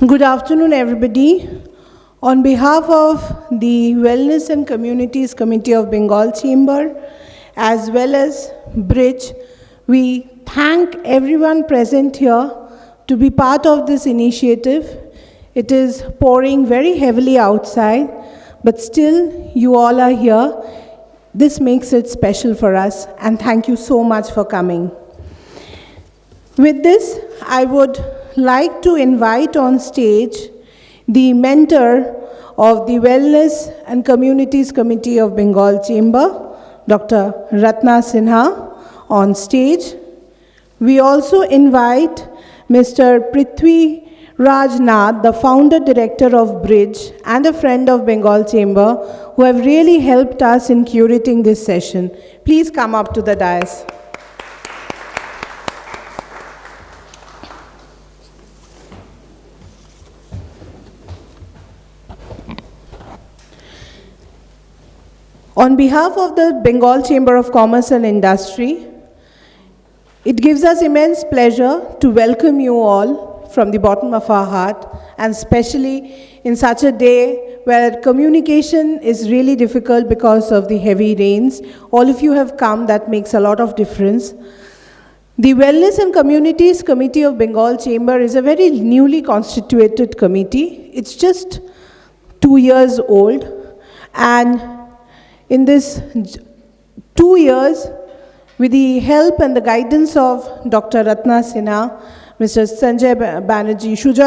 Good afternoon, everybody. On behalf of the Wellness and Communities Committee of Bengal Chamber, as well as Bridge, we thank everyone present here to be part of this initiative. It is pouring very heavily outside, but still you all are here. This makes it special for us, and thank you so much for coming. With this, I would like to invite on stage the mentor of the Wellness and Communities Committee of Bengal Chamber, Dr. Ratna Sinha, on stage. We also invite Mr. Prithvi Raj Nath, the founder director of Bridge and a friend of Bengal Chamber, who have really helped us in curating this session. Please come up to the dais. On behalf of the Bengal Chamber of Commerce and Industry, it gives us immense pleasure to welcome you all from the bottom of our heart, and especially in such a day where communication is really difficult because of the heavy rains. All of you have come, that makes a lot of difference. The Wellness and Communities Committee of Bengal Chamber is a very newly constituted committee. It's just 2 years old, and in this 2 years, with the help and the guidance of Dr. Ratna Sinha, Mr. Sujoy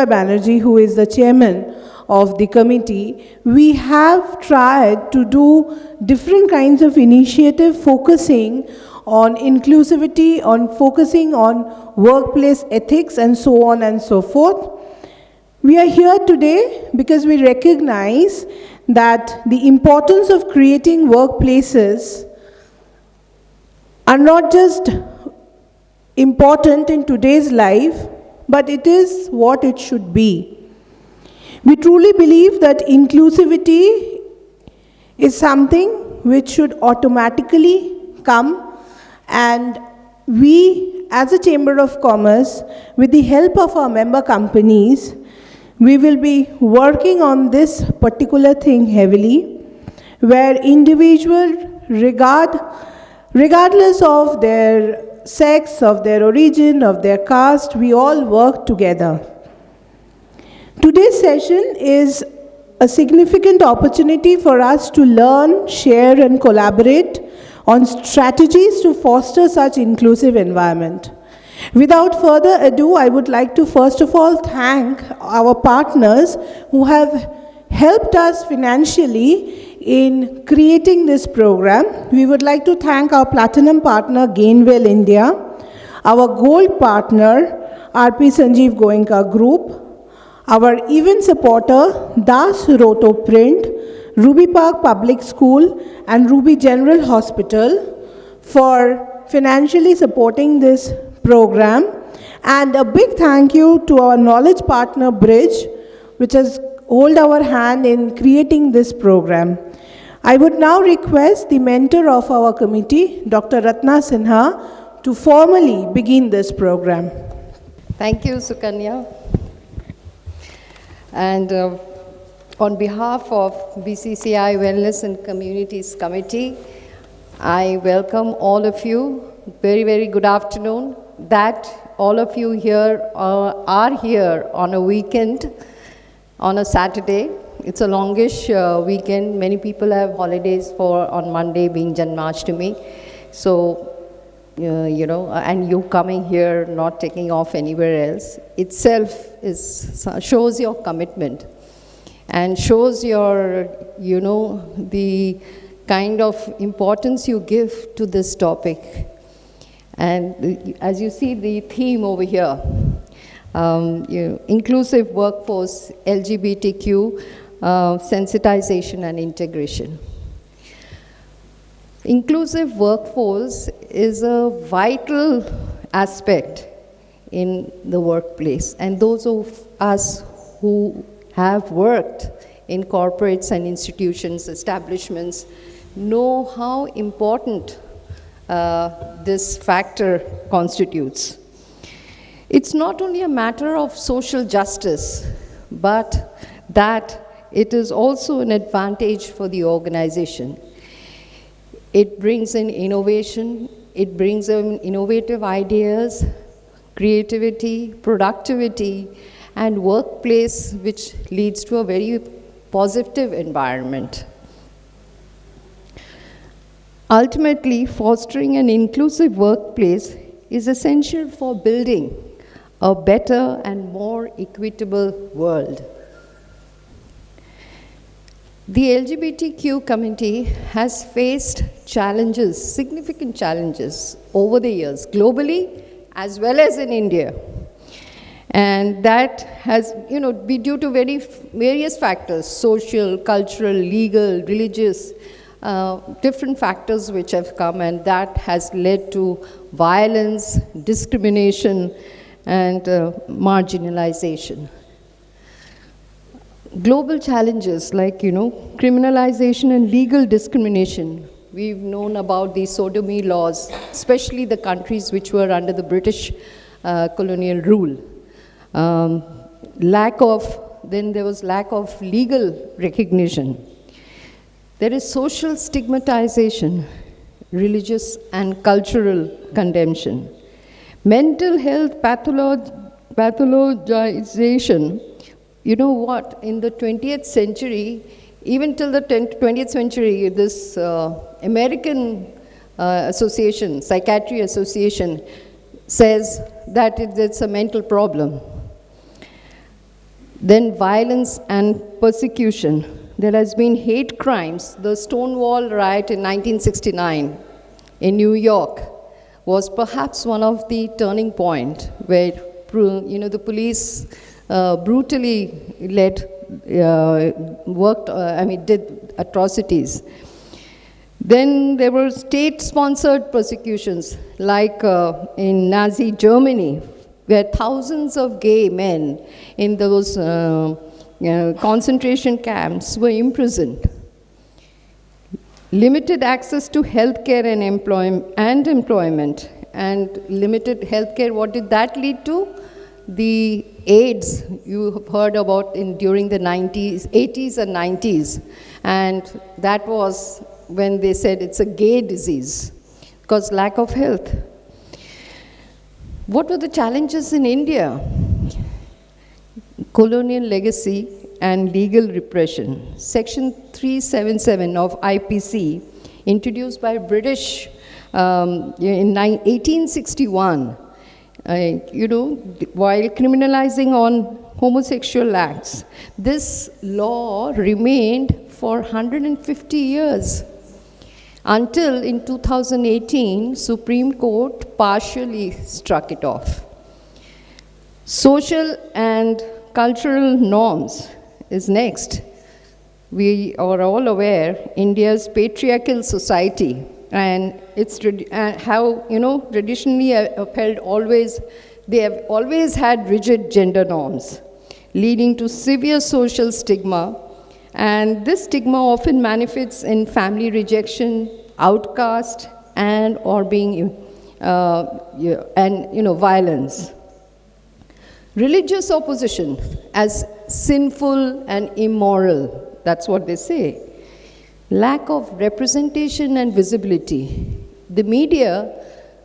Banerjee, who is the chairman of the committee, we have tried to do different kinds of initiative focusing on inclusivity, on focusing on workplace ethics, and so on and so forth. We are here today because we recognize that the importance of creating workplaces are not just important in today's life, but it is what it should be. We truly believe that inclusivity is something which should automatically come, and we, as a Chamber of Commerce, with the help of our member companies, we will be working on this particular thing heavily, where individuals, regardless of their sex, of their origin, of their caste, we all work together. Today's session is a significant opportunity for us to learn, share, and collaborate on strategies to foster such inclusive environment. Without further ado, I would like to first of all thank our partners who have helped us financially in creating this program. We would like to thank our platinum partner, Gainwell India, our gold partner, RP Sanjeev Goenka Group, our event supporter, Das Roto Print, Ruby Park Public School, and Ruby General Hospital for financially supporting this program, and a big thank you to our knowledge partner Bridge, which has held our hand in creating this program. I would now request the mentor of our committee, Dr. Ratna Sinha, to formally begin this program. Thank you, Sukanya. And on behalf of BCCI Wellness and Communities Committee, I welcome all of you. Very, very good afternoon. That all of you here are here on a weekend, on a Saturday. It's a longish weekend. Many people have holidays on Monday being Janmashtami. So, and you coming here, not taking off anywhere else, itself shows your commitment and shows your, the kind of importance you give to this topic. And as you see the theme over here, inclusive workforce, LGBTQ, sensitization and integration. Inclusive workforce is a vital aspect in the workplace. And those of us who have worked in corporates and institutions, establishments, know how important this factor constitutes. It's not only a matter of social justice, but that it is also an advantage for the organization. It brings in innovation, it brings in innovative ideas, creativity, productivity, and workplace, which leads to a very positive environment. Ultimately, fostering an inclusive workplace is essential for building a better and more equitable world. The LGBTQ community has faced challenges, significant challenges over the years, globally as well as in India. And that has, been due to various factors, social, cultural, legal, religious, different factors which have come, and that has led to violence, discrimination, and marginalization. Global challenges like, criminalization and legal discrimination. We've known about the sodomy laws, especially the countries which were under the British colonial rule. Then there was lack of legal recognition. There is social stigmatization, religious and cultural condemnation. Mental health pathologization. You know what, in the 20th century, even till the 20th century, this American association, Psychiatry Association, says that it's a mental problem. Then violence and persecution. There has been hate crimes. The Stonewall riot in 1969 in New York was perhaps one of the turning point where, the police brutally did atrocities. Then there were state-sponsored persecutions, like in Nazi Germany, where thousands of gay men in those concentration camps were imprisoned. Limited access to healthcare and employment, and limited healthcare. What did that lead to? The AIDS you have heard about during the 80s and 90s, and that was when they said it's a gay disease because lack of health. What were the challenges in India? Colonial legacy and legal repression. Section 377 of IPC, introduced by British in 1861, while criminalizing on homosexual acts. This law remained for 150 years until in 2018, Supreme Court partially struck it off. Social and cultural norms is next. We are all aware India's patriarchal society, and it's how traditionally upheld they have always had rigid gender norms, leading to severe social stigma, and this stigma often manifests in family rejection, outcast, and or being violence. Religious opposition as sinful and immoral, that's what they say. Lack of representation and visibility. The media,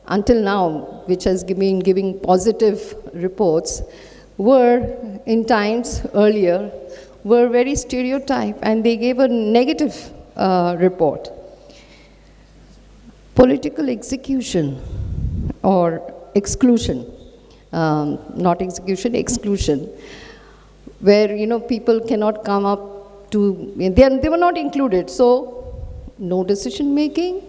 until now, which has been giving positive reports, were, in times earlier, were very stereotyped, and they gave a negative report. Political execution or exclusion. Not execution, exclusion, where people cannot come up to, they were not included, so no decision making,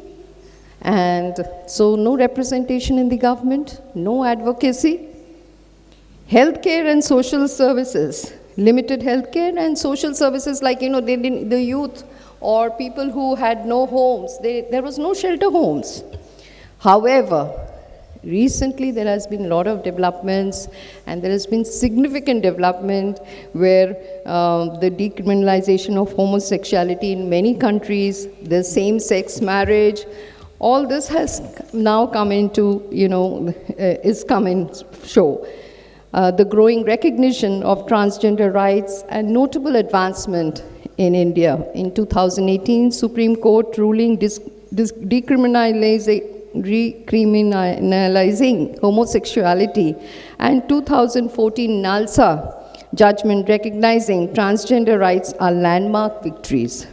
and so no representation in the government, no advocacy. Healthcare and social services, limited healthcare and social services, like the youth or people who had no homes, there was no shelter homes. However, recently, there has been a lot of developments, and there has been significant development where the decriminalization of homosexuality in many countries, the same-sex marriage, all this has now come into, is come in show. the growing recognition of transgender rights and notable advancement in India. In 2018, Supreme Court ruling decriminalizing homosexuality, and 2014 NALSA judgment recognizing transgender rights are landmark victories.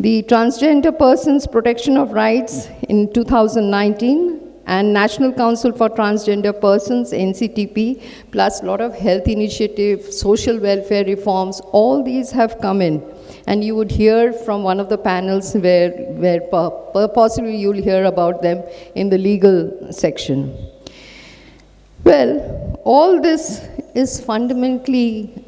The Transgender Persons Protection of Rights in 2019 and National Council for Transgender Persons, NCTP, plus a lot of health initiatives, social welfare reforms, all these have come in. And you would hear from one of the panels where possibly you'll hear about them in the legal section. Well, all this is fundamentally,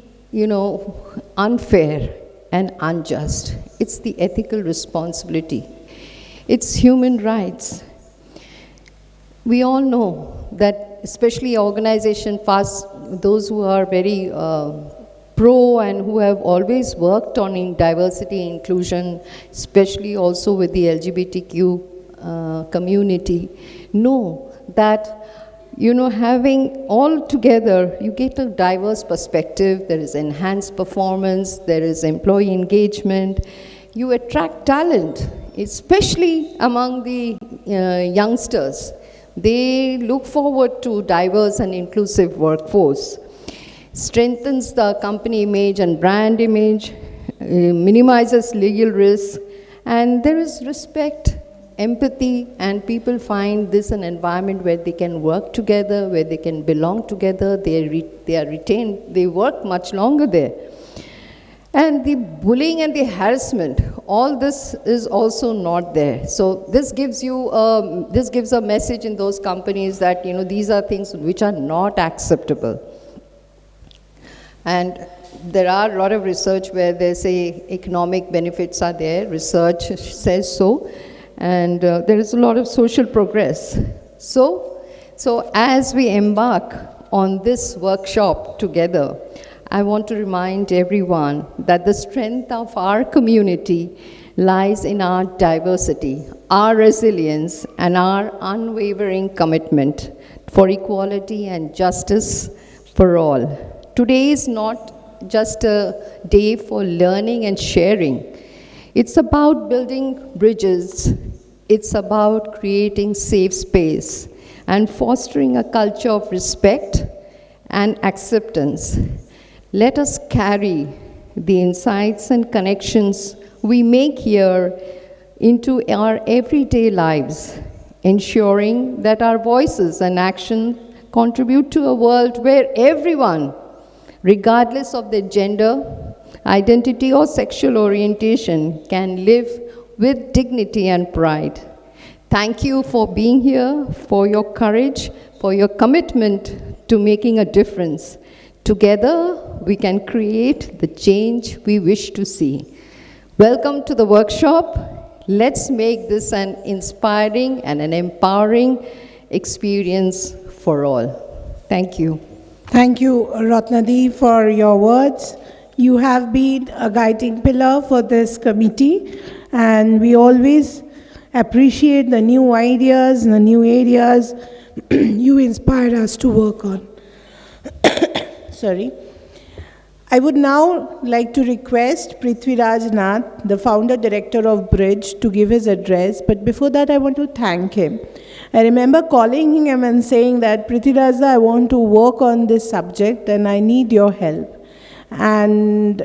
unfair and unjust. It's the ethical responsibility. It's human rights. We all know that, especially organization those who are very pro and who have always worked on diversity and inclusion, especially also with the LGBTQ community, know that having all together, you get a diverse perspective, there is enhanced performance, there is employee engagement, you attract talent, especially among the youngsters. They look forward to diverse and inclusive workforce. Strengthens the company image and brand image, minimizes legal risk, and there is respect, empathy, and people find this an environment where they can work together, where they can belong together, they are retained, they work much longer there. And the bullying and the harassment, all this is also not there. So this gives a message in those companies that these are things which are not acceptable. And there are a lot of research where they say economic benefits are there, research says so, and there is a lot of social progress. So as we embark on this workshop together, I want to remind everyone that the strength of our community lies in our diversity, our resilience, and our unwavering commitment for equality and justice for all. Today is not just a day for learning and sharing. It's about building bridges. It's about creating safe space and fostering a culture of respect and acceptance. Let us carry the insights and connections we make here into our everyday lives, ensuring that our voices and action contribute to a world where everyone, regardless of their gender, identity, or sexual orientation, can live with dignity and pride. Thank you for being here, for your courage, for your commitment to making a difference. Together, we can create the change we wish to see. Welcome to the workshop. Let's make this an inspiring and an empowering experience for all. Thank you. Thank you, Ratnadi, for your words. You have been a guiding pillar for this committee, and we always appreciate the new ideas and the new areas you inspire us to work on. Sorry. I would now like to request Prithviraj Nath, the founder director of Bridge, to give his address, but before that I want to thank him. I remember calling him and saying that, Prithviraj, I want to work on this subject and I need your help. And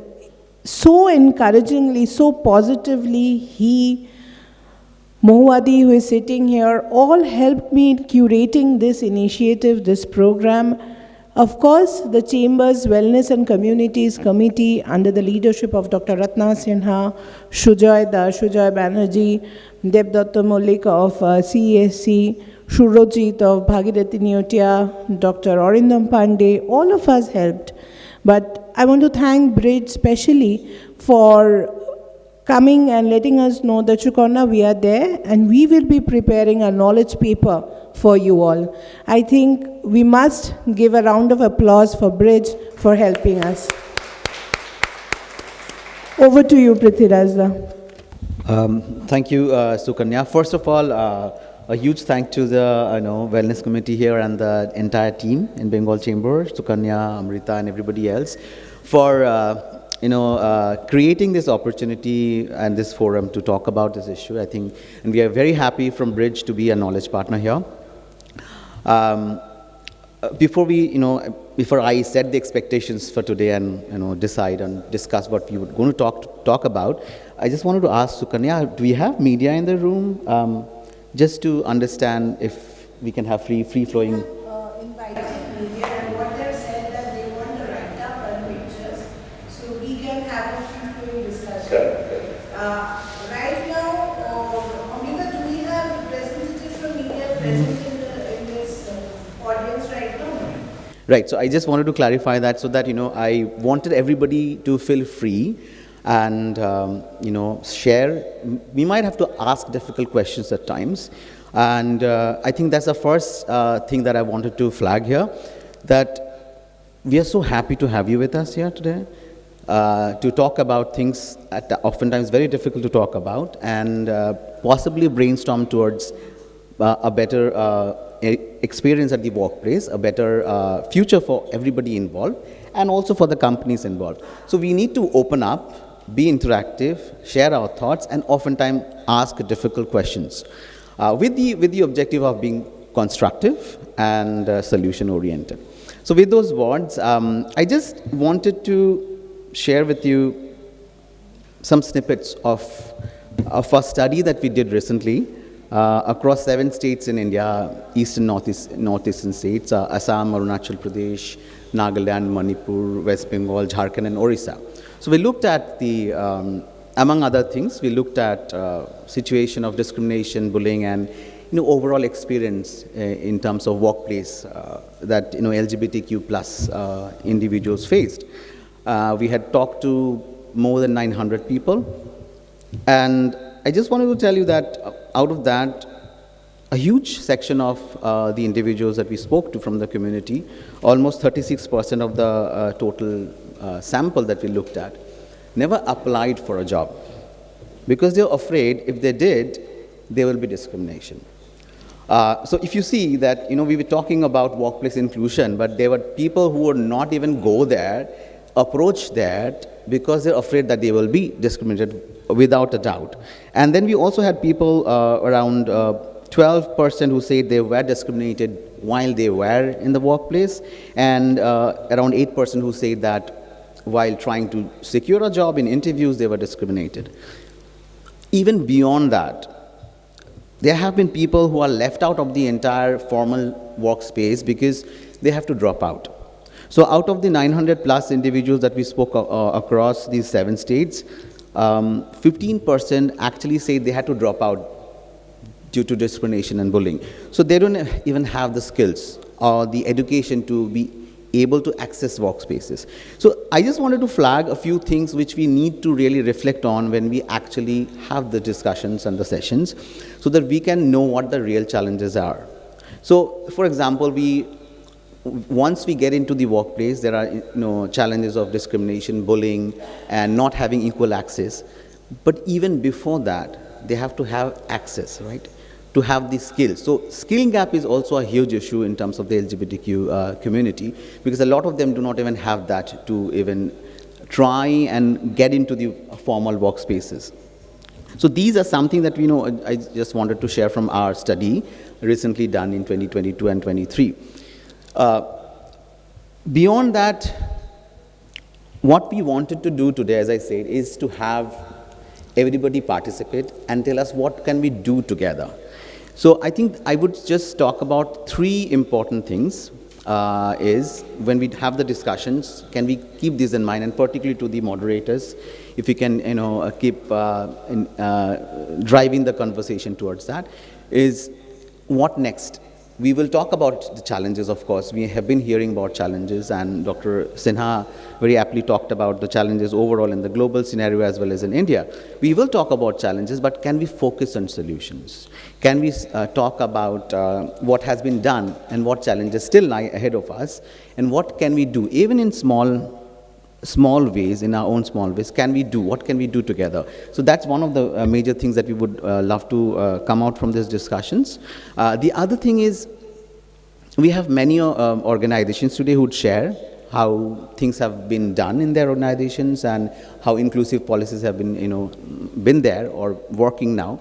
so encouragingly, so positively, he, Mohuwadi, who is sitting here, all helped me in curating this initiative, this program. Of course, the Chamber's Wellness and Communities Committee, under the leadership of Dr. Ratna Sinha, Shujoy Banerjee, Debdatta Mollik of CESC, Shurojit of Bhagirathi Neotia, Dr. Arindam Pandey, all of us helped. But I want to thank Bridge specially for coming and letting us know that Chukarna, we are there and we will be preparing a knowledge paper for you all. I think we must give a round of applause for Bridge for helping us. Over to you, Prithviraj. Thank you, Sukanya. First of all, A huge thank to the wellness committee here and the entire team in Bengal Chamber, Sukanya, Amrita, and everybody else, for creating this opportunity and this forum to talk about this issue. I think, and we are very happy from Bridge to be a knowledge partner here. Before I set the expectations for today and decide and discuss what we were going to talk about, I just wanted to ask Sukanya, do we have media in the room? Just to understand if we can have free flowing. Invited media, and what they've said that they want to write up and pictures, so we can have a free flowing discussion. Right now, Amrita, do we have representatives from media present in this audience right now? Right. So I just wanted to clarify that, so that I wanted everybody to feel free and share. We might have to ask difficult questions at times, and I think that's the first thing that I wanted to flag here, that we are so happy to have you with us here today to talk about things that are oftentimes very difficult to talk about, and possibly brainstorm towards a better experience at the workplace, a better future for everybody involved, and also for the companies involved. So we need to open up, be interactive, share our thoughts, and oftentimes ask difficult questions with the objective of being constructive and solution-oriented. So with those words, I just wanted to share with you some snippets of a study that we did recently across 7 states in India, eastern, northeastern states, Assam, Arunachal Pradesh, Nagaland, Manipur, West Bengal, Jharkhand, and Orissa. So we looked at the, among other things, we looked at situation of discrimination, bullying, and overall experience in terms of workplace that LGBTQ plus individuals faced. We had talked to more than 900 people, and I just wanted to tell you that out of that, a huge section of the individuals that we spoke to from the community, almost 36% of the total sample that we looked at, never applied for a job because they're afraid if they did, there will be discrimination. So if you see that, we were talking about workplace inclusion, but there were people who would not even go there, approach that, because they're afraid that they will be discriminated without a doubt. And then we also had people around 12% who said they were discriminated while they were in the workplace, and around 8% who said that while trying to secure a job in interviews, they were discriminated. Even beyond that, there have been people who are left out of the entire formal workspace because they have to drop out. So out of the 900 plus individuals that we spoke across these 7 states, 15% actually say they had to drop out due to discrimination and bullying. So they don't even have the skills or the education to be able to access workspaces. So I just wanted to flag a few things which we need to really reflect on when we actually have the discussions and the sessions, so that we can know what the real challenges are. So for example, once we get into the workplace, there are challenges of discrimination, bullying, and not having equal access. But even before that, they have to have access, right? To have the skills. So skill gap is also a huge issue in terms of the LGBTQ community, because a lot of them do not even have that to even try and get into the formal workspaces. So these are something that I just wanted to share from our study recently done in 2022 and 23. Beyond that, what we wanted to do today, as I said, is to have everybody participate and tell us what can we do together. So I think I would just talk about 3 important things. Is when we have the discussions, can we keep this in mind, and particularly to the moderators, if we can keep driving the conversation towards that, is what next? We will talk about the challenges, of course. We have been hearing about challenges, and Dr. Sinha very aptly talked about the challenges overall in the global scenario as well as in India. We will talk about challenges, but can we focus on solutions? Can we talk about what has been done and what challenges still lie ahead of us, and what can we do, even in small small ways, in our own small ways, can we do? What can we do together? So that's one of the major things that we would love to come out from these discussions. The other thing is, we have many organizations today who would share how things have been done in their organizations and how inclusive policies have been, been there or working now.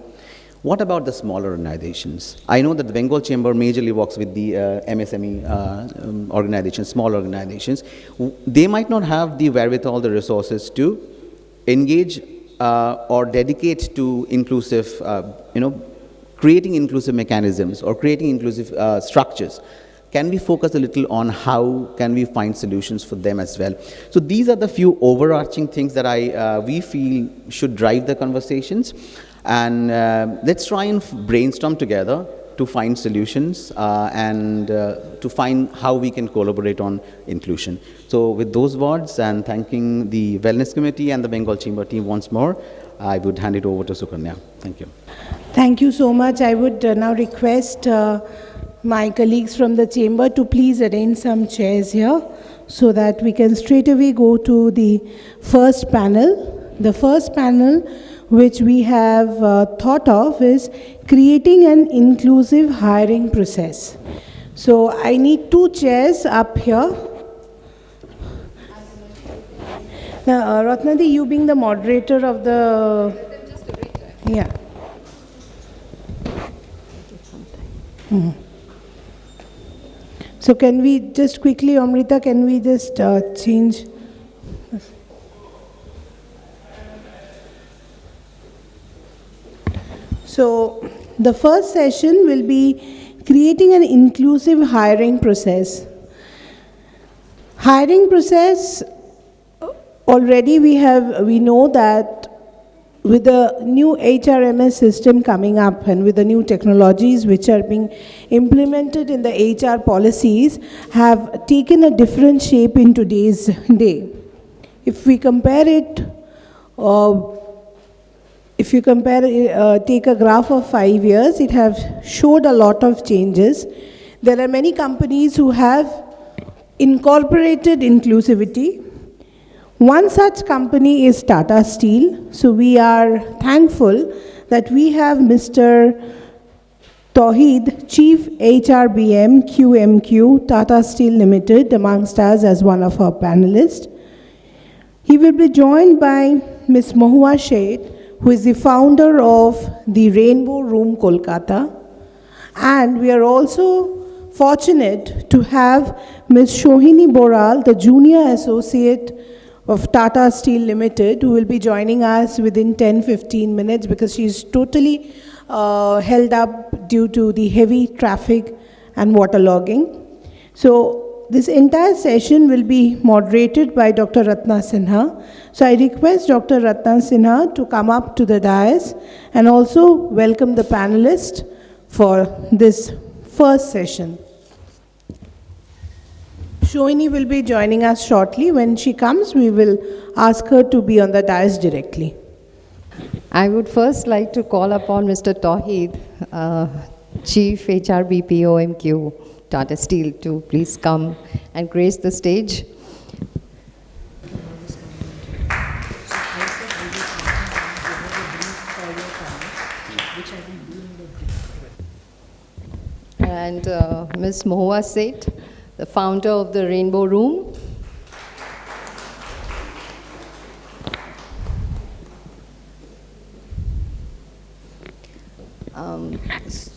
What about the smaller organizations? I know that the Bengal Chamber majorly works with the MSME organizations, small organizations. They might not have the wherewithal, the resources to engage or dedicate to inclusive, creating inclusive mechanisms or creating inclusive structures. Can we focus a little on how can we find solutions for them as well? So these are the few overarching things that we feel should drive the conversations. And let's try and brainstorm together to find solutions and to find how we can collaborate on inclusion. So with those words and thanking the Wellness Committee and the Bengal Chamber team once more, I would hand it over to Sukanya. Thank you. Thank you so much. I would now request my colleagues from the chamber to please arrange some chairs here so that we can straight away go to the first panel. The first panel which we have thought of is creating an inclusive hiring process. So I need 2 chairs up here. Now, Ratnadi, you being the moderator of the... Yeah. So can we just quickly, Amrita, can we just change? So the first session will be creating an inclusive hiring process. Hiring process, already we know that with the new HRMS system coming up and with the new technologies which are being implemented in the HR policies have taken a different shape in today's day. If we compare it, take a graph of 5 years, it has showed a lot of changes. There are many companies who have incorporated inclusivity. One such company is Tata Steel. So we are thankful that we have Mr. Tawheed, Chief HRBM QMQ, Tata Steel Limited, amongst us as one of our panelists. He will be joined by Ms. Mahua Sheth, who is the founder of the Rainbow Room, Kolkata. And we are also fortunate to have Ms. Shohini Boral, the Junior Associate of Tata Steel Limited, who will be joining us within 10-15 minutes because she is totally held up due to the heavy traffic and waterlogging. So this entire session will be moderated by Dr. Ratna Sinha. So I request Dr. Ratna Sinha to come up to the dais and also welcome the panelists for this first session. Shohini will be joining us shortly. When she comes, we will ask her to be on the dais directly. I would first like to call upon Mr. Tawheed, Chief HRBPOMQ Tata Steel, to please come and grace the stage. And Ms. Mahua Sheth, the founder of the Rainbow Room.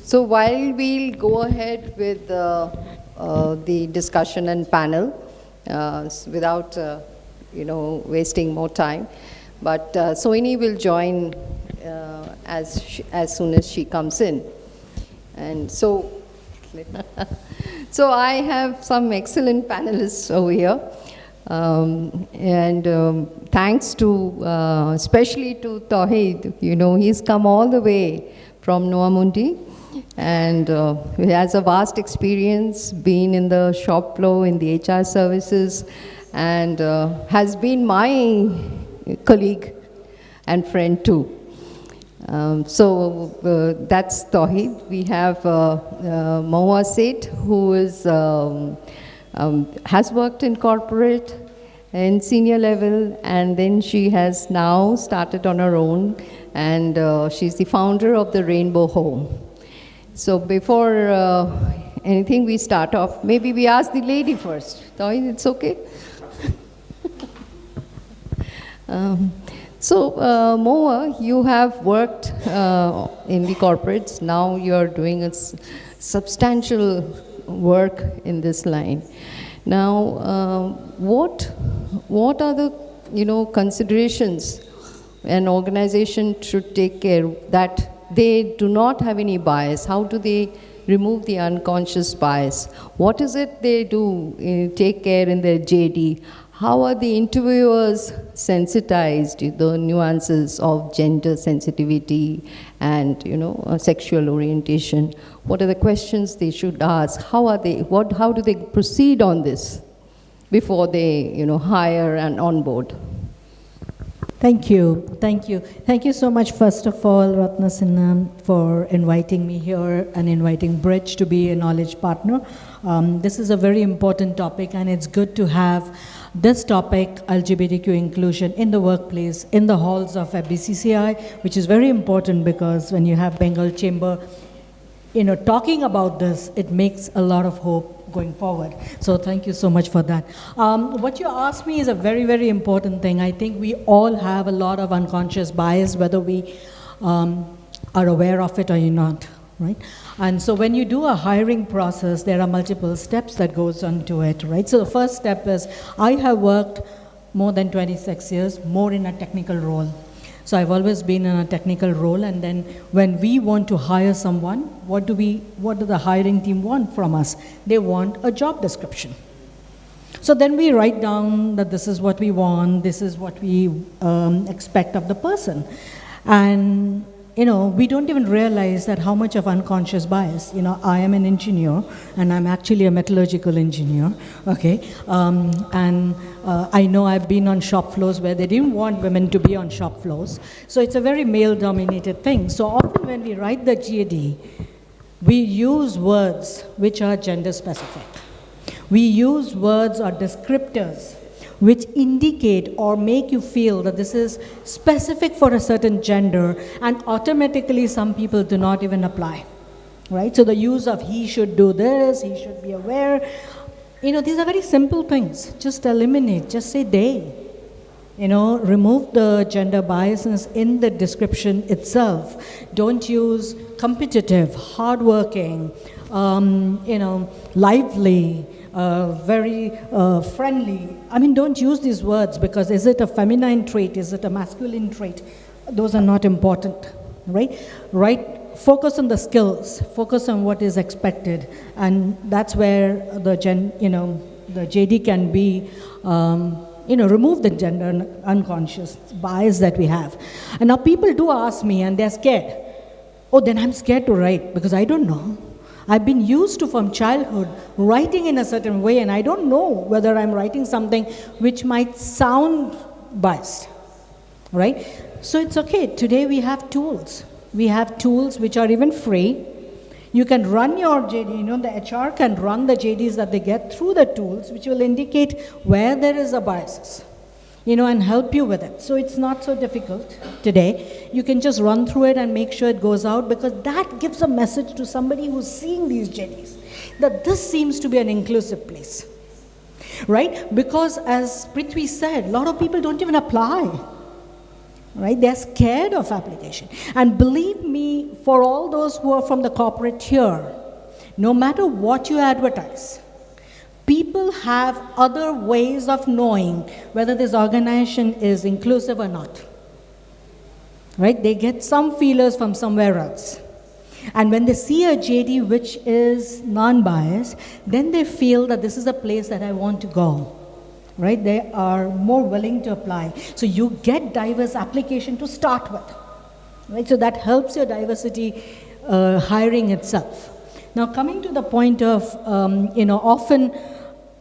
So while we'll go ahead with the discussion and panel without wasting more time, but Sohini will join as soon as she comes in. And so I have some excellent panelists over here. Thanks to, especially to Tawheed, he's come all the way from Noamundi, and he has a vast experience, been in the shop floor, in the HR services, and has been my colleague and friend too. That's Tawheed. We have Mahua Sheth, who is, has worked in corporate in senior level, and then she has now started on her own, and she's the founder of the Rainbow Home. So before anything we start off, maybe we ask the lady first. Toyin, it's okay? Moa, you have worked in the corporates. Now you're doing substantial work in this line. Now, what are the considerations an organization should take care that they do not have any bias? How do they remove the unconscious bias? What is it they do take care in their JD? How are the interviewers sensitized to the nuances of gender sensitivity and sexual orientation? What are the questions they should ask? How do they proceed on this before they hire and onboard? Thank you. Thank you so much, first of all, Ratna Sinha, for inviting me here and inviting Bridge to be a knowledge partner. This is a very important topic, and it's good to have this topic, LGBTQ inclusion, in the workplace, in the halls of BCCI, which is very important because when you have Bengal Chamber, talking about this, it makes a lot of hope going forward. So thank you so much for that. What you asked me is a very, very important thing. I think we all have a lot of unconscious bias, whether we are aware of it or you're not, right? And so when you do a hiring process, there are multiple steps that goes onto it, right? So the first step is, I have worked more than 26 years, more in a technical role. So I've always been in a technical role, and then when we want to hire someone, what do the hiring team want from us? They want a job description. So then we write down that this is what we want, this is what we expect of the person. And we don't even realize that how much of unconscious bias. I am an engineer, and I'm actually a metallurgical engineer, okay? I know I've been on shop floors where they didn't want women to be on shop floors. So it's a very male-dominated thing. So often when we write the GAD, we use words which are gender-specific. We use words or descriptors which indicate or make you feel that this is specific for a certain gender, and automatically some people do not even apply, right? So the use of he should do this, he should be aware, these are very simple things. Just eliminate, just say they. Remove the gender biases in the description itself. Don't use competitive, hardworking, lively, very friendly. Don't use these words, because is it a feminine trait? Is it a masculine trait? Those are not important, right? Focus on the skills, focus on what is expected, and that's where the JD can be, remove the gender and unconscious bias that we have. And now people do ask me, and they're scared. Oh, then I'm scared to write, because I don't know. I've been used to, from childhood, writing in a certain way, and I don't know whether I'm writing something which might sound biased, right? So it's okay. Today we have tools. We have tools which are even free. You can run your JD, the HR can run the JDs that they get through the tools, which will indicate where there is a bias, and help you with it. So it's not so difficult today. You can just run through it and make sure it goes out, because that gives a message to somebody who's seeing these JDs, that this seems to be an inclusive place, right? Because as Prithvi said, a lot of people don't even apply, right? They're scared of application. And believe me, for all those who are from the corporate here, no matter what you advertise, people have other ways of knowing whether this organization is inclusive or not, right? They get some feelers from somewhere else. And when they see a JD which is non-biased, then they feel that this is a place that I want to go, right? They are more willing to apply. So you get diverse application to start with, right? So that helps your diversity hiring itself. Now coming to the point of, often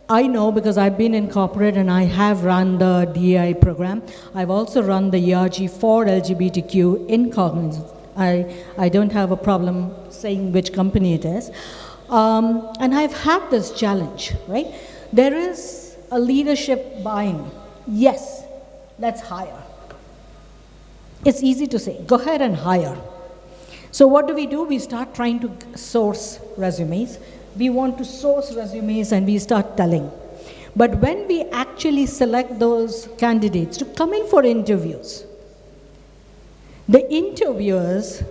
I know, because I've been in corporate and I have run the DEI program. I've also run the ERG for LGBTQ in Cognizant. I don't have a problem saying which company it is. And I've had this challenge, right? There is a leadership buy-in yes, let's hire. It's easy to say, go ahead and hire. So what do? We start trying to source resumes. We want to source resumes and we start telling. But when we actually select those candidates to come in for interviews, the interviewers,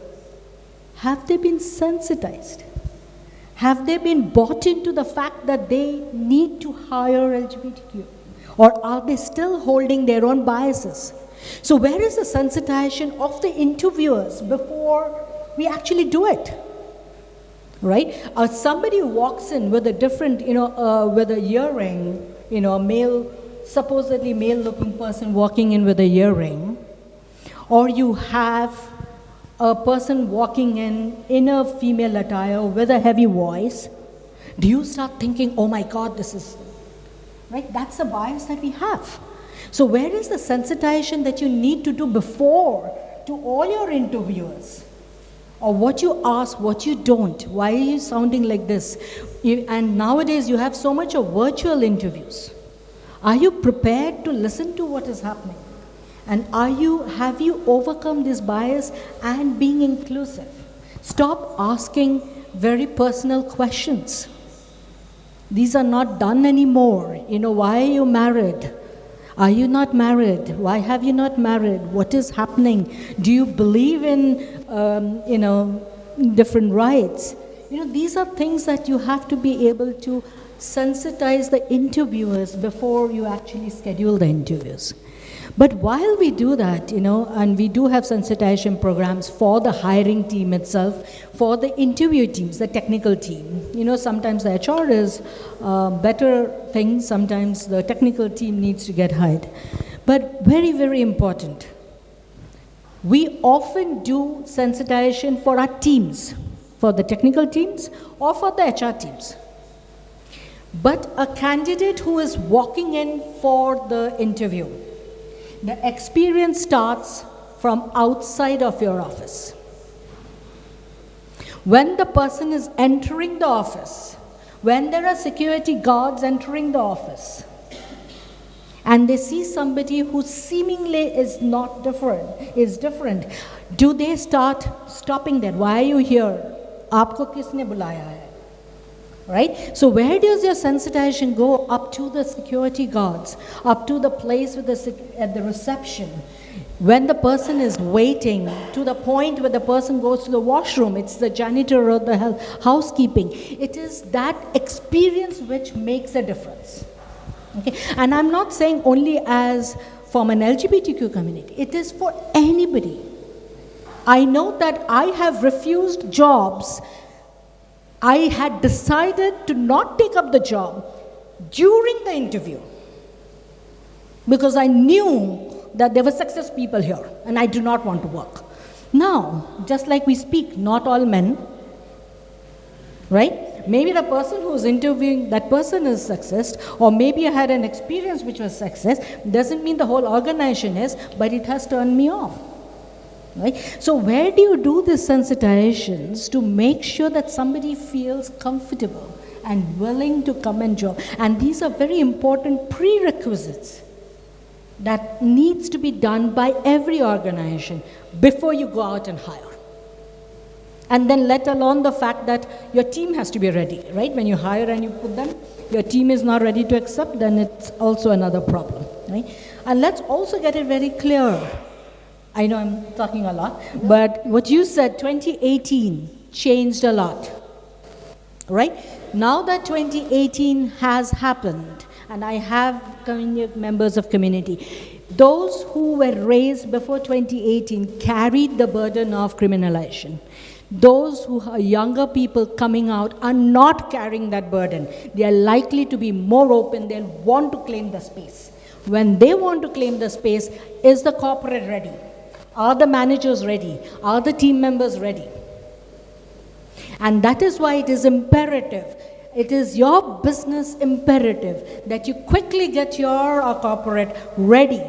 have they been sensitized? Have they been bought into the fact that they need to hire LGBTQ? Or are they still holding their own biases? So where is the sensitization of the interviewers before we actually do it? Right? Somebody who walks in with a different, with a earring, supposedly male-looking person walking in with a earring, or you have a person walking in a female attire with a heavy voice, do you start thinking, oh my God, this is, right? That's the bias that we have. So where is the sensitization that you need to do before to all your interviewers? Or what you ask, what you don't. Why are you sounding like this? And nowadays you have so much of virtual interviews. Are you prepared to listen to what is happening? And have you overcome this bias and being inclusive? Stop asking very personal questions. These are not done anymore. Why are you married? Are you not married? Why have you not married? What is happening? Do you believe in, different rights? These are things that you have to be able to sensitize the interviewers before you actually schedule the interviews. But while we do that, and we do have sensitization programs for the hiring team itself, for the interview teams, the technical team. Sometimes the HR is better things, sometimes the technical team needs to get hired. But very, very important, we often do sensitization for our teams, for the technical teams or for the HR teams. But a candidate who is walking in for the interview, the experience starts from outside of your office. When the person is entering the office, when there are security guards entering the office, and they see somebody who seemingly is different, do they start stopping that? Why are you here? Aapko kisne bulaya hai? Right? So where does your sensitization go? Up to the security guards, up to the place at the reception. When the person is waiting, to the point where the person goes to the washroom, it's the janitor or the housekeeping. It is that experience which makes a difference. Okay? And I'm not saying only as from an LGBTQ community. It is for anybody. I know that I have refused jobs. I had decided to not take up the job during the interview because I knew that there were success people here and I do not want to work. Now, just like we speak, not all men, right? Maybe the person who's interviewing, that person is sexist, or maybe I had an experience which was sexist. Doesn't mean the whole organization is, but it has turned me off. Right? So where do you do these sensitizations to make sure that somebody feels comfortable and willing to come and join? And these are very important prerequisites that needs to be done by every organization before you go out and hire. And then let alone the fact that your team has to be ready, right? When you hire and you put them, your team is not ready to accept, then it's also another problem, right? And let's also get it very clear. I know I'm talking a lot, but what you said, 2018 changed a lot, right? Now that 2018 has happened, and I have members of community, those who were raised before 2018 carried the burden of criminalization. Those who are younger people coming out are not carrying that burden. They are likely to be more open, they'll want to claim the space. When they want to claim the space, is the corporate ready? Are the managers ready? Are the team members ready? And that is why it is imperative. It is your business imperative that you quickly get your corporate ready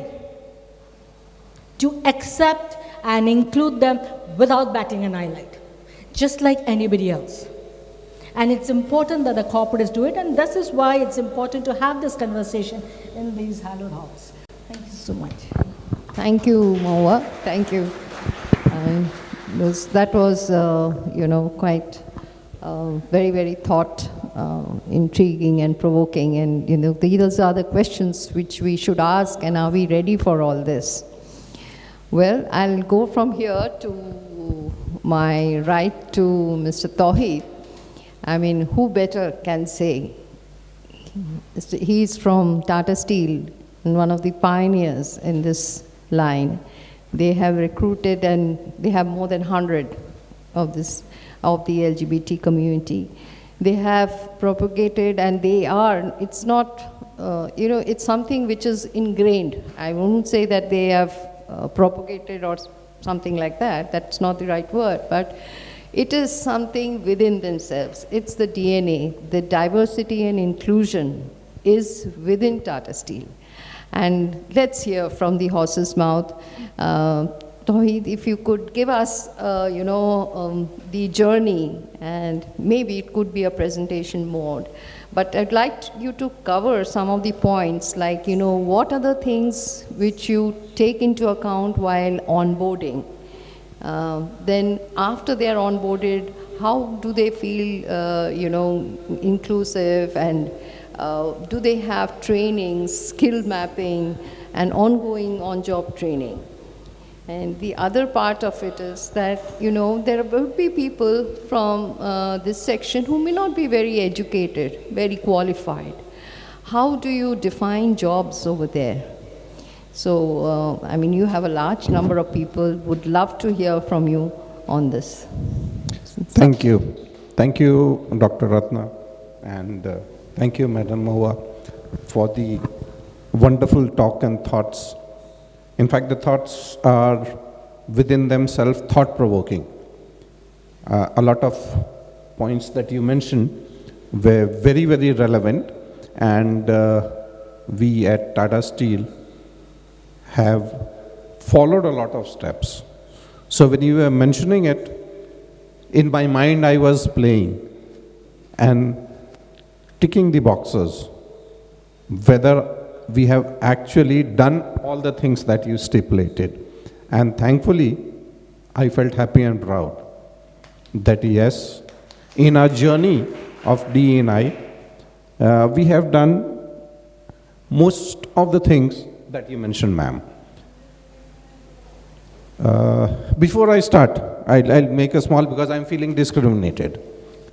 to accept and include them without batting an eyelid, just like anybody else. And it's important that the corporates do it, and this is why it's important to have this conversation in these hallowed halls. Thank you so much. Thank you, Maua. Thank you. That was, quite very, very thought intriguing and provoking. And, these are the questions which we should ask, and are we ready for all this? Well, I'll go from here to my right to Mr. Tawheed. I mean, who better can say? He's from Tata Steel, and one of the pioneers in this line. They have recruited, and they have more than 100 of the LGBT community. They have propagated, and it's not, it's something which is ingrained. I won't say that they have propagated or something like that. That's not the right word, but it is something within themselves. It's the DNA. The diversity and inclusion is within Tata Steel. And let's hear from the horse's mouth. Tawheed, if you could give us, the journey, and maybe it could be a presentation mode. But I'd like you to cover some of the points, like, what are the things which you take into account while onboarding? Then after they are onboarded, how do they feel, inclusive, and do they have training, skill mapping, and ongoing on-job training? And the other part of it is that, there will be people from this section who may not be very educated, very qualified. How do you define jobs over there? So, you have a large number of people, would love to hear from you on this. Thank you. Thank you, Dr. Ratna, and thank you, Madam Maua, for the wonderful talk and thoughts. In fact, the thoughts are within themselves thought-provoking. A lot of points that you mentioned were very, very relevant, and we at Tata Steel have followed a lot of steps. So when you were mentioning it, in my mind I was playing and ticking the boxes, whether we have actually done all the things that you stipulated. And thankfully, I felt happy and proud that yes, in our journey of D&I, we have done most of the things that you mentioned, ma'am. Before I start, I'll make a small, because I'm feeling discriminated.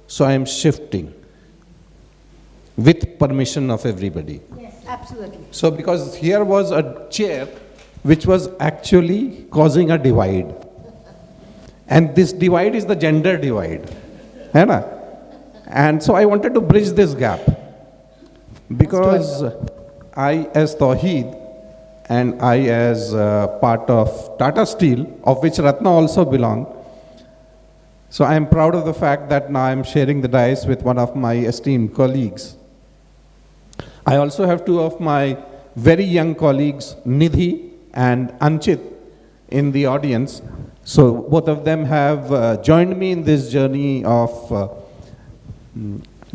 So I'm shifting with permission of everybody. Yes, absolutely. So because here was a chair which was actually causing a divide. And this divide is the gender divide. And so I wanted to bridge this gap. Because I as Tawheed and I as part of Tata Steel, of which Ratna also belong, so I am proud of the fact that now I am sharing the dais with one of my esteemed colleagues. I also have two of my very young colleagues, Nidhi and Anchit, in the audience. So both of them have joined me in this journey of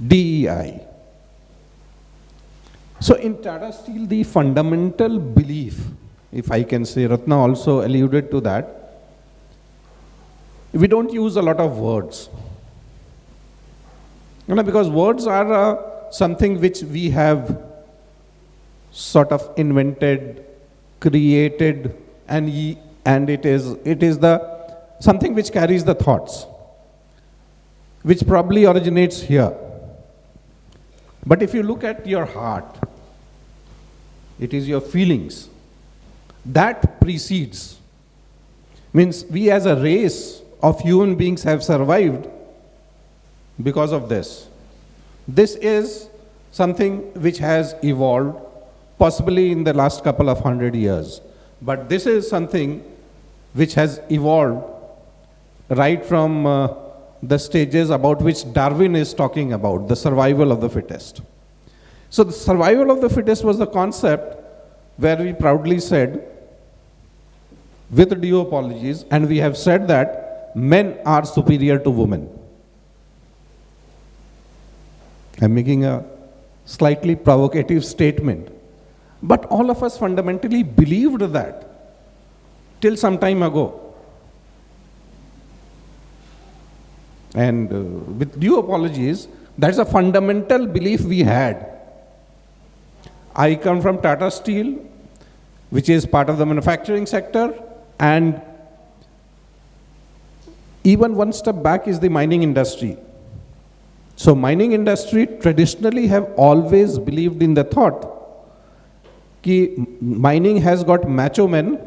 DEI. So in Tata Steel, the fundamental belief, if I can say, Ratna also alluded to that, we don't use a lot of words. Because words are something which we have sort of invented, created, and it is the something which carries the thoughts, which probably originates here. But if you look at your heart, it is your feelings that precedes. Means we as a race of human beings have survived because of this. This is something which has evolved possibly in the last couple of 100 years. But this is something which has evolved right from the stages about which Darwin is talking about, the survival of the fittest. So the survival of the fittest was the concept where we proudly said, with due apologies, and we have said that men are superior to women. I'm making a slightly provocative statement. But all of us fundamentally believed that till some time ago. And with due apologies, that's a fundamental belief we had. I come from Tata Steel, which is part of the manufacturing sector, and even one step back is the mining industry. So mining industry traditionally have always believed in the thought that mining has got macho men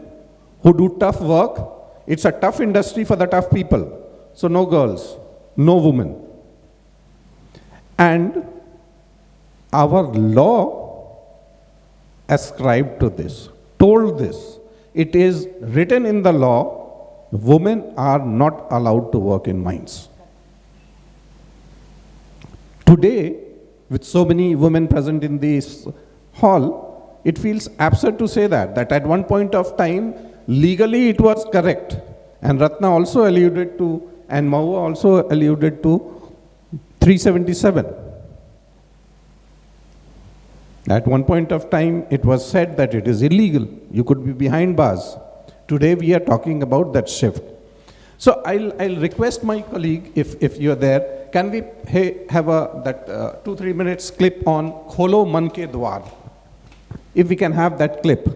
who do tough work. It's a tough industry for the tough people. So no girls, no women. And our law ascribed to this, told this. It is written in the law, women are not allowed to work in mines. Today, with so many women present in this hall, it feels absurd to say that at one point of time, legally it was correct. And Ratna also alluded to, and Maua also alluded to 377. At one point of time, it was said that it is illegal. You could be behind bars. Today, we are talking about that shift. So I'll request my colleague, if you're there, can we have that 2-3 minutes clip on Kholo Man Ke Dwar? If we can have that clip.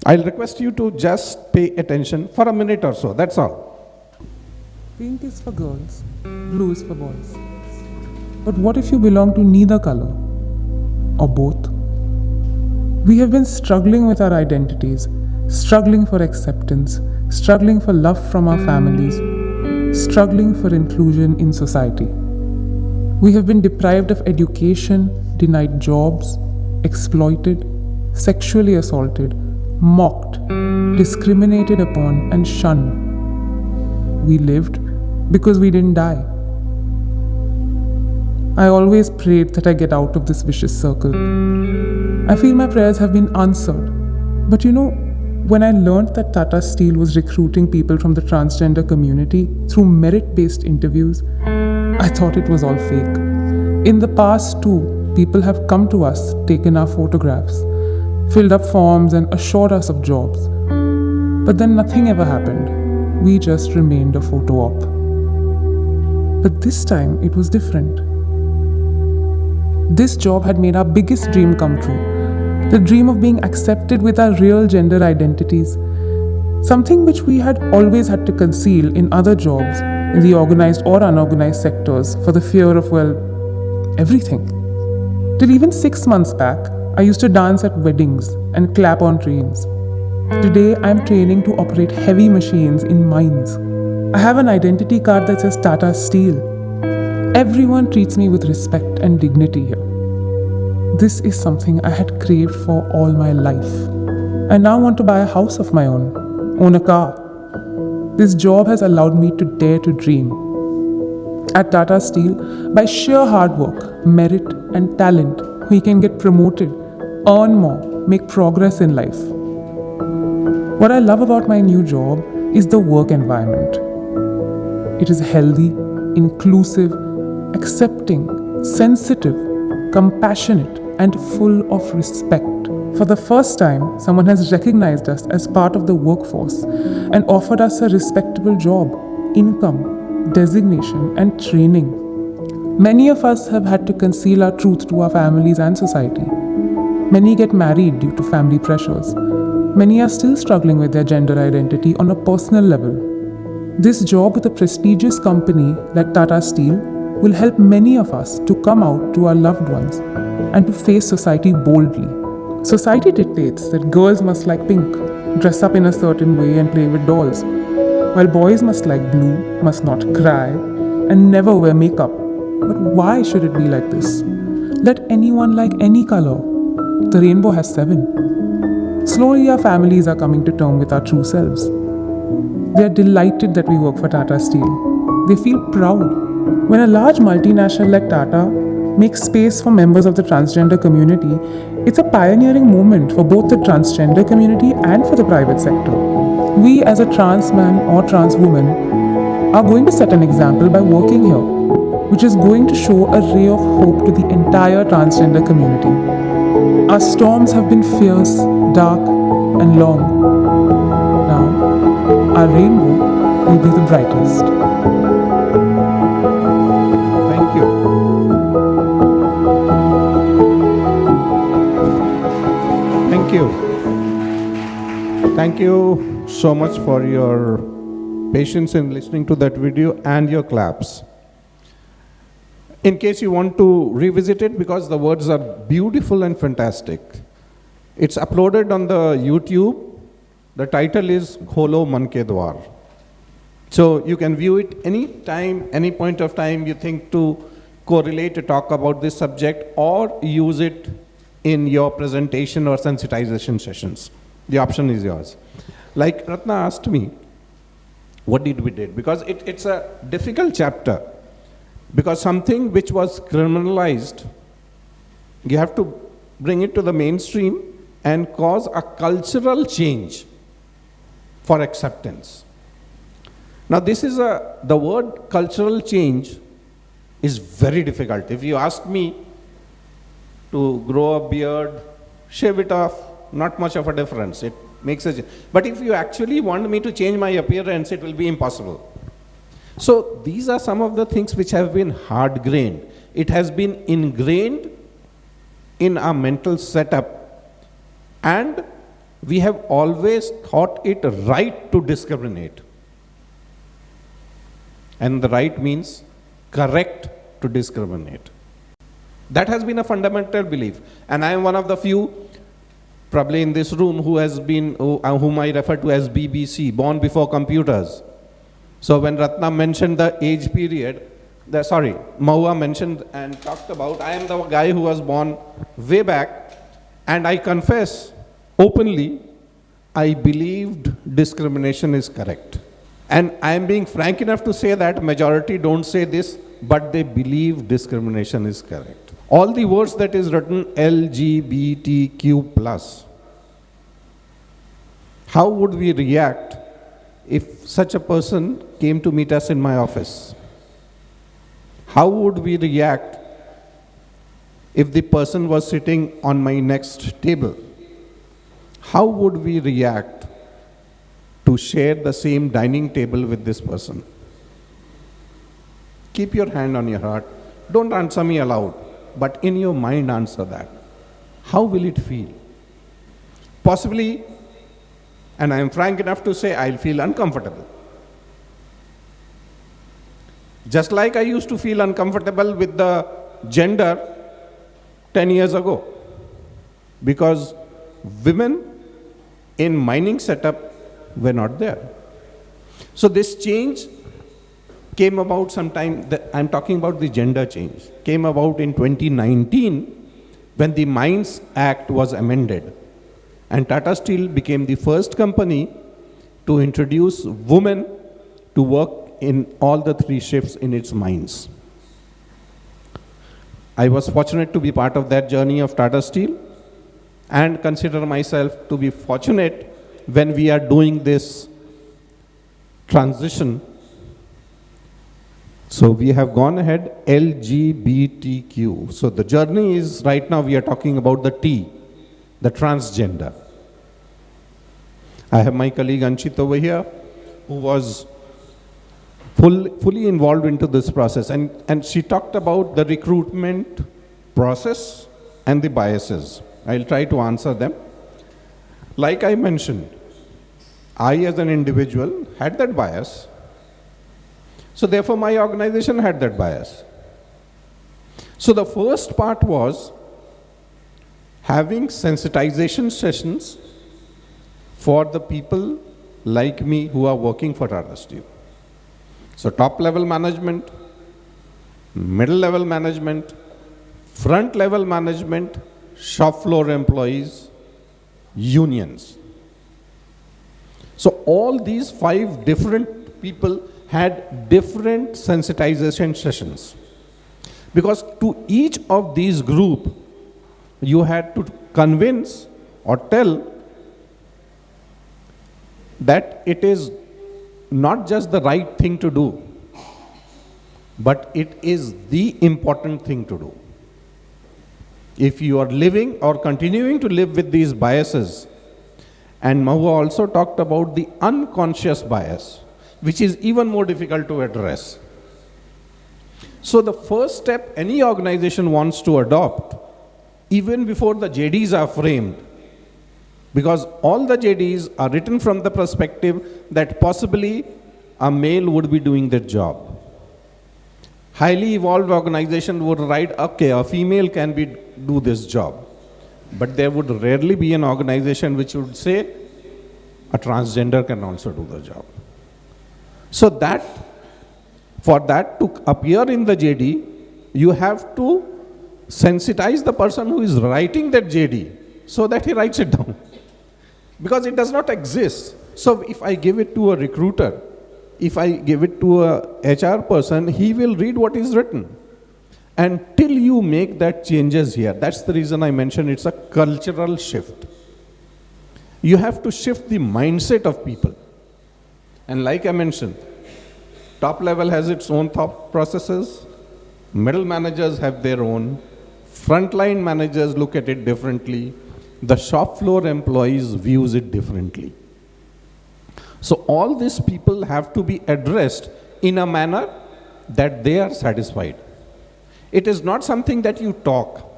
I'll request you to just pay attention for a minute or so, that's all. Pink is for girls, blue is for boys. But what if you belong to neither color? Or both? We have been struggling with our identities, struggling for acceptance, struggling for love from our families, struggling for inclusion in society. We have been deprived of education, denied jobs, exploited, sexually assaulted, mocked, discriminated upon, and shunned. We lived because we didn't die. I always prayed that I get out of this vicious circle. I feel my prayers have been answered. But when I learned that Tata Steel was recruiting people from the transgender community through merit-based interviews, I thought it was all fake. In the past too, people have come to us, taken our photographs, filled up forms and assured us of jobs. But then nothing ever happened. We just remained a photo op. But this time it was different. This job had made our biggest dream come true. The dream of being accepted with our real gender identities. Something which we had always had to conceal in other jobs in the organized or unorganized sectors for the fear of, everything. Till even 6 months back, I used to dance at weddings and clap on trains. Today, I am training to operate heavy machines in mines. I have an identity card that says Tata Steel. Everyone treats me with respect and dignity here. This is something I had craved for all my life. I now want to buy a house of my own a car. This job has allowed me to dare to dream. At Tata Steel, by sheer hard work, merit, and talent, we can get promoted, earn more, make progress in life. What I love about my new job is the work environment. It is healthy, inclusive, accepting, sensitive, compassionate, and full of respect. For the first time, someone has recognized us as part of the workforce and offered us a respectable job, income, designation, and training. Many of us have had to conceal our truth to our families and society. Many get married due to family pressures. Many are still struggling with their gender identity on a personal level. This job with a prestigious company like Tata Steel will help many of us to come out to our loved ones and to face society boldly. Society dictates that girls must like pink, dress up in a certain way and play with dolls, while boys must like blue, must not cry, and never wear makeup. But why should it be like this? Let anyone like any color. The rainbow has 7. Slowly our families are coming to terms with our true selves. They are delighted that we work for Tata Steel. They feel proud. When a large multinational like Tata makes space for members of the transgender community, it's a pioneering moment for both the transgender community and for the private sector. We as a trans man or trans woman are going to set an example by working here, which is going to show a ray of hope to the entire transgender community. Our storms have been fierce, dark, and long. Now, our rainbow will be the brightest. Thank you. Thank you. Thank you so much for your patience in listening to that video and your claps. In case you want to revisit it, because the words are beautiful and fantastic, it's uploaded on the YouTube. The title is Kholo Man Ke Dwar. So you can view it any time, any point of time you think to correlate to talk about this subject, or use it in your presentation or sensitization sessions. The option is yours. Like Ratna asked me, what did we did? Because it's a difficult chapter. Because something which was criminalized, you have to bring it to the mainstream and cause a cultural change for acceptance. Now this is the word cultural change is very difficult. If you ask me to grow a beard, shave it off, not much of a difference. It makes a change. But if you actually want me to change my appearance, it will be impossible. So these are some of the things which have been hard-grained. It has been ingrained in our mental setup, and we have always thought it right to discriminate. And the right means correct to discriminate. That has been a fundamental belief. And I am one of the few, probably in this room, whom I refer to as BBC, born before computers. So when Ratna mentioned the age period, Mahua mentioned and talked about, I am the guy who was born way back, and I confess openly, I believed discrimination is correct. And I am being frank enough to say that majority don't say this, but they believe discrimination is correct. All the words that is written LGBTQ+, how would we react if such a person came to meet us in my office? How would we react if the person was sitting on my next table? How would we react to share the same dining table with this person? Keep your hand on your heart. Don't answer me aloud, but in your mind answer that. How will it feel? Possibly, and I am frank enough to say, I'll feel uncomfortable. Just like I used to feel uncomfortable with the gender 10 years ago, because women in mining setup were not there. So this change came about sometime, I'm talking about the gender change, came about in 2019 when the Mines Act was amended. And Tata Steel became the first company to introduce women to work in all the 3 shifts in its mines. I was fortunate to be part of that journey of Tata Steel, and consider myself to be fortunate when we are doing this transition. So we have gone ahead, LGBTQ. So the journey is, right now we are talking about the T, the transgender. I have my colleague Anshit over here, who was fully involved into this process. And she talked about the recruitment process and the biases. I'll try to answer them. Like I mentioned, I as an individual had that bias. So therefore my organization had that bias. So the first part was having sensitization sessions for the people like me who are working for Tata Steel. So top level management, middle level management, front level management, shop floor employees, unions. So all these 5 different people had different sensitization sessions. Because to each of these groups, you had to convince or tell that it is not just the right thing to do, but it is the important thing to do. If you are living or continuing to live with these biases, and Magor also talked about the unconscious bias, which is even more difficult to address. So the first step any organization wants to adopt, even before the JDs are framed, because all the JDs are written from the perspective that possibly a male would be doing that job. Highly evolved organization would write, okay, a female can do this job. But there would rarely be an organization which would say, a transgender can also do the job. So for that to appear in the JD, you have to sensitize the person who is writing that JD so that he writes it down. Because it does not exist. So if I give it to a recruiter, if I give it to a HR person, he will read what is written. And till you make that changes here, that's the reason I mentioned it's a cultural shift. You have to shift the mindset of people. And like I mentioned, top level has its own thought processes, middle managers have their own, frontline managers look at it differently, the shop floor employees views it differently. So all these people have to be addressed in a manner that they are satisfied. It is not something that you talk.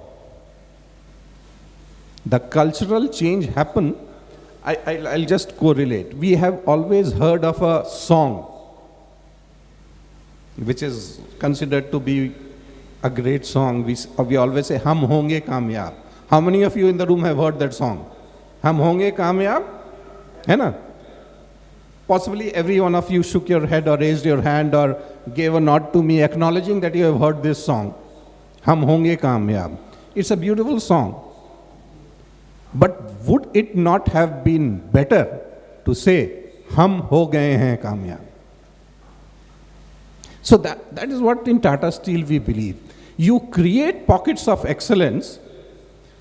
The cultural change happen. I'll just correlate. We have always heard of a song which is considered to be a great song. We always say, Hum honge kamyab. How many of you in the room have heard that song? Hum honge kamyab? Hai na? Possibly every one of you shook your head or raised your hand or gave a nod to me acknowledging that you have heard this song. Hum honge kamyab. It's a beautiful song. But would it not have been better to say, Hum ho gaye hain kamyab? So that is what in Tata Steel we believe. You create pockets of excellence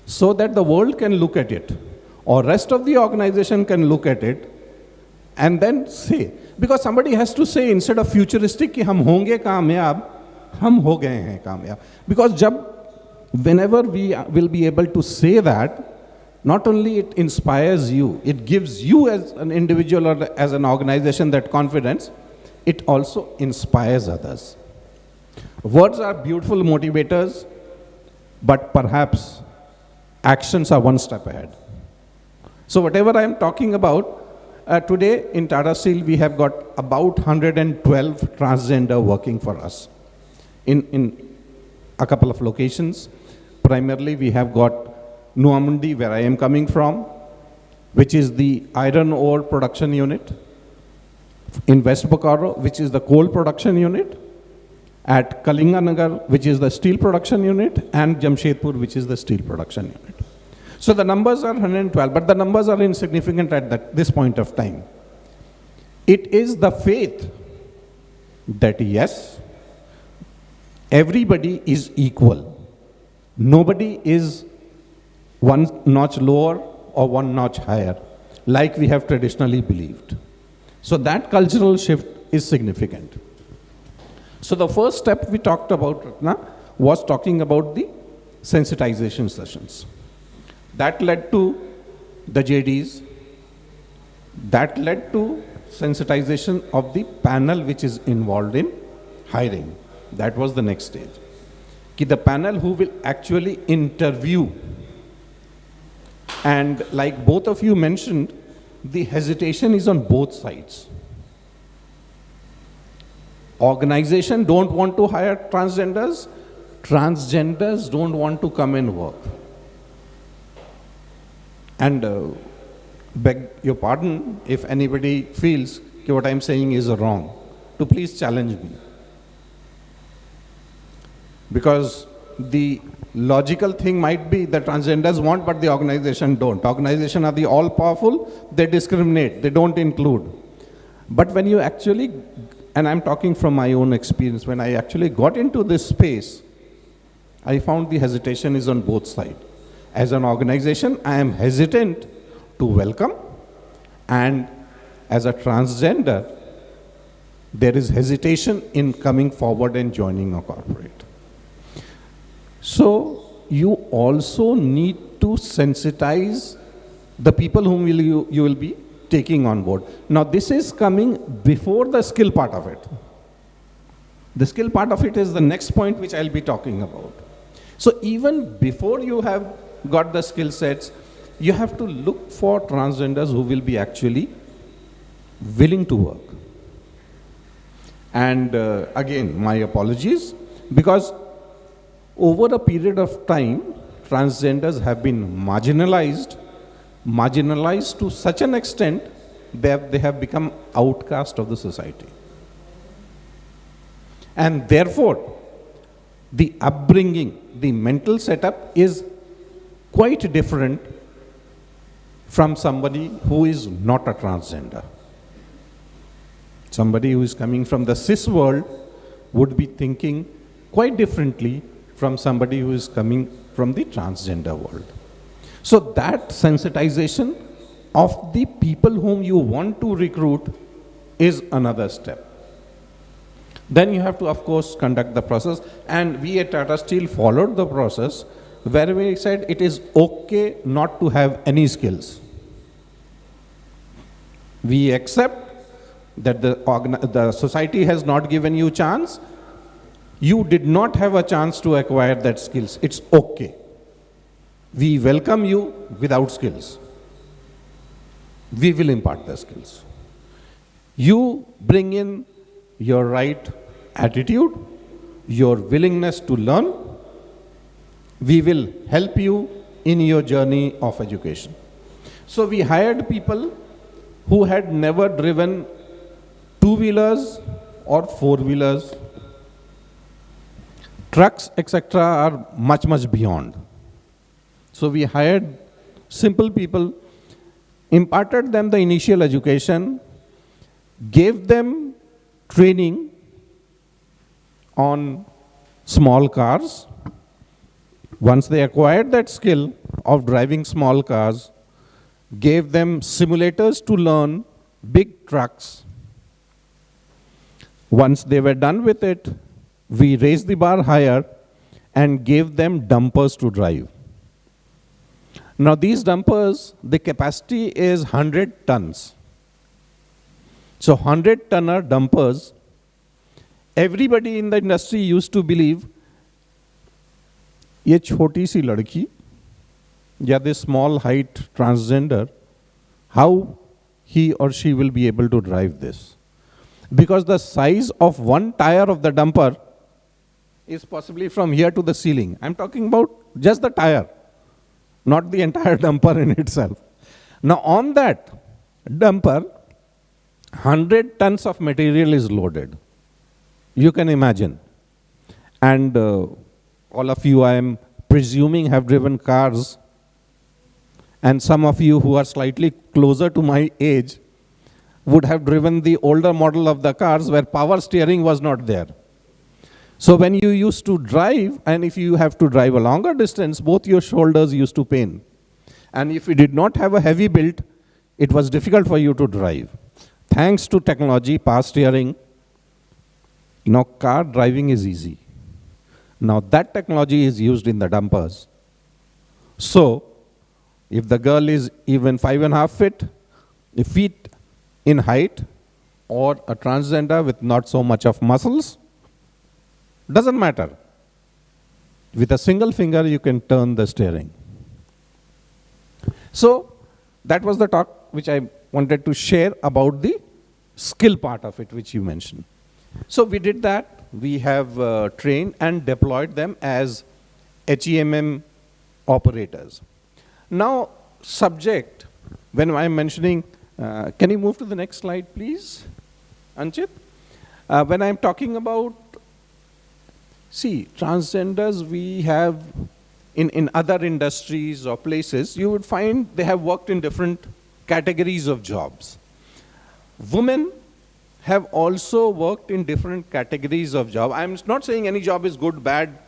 so that the world can look at it, or rest of the organization can look at it, and then say, because somebody has to say instead of futuristic ki hum honge kamyab, hum ho gaye hain kamyab. Because whenever we will be able to say that, not only it inspires you, it gives you as an individual or as an organization that confidence, it also inspires others. Words are beautiful motivators, but perhaps actions are one step ahead. So whatever I am talking about, today in Tata Steel we have got about 112 transgender working for us in a couple of locations. Primarily we have got Nuamundi, where I am coming from, which is the iron ore production unit. In West Bokaro, which is the coal production unit. At Kalinganagar, which is the steel production unit. And Jamshedpur, which is the steel production unit. So the numbers are 112, but the numbers are insignificant at this point of time. It is the faith that yes, everybody is equal. Nobody is one notch lower or one notch higher, like we have traditionally believed. So that cultural shift is significant. So the first step we talked about, Ratna, was talking about the sensitization sessions. That led to the JDs. That led to sensitization of the panel which is involved in hiring. That was the next stage. The panel who will actually interview. And like both of you mentioned, the hesitation is on both sides. Organization don't want to hire transgenders. Transgenders don't want to come and work. And beg your pardon if anybody feels that what I'm saying is wrong, to please challenge me. Because the logical thing might be that transgenders want, but the organization don't. Organization are the all-powerful, they discriminate, they don't include. But when you actually, and I'm talking from my own experience, when I actually got into this space, I found the hesitation is on both sides. As an organization, I am hesitant to welcome, and as a transgender, there is hesitation in coming forward and joining a corporate. So you also need to sensitize the people whom you will be taking on board. Now, this is coming before the skill part of it. The skill part of it is the next point which I'll be talking about. So even before you have got the skill sets, you have to look for transgenders who will be actually willing to work. And again, my apologies, because over a period of time, transgenders have been marginalized to such an extent that they have become outcast of the society. And therefore, the upbringing, the mental setup is quite different from somebody who is not a transgender. Somebody who is coming from the cis world would be thinking quite differently from somebody who is coming from the transgender world. So that sensitization of the people whom you want to recruit is another step. Then you have to, of course, conduct the process. And we at Tata Steel followed the process where we said it is okay not to have any skills. We accept that the society has not given you chance. You did not have a chance to acquire that skills. It's okay. We welcome you without skills. We will impart the skills. You bring in your right attitude, your willingness to learn. We will help you in your journey of education. So we hired people who had never driven two-wheelers or four-wheelers. Trucks, etc. are much, much beyond. So we hired simple people, imparted them the initial education, gave them training on small cars. Once they acquired that skill of driving small cars, gave them simulators to learn big trucks. Once they were done with it, we raised the bar higher and gave them dumpers to drive. Now these dumpers, the capacity is 100 tons. So 100-tonner dumpers, everybody in the industry used to believe, ये छोटी सी लड़की, या this small height transgender, how he or she will be able to drive this? Because the size of one tire of the dumper is possibly from here to the ceiling. I'm talking about just the tire, not the entire dumper in itself. Now on that dumper, 100 tons of material is loaded. You can imagine. And all of you, I am presuming, have driven cars. And some of you who are slightly closer to my age would have driven the older model of the cars where power steering was not there. So when you used to drive, and if you have to drive a longer distance, both your shoulders used to pain. And if you did not have a heavy build, it was difficult for you to drive. Thanks to technology, power steering, now car driving is easy. Now that technology is used in the dumpers. So if the girl is even 5.5 feet in height, or a transgender with not so much of muscles, doesn't matter. With a single finger, you can turn the steering. So that was the talk which I wanted to share about the skill part of it, which you mentioned. So we did that. We have trained and deployed them as HEMM operators. Now, subject, when I'm mentioning, can you move to the next slide, please, Anchit? When I'm talking about, see, transgenders, we have in other industries or places, you would find they have worked in different categories of jobs. Women have also worked in different categories of job. I'm not saying any job is good, bad,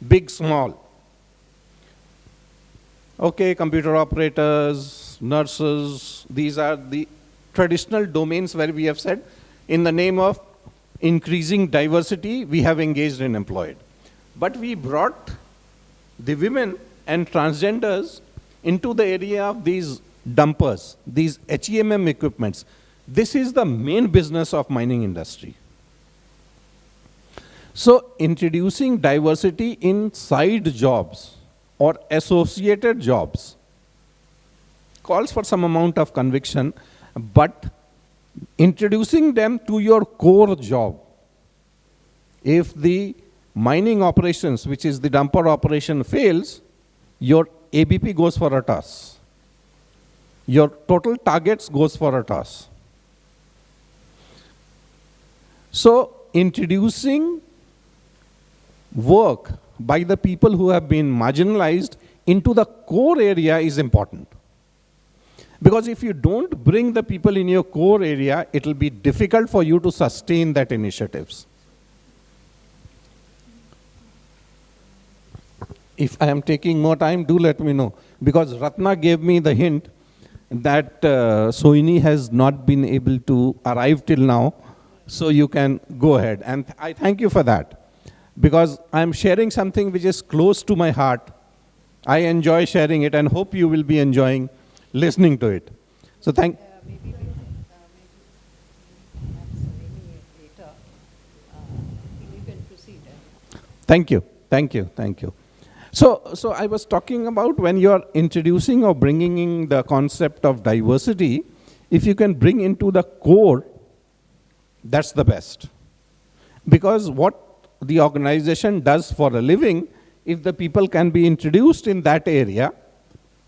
big, small. Okay, computer operators, nurses, these are the traditional domains where we have said, in the name of increasing diversity, we have engaged and employed. But we brought the women and transgenders into the area of these dumpers, these HEMM equipments. This is the main business of mining industry. So introducing diversity in side jobs or associated jobs calls for some amount of conviction, but introducing them to your core job. If the mining operations, which is the dumper operation, fails, your ABP goes for a toss. Your total targets goes for a toss. So introducing work by the people who have been marginalized into the core area is important. Because if you don't bring the people in your core area, it will be difficult for you to sustain that initiatives. If I am taking more time, do let me know. Because Ratna gave me the hint that Sohini has not been able to arrive till now, so you can go ahead. And I thank you for that. Because I am sharing something which is close to my heart. I enjoy sharing it and hope you will be enjoying listening to it. So thank. Maybe we can later. You can proceed. Thank you, thank you, thank you. So I was talking about when you are introducing or bringing in the concept of diversity, if you can bring into the core, that's the best. Because what the organization does for a living, if the people can be introduced in that area,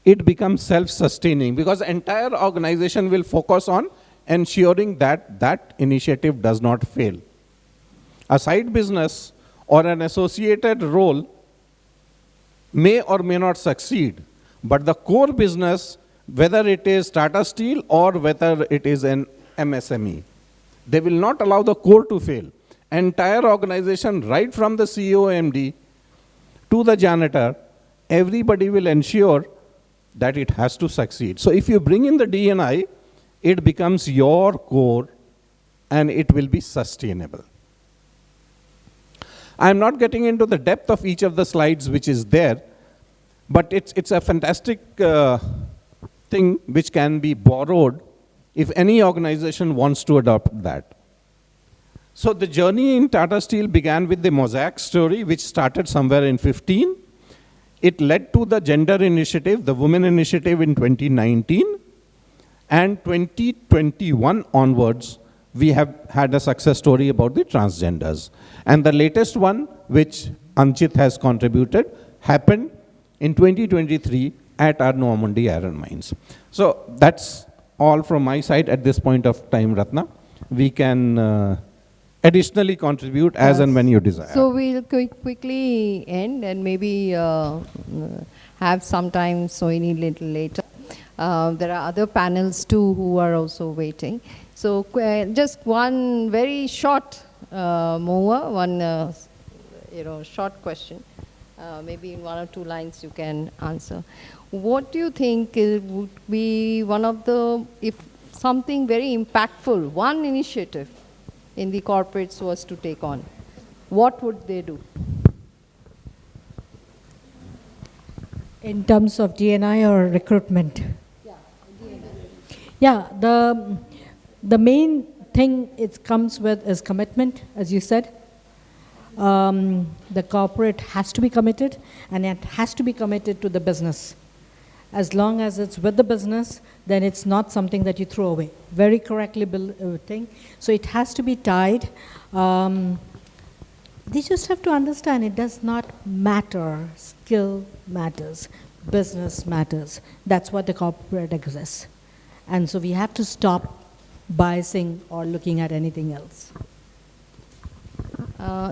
it becomes self-sustaining, because the entire organization will focus on ensuring that that initiative does not fail. A side business or an associated role may or may not succeed, but the core business, whether it is Tata Steel or whether it is an MSME, they will not allow the core to fail. Entire organization, right from the CEO, MD to the janitor, everybody will ensure that it has to succeed. So if you bring in the D&I, it becomes your core and it will be sustainable. I'm not getting into the depth of each of the slides which is there, but it's a fantastic thing which can be borrowed if any organization wants to adopt that. So the journey in Tata Steel began with the Mosaic story, which started somewhere in 15. It led to the gender initiative, the women initiative in 2019, and 2021 onwards, we have had a success story about the transgenders. And the latest one, which Anchit has contributed, happened in 2023 at our Normandy Iron Mines. So that's all from my side at this point of time, Ratna. We can additionally contribute as and when you desire. So we'll quickly end and maybe have some time Sohini little later. There are other panels too who are also waiting. So just one very short, Moa, one short question. Maybe in 1 or 2 lines you can answer. What do you think would be one of the, if something very impactful, one initiative in the corporates was to take on, what would they do? In terms of D&I or recruitment? Yeah, Yeah, the main thing it comes with is commitment, as you said. The corporate has to be committed, and it has to be committed to the business. As long as it's with the business, then it's not something that you throw away. Very correctly thing. So it has to be tied. They just have to understand it does not matter. Skill matters. Business matters. That's what the corporate exists. And so we have to stop biasing or looking at anything else.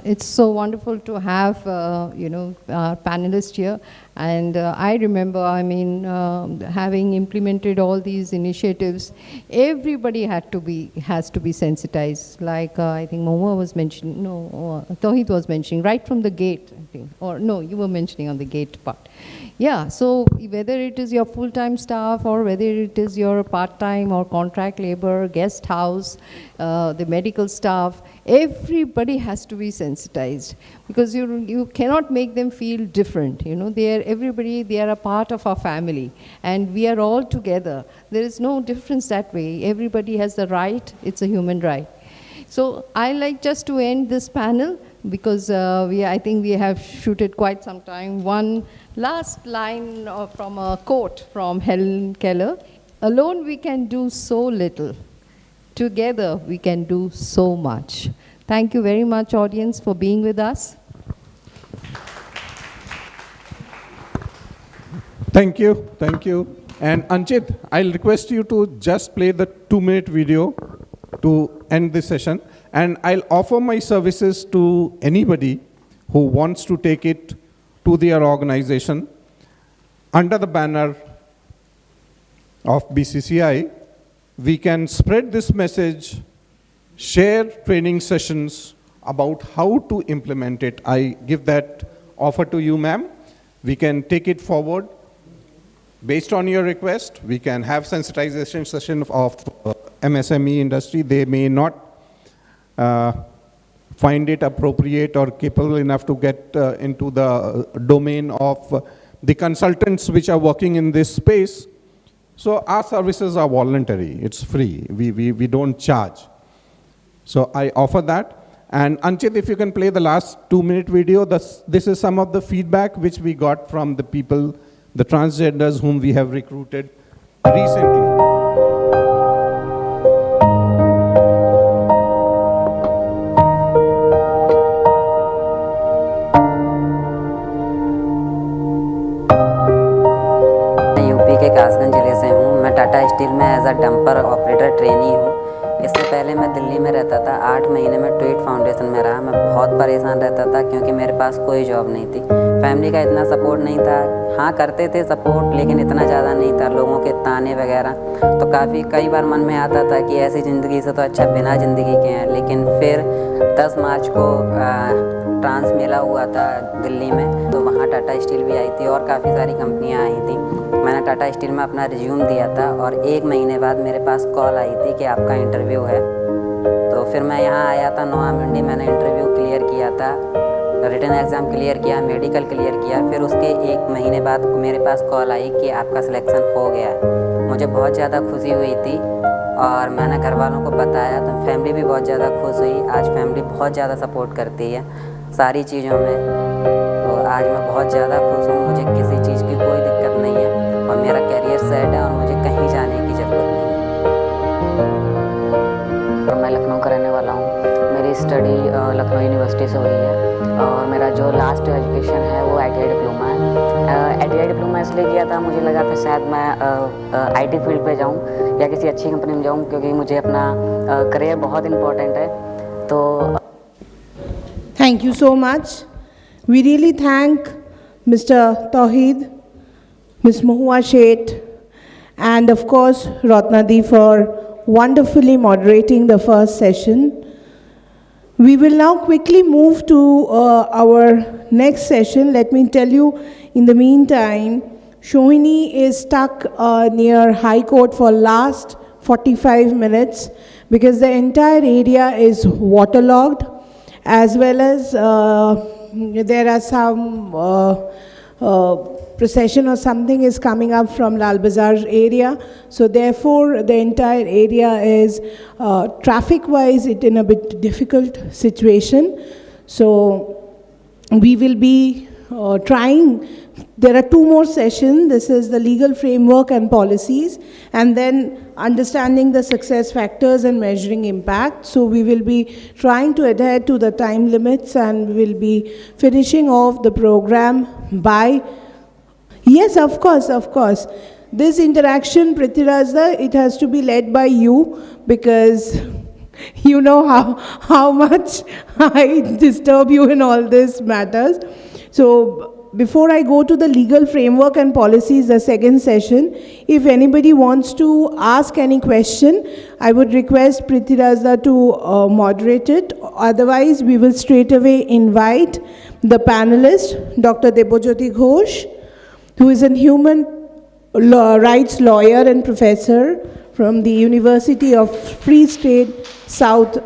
It's so wonderful to have, our panelists here. And I remember, having implemented all these initiatives, everybody has to be sensitized. Like I think Momo was mentioning, Tawhid was mentioning, right from the gate, I think. Or no, you were mentioning on the gate part. Yeah, so whether it is your full-time staff or whether it is your part-time or contract labor, guest house, the medical staff, everybody has to be sensitized, because you cannot make them feel different. They are a part of our family, and we are all together. There is no difference that way. Everybody has the right. It's a human right. So I like just to end this panel, because I think we have shooted quite some time. One last line from a quote from Helen Keller: "Alone we can do so little. Together we can do so much." Thank you very much, audience, for being with us. Thank you, thank you. And Anchit, I'll request you to just play the 2-minute video to end this session. And I'll offer my services to anybody who wants to take it to their organization under the banner of BCCI. We can spread this message, share training sessions about how to implement it. I give that offer to you, ma'am. We can take it forward. Based on your request, we can have sensitization session of MSME industry. They may not find it appropriate or capable enough to get into the domain of the consultants which are working in this space. So our services are voluntary, it's free, we don't charge. So I offer that. And Anchit, if you can play the last 2-minute video, this is some of the feedback which we got from the people, the transgenders whom we have recruited recently. Kasganj जिले से हूँ। मैं Tata steel में as a dumper operator trainee हूँ। इससे पहले मैं दिल्ली में रहता था। 8 महीने में ट्वीट फाउंडेशन में रहा। मैं बहुत परेशान रहता था क्योंकि मेरे पास कोई जॉब नहीं थी। फैमिली का इतना सपोर्ट नहीं था। हाँ, करते थे सपोर्ट, लेकिन इतना ज़्यादा नहीं था। लोगों के ताने वगैरह, तो कई बार मन में आता था कि ऐसी ज़िंदगी से तो अच्छा बिना ज़िंदगी के हैं। लेकिन फिर 10 मार्च को ट्रांस मेला हुआ था दिल्ली में, तो वहाँ टाटा स्टील भी आई थी और काफ़ी सारी कंपनियाँ आई थी। मैंने टाटा स्टील में अपना रिज्यूम दिया था और 1 महीने बाद मेरे पास कॉल आई थी कि आपका इंटरव्यू है। तो फिर मैं यहाँ आया था नोआ मंडी। मैंने इंटरव्यू क्लियर किया था, रिटन एग्ज़ाम क्लियर किया, मेडिकल क्लियर किया। फिर उसके 1 महीने बाद मेरे पास कॉल आई कि आपका सिलेक्शन हो गया है। मुझे बहुत ज़्यादा खुशी हुई थी और मैंने घर वालों को बताया, तो फैमिली भी बहुत ज़्यादा खुश हुई। आज फैमिली बहुत ज़्यादा सपोर्ट करती है सारी चीज़ों में। तो आज मैं बहुत ज़्यादा खुश हूँ। मुझे किसी चीज़ की कोई दिक्कत नहीं है और मेरा कैरियर सेट है और मुझे कहीं जाने की ज़रूरत नहीं है। और मैं लखनऊ का रहने वाला हूँ। मेरी स्टडी लखनऊ यूनिवर्सिटी से हुई है और मेरा जो लास्ट एजुकेशन है वो ITI डिप्लोमा है। ITI डिप्लोमा इसलिए किया था, मुझे लगा था शायद मैं IT फील्ड पे जाऊँ या किसी अच्छी कंपनी में जाऊँ, क्योंकि मुझे अपना करियर बहुत इम्पोर्टेंट है। तो Thank you so much. We really thank Mr. Tawhid, Ms. Mahua Sheth, and of course Ratnadi for wonderfully moderating the first session. We will now quickly move to our next session. Let me tell you, in the meantime, Shohini is stuck near High Court for last 45 minutes because the entire area is waterlogged, as well as there are some procession or something is coming up from Lal Bazaar area. So therefore, the entire area is traffic-wise it in a bit difficult situation. So we will be trying. There are 2 more sessions. This is the legal framework and policies, and then understanding the success factors and measuring impact. So we will be trying to adhere to the time limits, and we will be finishing off the program by, yes, of course. This interaction, Prithviraj, it has to be led by you, because you know how much I disturb you in all these matters. So before I go to the legal framework and policies, the second session, if anybody wants to ask any question, I would request Priti Razda to moderate it. Otherwise, we will straight away invite the panelist, Dr. Debojyoti Ghosh, who is a human rights lawyer and professor from the University of Free State, South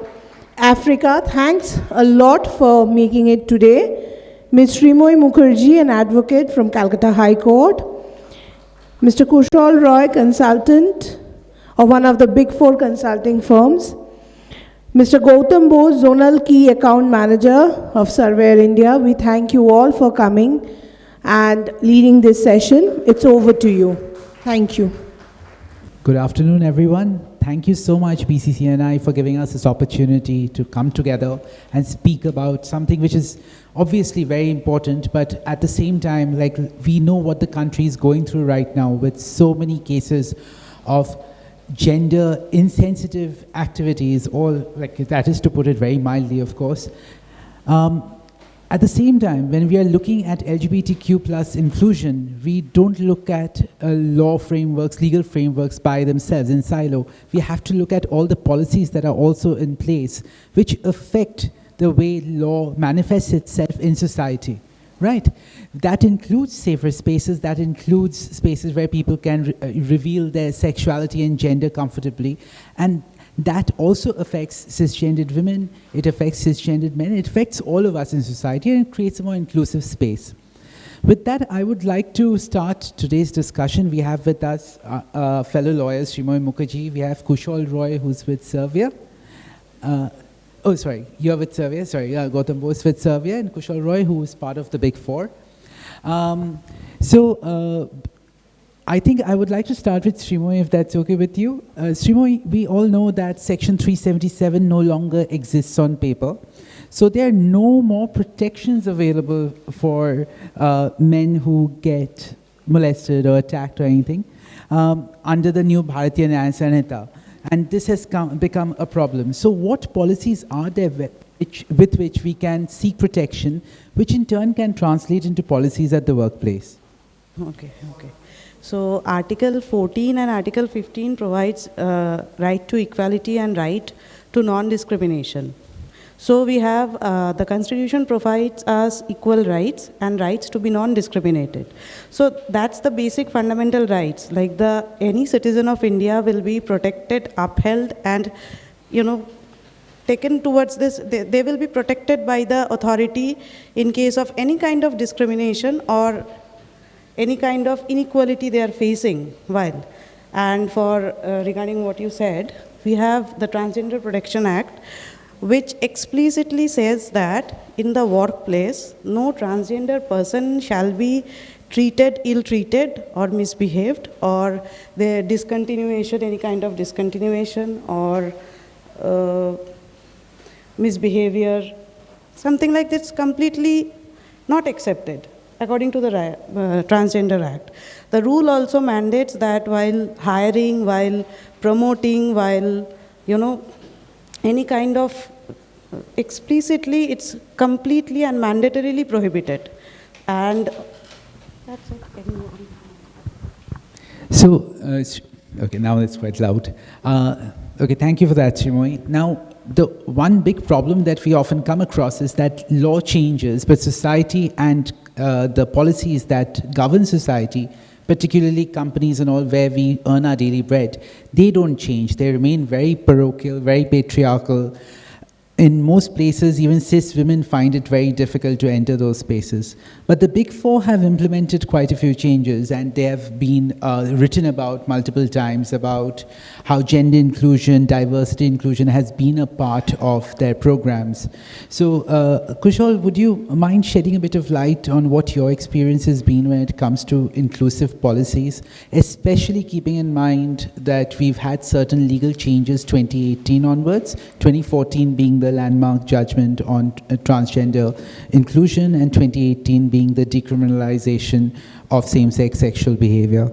Africa. Thanks a lot for making it today. Ms. Srimoy Mukherjee, an advocate from Calcutta High Court. Mr. Kushal Roy, consultant of one of the big four consulting firms. Mr. Gautam Bose, Zonal Key Account Manager of Surveyor India. We thank you all for coming and leading this session. It's over to you. Thank you. Good afternoon, everyone. Thank you so much, BCCNI, for giving us this opportunity to come together and speak about something which is obviously very important, but at the same time, like, we know what the country is going through right now with so many cases of gender insensitive activities, all like that is to put it very mildly, of course. At the same time, when we are looking at LGBTQ plus inclusion, we don't look at law frameworks, legal frameworks by themselves in silo. We have to look at all the policies that are also in place, which affect the way law manifests itself in society, right? That includes safer spaces, that includes spaces where people can reveal their sexuality and gender comfortably, and that also affects cisgendered women, it affects cisgendered men, it affects all of us in society, and it creates a more inclusive space. With that, I would like to start today's discussion. We have with us fellow lawyers, Srimoy Mukherjee, we have Kushal Roy, who's with Servier. Oh, sorry, you're with Servier, sorry, Gautam Bose with Servier, and Kushal Roy, who is part of the Big Four. I think I would like to start with Srimoy, if that's okay with you. Srimoy, we all know that Section 377 no longer exists on paper. So there are no more protections available for men who get molested or attacked or anything under the new Bharatiya Nyaya Sanhita. And this has become a problem. So what policies are there with which we can seek protection, which in turn can translate into policies at the workplace? Okay. So Article 14 and Article 15 provides right to equality and right to non-discrimination. So we have, the Constitution provides us equal rights and rights to be non-discriminated. So that's the basic fundamental rights. Like any citizen of India will be protected, upheld, and, taken towards this, they will be protected by the authority in case of any kind of discrimination or any kind of inequality they are facing while. And for regarding what you said, we have the Transgender Protection Act, which explicitly says that in the workplace, no transgender person shall be treated, ill-treated or misbehaved, or the discontinuation, any kind of discontinuation or misbehavior, something like this completely not accepted according to the Transgender Act. The rule also mandates that while hiring, while promoting, while, any kind of, explicitly it's completely and mandatorily prohibited. And that's it. So, okay, now it's quite loud. Okay, thank you for that, Srimoy. Now, the one big problem that we often come across is that law changes, but society and the policies that govern society, particularly companies and all where we earn our daily bread, they don't change. They remain very parochial, very patriarchal. In most places, even cis women find it very difficult to enter those spaces. But the Big Four have implemented quite a few changes, and they have been written about multiple times about how gender inclusion, diversity inclusion has been a part of their programs. So, Kushal, would you mind shedding a bit of light on what your experience has been when it comes to inclusive policies, especially keeping in mind that we've had certain legal changes 2018 onwards, 2014 being the landmark judgment on transgender inclusion, and 2018 being the decriminalization of same-sex sexual behavior?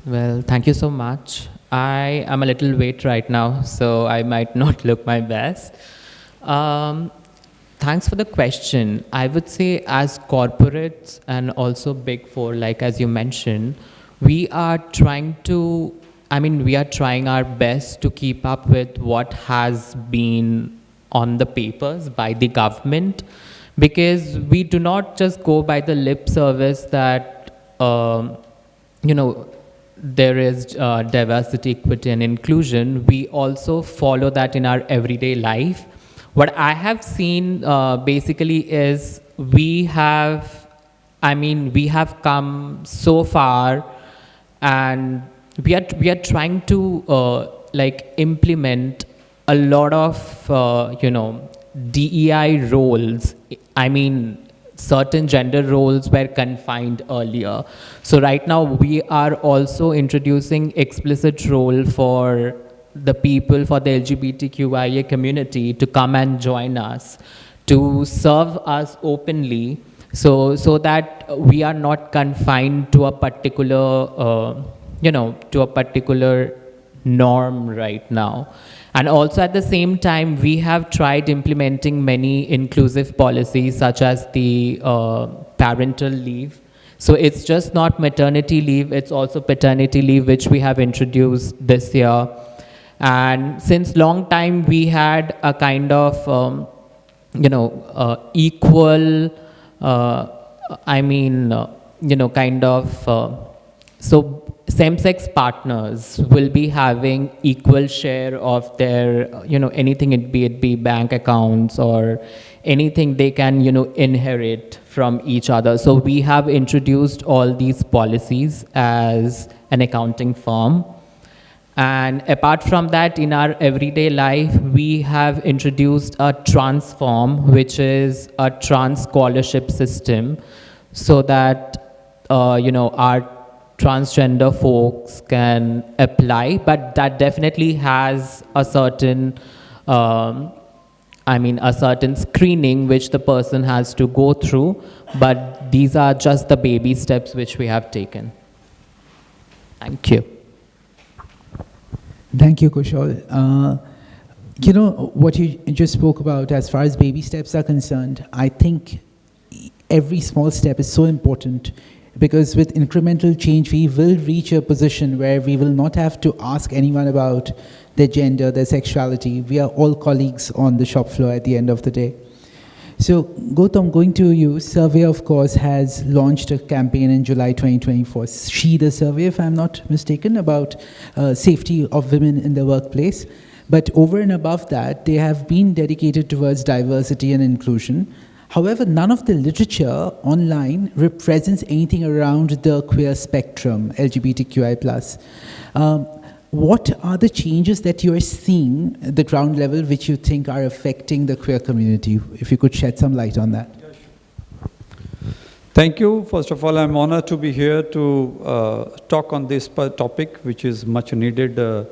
Well, thank you so much. I am a little wet right now, so I might not look my best. Thanks for the question. I would say as corporates and also Big Four, like as you mentioned, we are trying our best to keep up with what has been on the papers by the government, because we do not just go by the lip service that, there is diversity, equity, and inclusion. We also follow that in our everyday life. What I have seen basically is we have come so far, and we are trying to implement a lot of DEI roles. Certain gender roles were confined earlier. So right now we are also introducing explicit role for the people, for the LGBTQIA community to come and join us, to serve us openly, so that we are not confined to a particular, norm right now. And also at the same time, we have tried implementing many inclusive policies, such as the parental leave. So it's just not maternity leave, it's also paternity leave, which we have introduced this year. And since long time, we had a kind of, equal, so same-sex partners will be having equal share of their, anything, it be bank accounts or anything they can, inherit from each other. So we have introduced all these policies as an accounting firm. And apart from that, in our everyday life, we have introduced a trans form, which is a trans scholarship system, so that, our transgender folks can apply, but that definitely has a certain, a certain screening which the person has to go through, but these are just the baby steps which we have taken. Thank you. Thank you, Kushal. What you just spoke about as far as baby steps are concerned, I think every small step is so important, because with incremental change, we will reach a position where we will not have to ask anyone about their gender, their sexuality. We are all colleagues on the shop floor at the end of the day. So, Gautam, going to you, Survey, of course, has launched a campaign in July 2024, She the Survey, if I'm not mistaken, about safety of women in the workplace. But over and above that, they have been dedicated towards diversity and inclusion. However, none of the literature online represents anything around the queer spectrum, LGBTQI+. What are the changes that you are seeing at the ground level which you think are affecting the queer community? If you could shed some light on that. Thank you. First of all, I'm honored to be here to talk on this topic, which is much needed to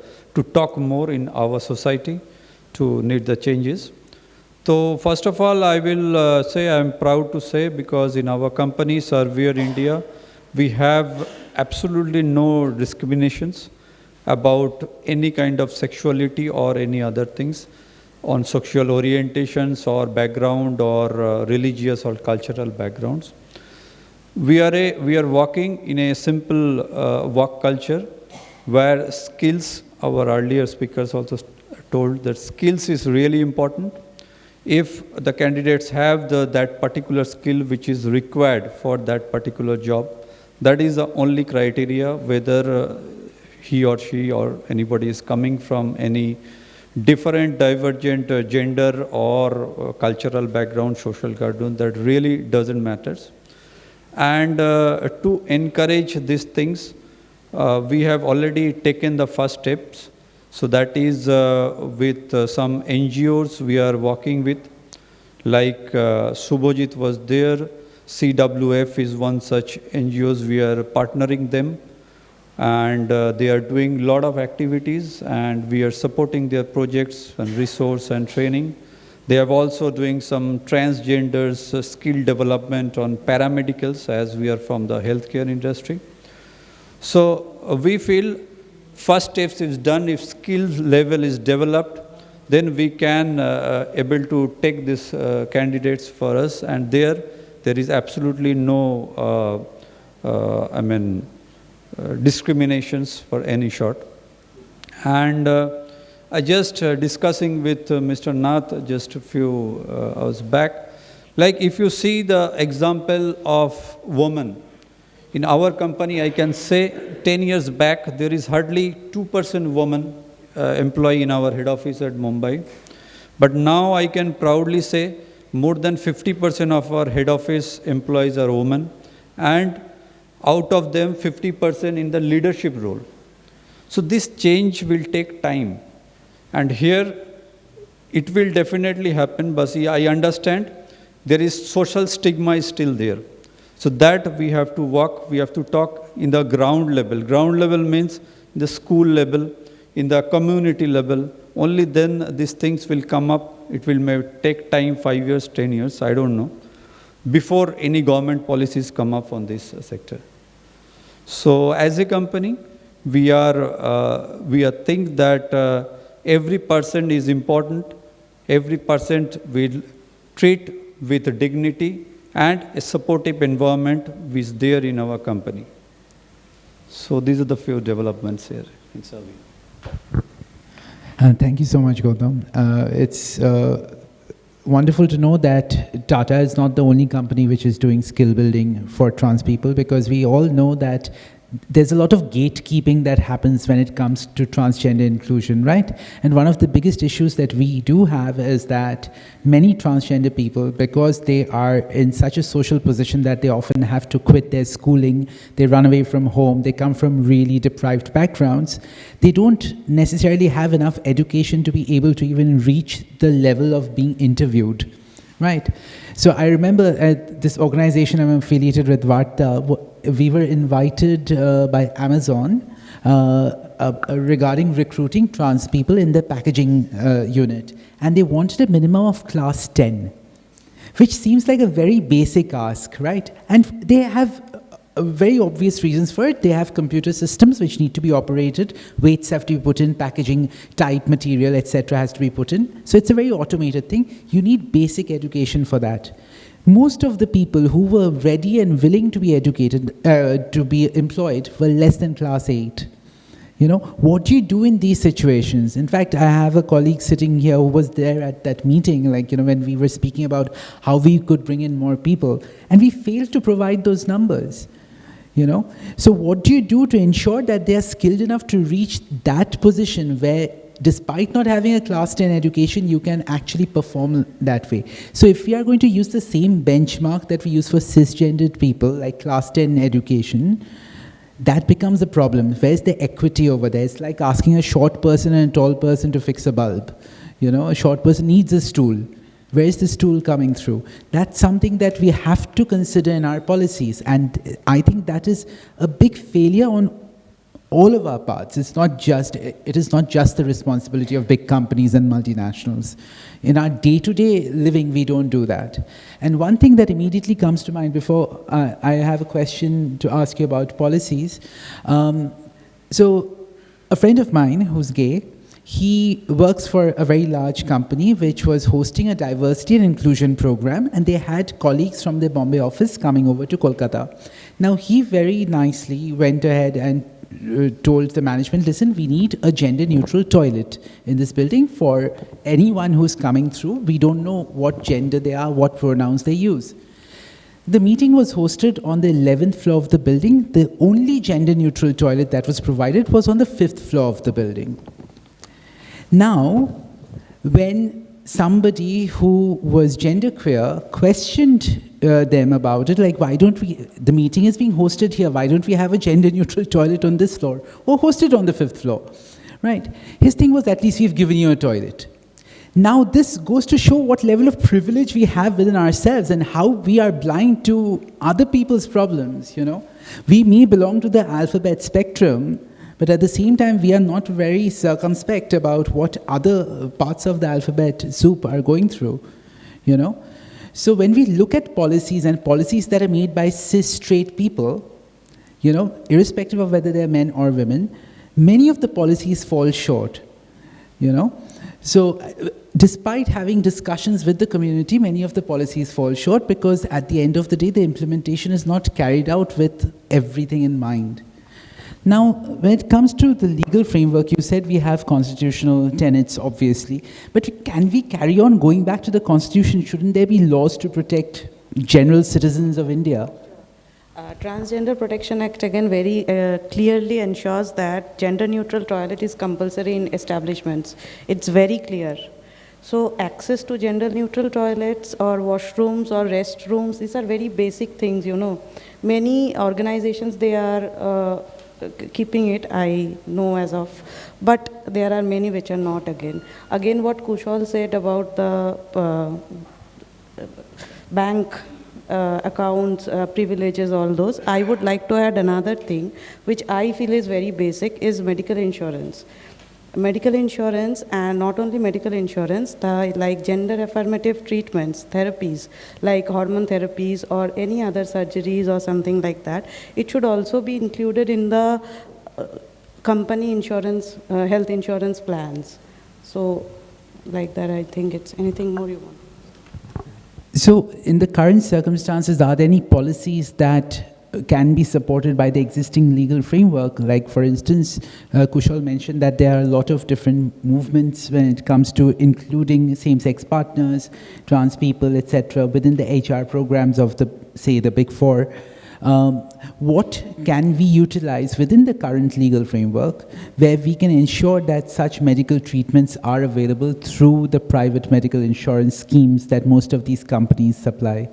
talk more in our society to need the changes. So first of all, I will say I'm proud to say, because in our company, Surveyor India, we have absolutely no discriminations about any kind of sexuality or any other things on sexual orientations or background or religious or cultural backgrounds. We are working in a simple work culture where skills, our earlier speakers also told that skills is really important. If the candidates have that particular skill which is required for that particular job, that is the only criteria, whether he or she or anybody is coming from any different divergent gender or cultural background, social background, that really doesn't matter. And to encourage these things, we have already taken the first steps. So that is with some NGOs we are working with, like Subhojit was there, CWF is one such NGOs, we are partnering them, and they are doing a lot of activities, and we are supporting their projects and resource and training. They are also doing some transgenders skill development on paramedicals, as we are from the healthcare industry. So we feel first steps is done. If skill level is developed, then we can able to take these candidates for us, and there is absolutely no discriminations for any sort. And I just discussing with Mr. Nath just a few hours back, like if you see the example of women, in our company I can say 10 years back there is hardly 2% woman employee in our head office at Mumbai. But now I can proudly say more than 50% of our head office employees are women, and out of them 50% in the leadership role. So this change will take time, and here it will definitely happen, but I understand there is social stigma is still there. So that we have to work, we have to talk in the ground level. Ground level means the school level, in the community level. Only then these things will come up. It will may take time, 5 years, 10 years, I don't know, before any government policies come up on this sector. So as a company, we think that every person is important. Every person will treat with dignity and a supportive environment which is there in our company. So these are the few developments here in Serbia. Thank you so much, Gautam. It's wonderful to know that Tata is not the only company which is doing skill building for trans people, because we all know that there's a lot of gatekeeping that happens when it comes to transgender inclusion, right? And one of the biggest issues that we do have is that many transgender people, because they are in such a social position that they often have to quit their schooling, they run away from home, they come from really deprived backgrounds, they don't necessarily have enough education to be able to even reach the level of being interviewed, right? So I remember at this organization I'm affiliated with, Varta, we were invited by Amazon regarding recruiting trans people in the packaging unit. And they wanted a minimum of class 10, which seems like a very basic ask, right? And they have very obvious reasons for it. They have computer systems which need to be operated, weights have to be put in, packaging type material, etc. has to be put in. So it's a very automated thing. You need basic education for that. Most of the people who were ready and willing to be educated, to be employed, were less than class 8. You know, what do you do in these situations? In fact, I have a colleague sitting here who was there at that meeting, like, you know, when we were speaking about how we could bring in more people, and we failed to provide those numbers. You know, so what do you do to ensure that they are skilled enough to reach that position where, despite not having a class 10 education, you can actually perform that way? So if we are going to use the same benchmark that we use for cisgendered people, like class 10 education, that becomes a problem. Where's the equity over there? It's like asking a short person and a tall person to fix a bulb. You know, a short person needs a stool. Where is this tool coming through? That's something that we have to consider in our policies. And I think that is a big failure on all of our parts. It is not just the responsibility of big companies and multinationals. In our day-to-day living, we don't do that. And one thing that immediately comes to mind before I have a question to ask you about policies. So a friend of mine who's gay, he works for a very large company which was hosting a diversity and inclusion program, and they had colleagues from their Bombay office coming over to Kolkata. Now, he very nicely went ahead and told the management, listen, we need a gender-neutral toilet in this building for anyone who's coming through. We don't know what gender they are, what pronouns they use. The meeting was hosted on the 11th floor of the building. The only gender-neutral toilet that was provided was on the 5th floor of the building. Now, when somebody who was genderqueer questioned them about it, like, why don't we, the meeting is being hosted here, why don't we have a gender-neutral toilet on this floor, or host it on the 5th floor, right? His thing was, at least we've given you a toilet. Now, this goes to show what level of privilege we have within ourselves and how we are blind to other people's problems, you know? We may belong to the alphabet spectrum, but at the same time, we are not very circumspect about what other parts of the alphabet soup are going through, you know? So when we look at policies and policies that are made by cis straight people, you know, irrespective of whether they're men or women, many of the policies fall short, you know? Despite having discussions with the community, many of the policies fall short because at the end of the day, the implementation is not carried out with everything in mind. Now, when it comes to the legal framework, you said we have constitutional tenets, obviously, but can we carry on going back to the constitution? Shouldn't there be laws to protect general citizens of India? Transgender Protection Act again very clearly ensures that gender neutral toilet is compulsory in establishments. It's very clear. So access to gender neutral toilets or washrooms or restrooms, these are very basic things, you know. Many organizations, they are keeping it, I know as of, but there are many which are not again. Again, what Kushal said about the bank accounts, privileges, all those, I would like to add another thing, which I feel is very basic, is medical insurance. Medical insurance, and not only medical insurance, like gender affirmative treatments, therapies, like hormone therapies or any other surgeries or something like that, it should also be included in the company insurance, health insurance plans. So, like that, I think it's anything more you want. So, in the current circumstances, are there any policies that can be supported by the existing legal framework? Like, for instance, Kushal mentioned that there are a lot of different movements when it comes to including same-sex partners, trans people, etc., within the HR programs of the, say, the Big Four. What can we utilize within the current legal framework where we can ensure that such medical treatments are available through the private medical insurance schemes that most of these companies supply?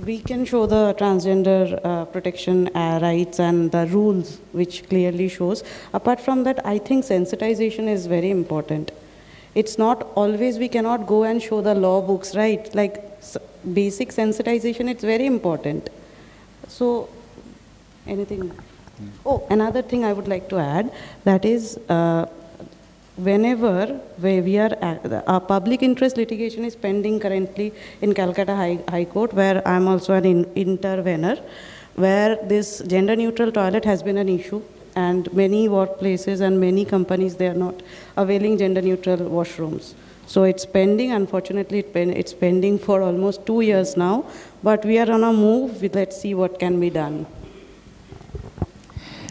We can show the transgender protection rights and the rules, which clearly shows. Apart from that, I think sensitization is very important. It's not always, we cannot go and show the law books, right? Like basic sensitization, it's very important. So, anything? Oh, another thing I would like to add, that is, whenever we are, our public interest litigation is pending currently in Calcutta High Court, where I'm also an intervener, where this gender neutral toilet has been an issue, and many workplaces and many companies, they are not availing gender neutral washrooms. So it's pending, unfortunately it's pending for almost 2 years now, but we are on a move, let's see what can be done.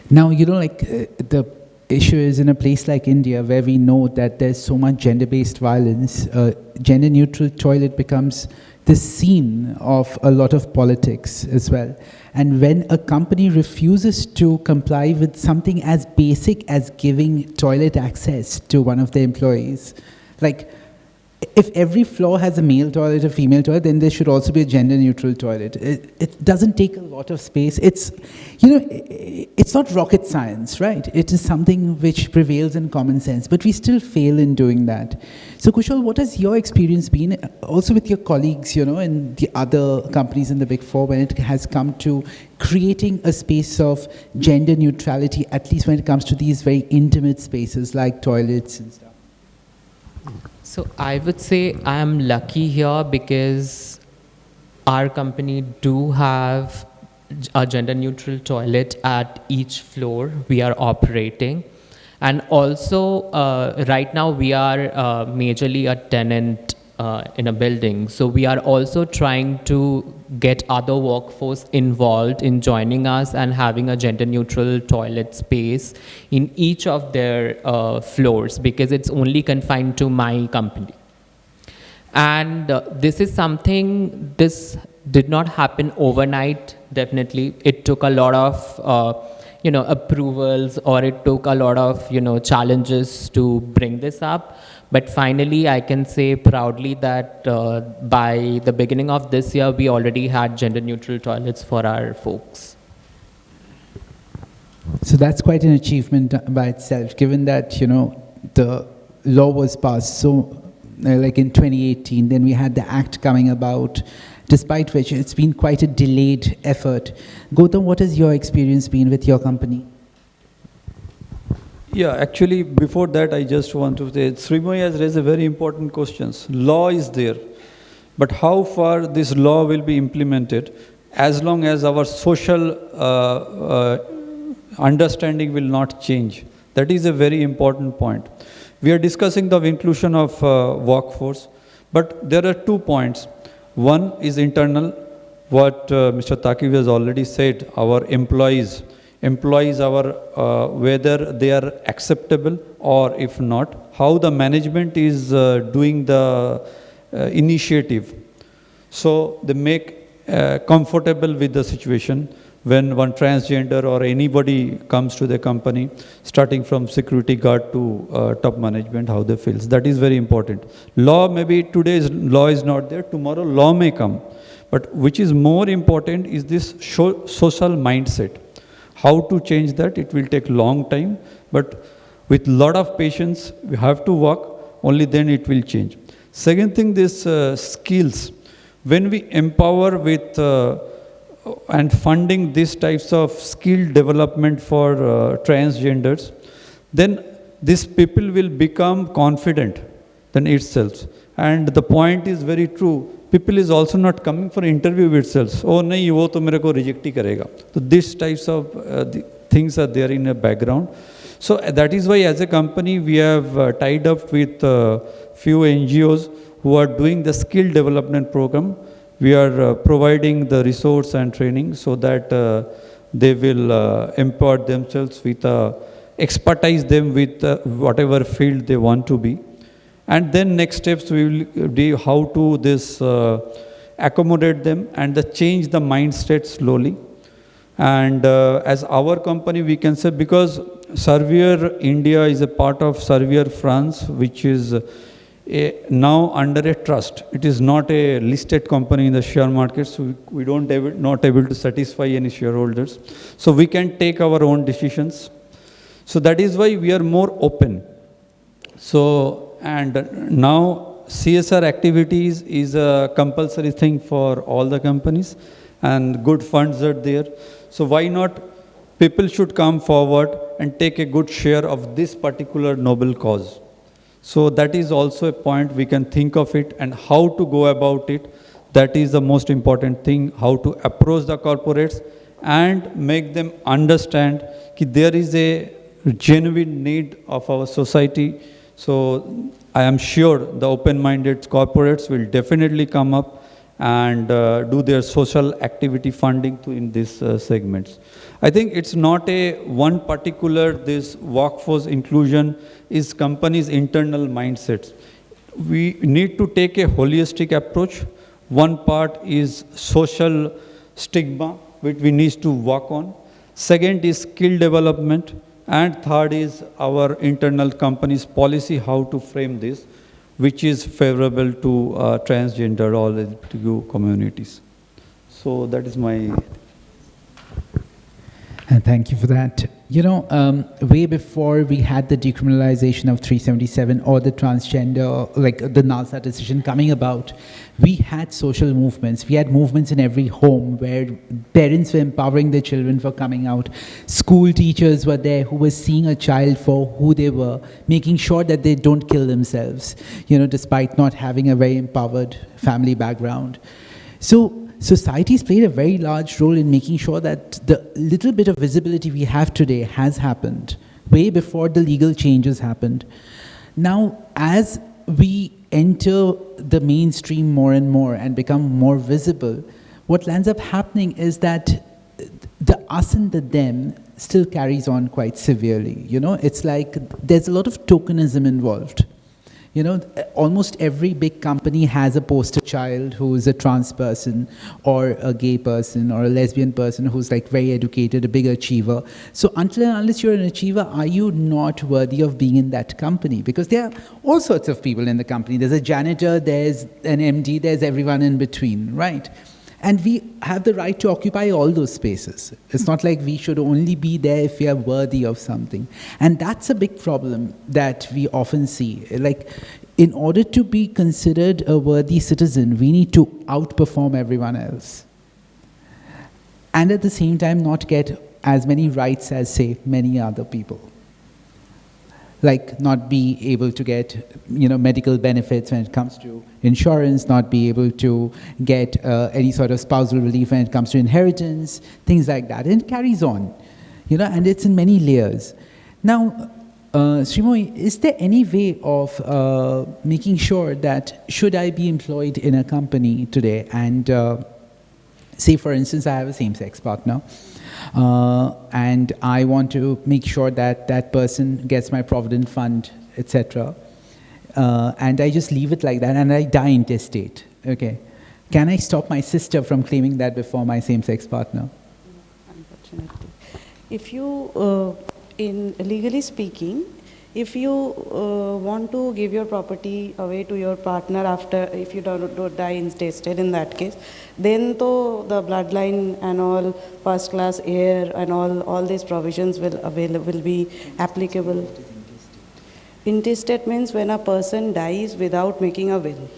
Now, you know, like the issue is in a place like India where we know that there's so much gender-based violence, gender-neutral toilet becomes the scene of a lot of politics as well. And when a company refuses to comply with something as basic as giving toilet access to one of their employees, like if every floor has a male toilet, a female toilet, then there should also be a gender-neutral toilet. It doesn't take a lot of space. It's, you know, it's not rocket science, right? It is something which prevails in common sense, but we still fail in doing that. So, Kushal, what has your experience been, also with your colleagues, you know, and the other companies in the Big Four, when it has come to creating a space of gender neutrality, at least when it comes to these very intimate spaces like toilets and stuff? So I would say I am lucky here because our company do have a gender neutral toilet at each floor we are operating. And also right now we are majorly a tenant in a building. So we are also trying to get other workforce involved in joining us and having a gender neutral toilet space in each of their floors, because it's only confined to my company. And this is something, this did not happen overnight, definitely. It took a lot of approvals, or it took a lot of challenges to bring this up. But finally, I can say proudly that by the beginning of this year, we already had gender-neutral toilets for our folks. So that's quite an achievement by itself, given that, the law was passed. So, like in 2018, then we had the act coming about, despite which it's been quite a delayed effort. Gautam, what has your experience been with your company? Yeah, actually, before that, I just want to say, Srimoy has raised a very important question. Law is there, but how far this law will be implemented, as long as our social understanding will not change. That is a very important point. We are discussing the inclusion of workforce, but there are 2 points. One is internal, what Mr. Taqib has already said, our employees our whether they are acceptable or if not, how the management is doing the initiative. So they make comfortable with the situation when one transgender or anybody comes to the company, starting from security guard to top management, how they feel. That is very important. Law, maybe today's law is not there, tomorrow law may come. But which is more important is this social mindset. How to change that, it will take long time, but with lot of patience, we have to work, only then it will change. Second thing, this skills. When we empower with and funding these types of skill development for transgenders, then these people will become confident than itself. And the point is very true. People is also not coming for interview itself. Oh, nahi, wo to mere ko reject hi karega. So these types of things are there in a background. So that is why as a company we have tied up with few NGOs who are doing the skill development program. We are providing the resource and training so that they will empower themselves with expertise them with whatever field they want to be. And then next steps we will do how to this accommodate them and change the mindset slowly. And as our company, we can say, because Servier India is a part of Servier France, which is now under a trust. It is not a listed company in the share market, so we not able to satisfy any shareholders. So we can take our own decisions. So that is why we are more open. So, and now CSR activities is a compulsory thing for all the companies, and good funds are there. So why not people should come forward and take a good share of this particular noble cause. So that is also a point we can think of it, and how to go about it. That is the most important thing, how to approach the corporates and make them understand that there is a genuine need of our society. So I am sure the open-minded corporates will definitely come up and do their social activity funding in these segments. I think it's not a one particular, this workforce inclusion is companies' internal mindsets. We need to take a holistic approach. One part is social stigma, which we need to work on. Second is skill development. And third is our internal company's policy, how to frame this, which is favorable to transgender or LGBTQ communities. So that is my... And thank you for that. You know, way before we had the decriminalization of 377 or the transgender, like the NALSA decision coming about, we had social movements. We had movements in every home where parents were empowering their children for coming out. School teachers were there who were seeing a child for who they were, making sure that they don't kill themselves, you know, despite not having a very empowered family background. So society's played a very large role in making sure that the little bit of visibility we have today has happened way before the legal changes happened. Now, as we enter the mainstream more and more and become more visible, what ends up happening is that the us and the them still carries on quite severely. You know, it's like there's a lot of tokenism involved. You know, almost every big company has a poster child who is a trans person or a gay person or a lesbian person who's like very educated, a big achiever. So until and unless you're an achiever, are you not worthy of being in that company? Because there are all sorts of people in the company. There's a janitor, there's an MD, there's everyone in between, right? And we have the right to occupy all those spaces. It's not like we should only be there if we are worthy of something. And that's a big problem that we often see. Like, in order to be considered a worthy citizen, we need to outperform everyone else. And at the same time, not get as many rights as, say, many other people. Like not be able to get, you know, medical benefits when it comes to insurance, not be able to get any sort of spousal relief when it comes to inheritance, things like that. And it carries on, you know, and it's in many layers. Now, Srimoy, is there any way of making sure that should I be employed in a company today and say, for instance, I have a same-sex partner and I want to make sure that that person gets my provident fund, etc., and I just leave it like that and I die intestate, okay? Can I stop my sister from claiming that before my same-sex partner? Unfortunately. If you, in legally speaking, if you want to give your property away to your partner after, if you don't die intestate in that case, then to the bloodline and all, first class heir and all these provisions will be applicable. Intestate means when a person dies without making a will.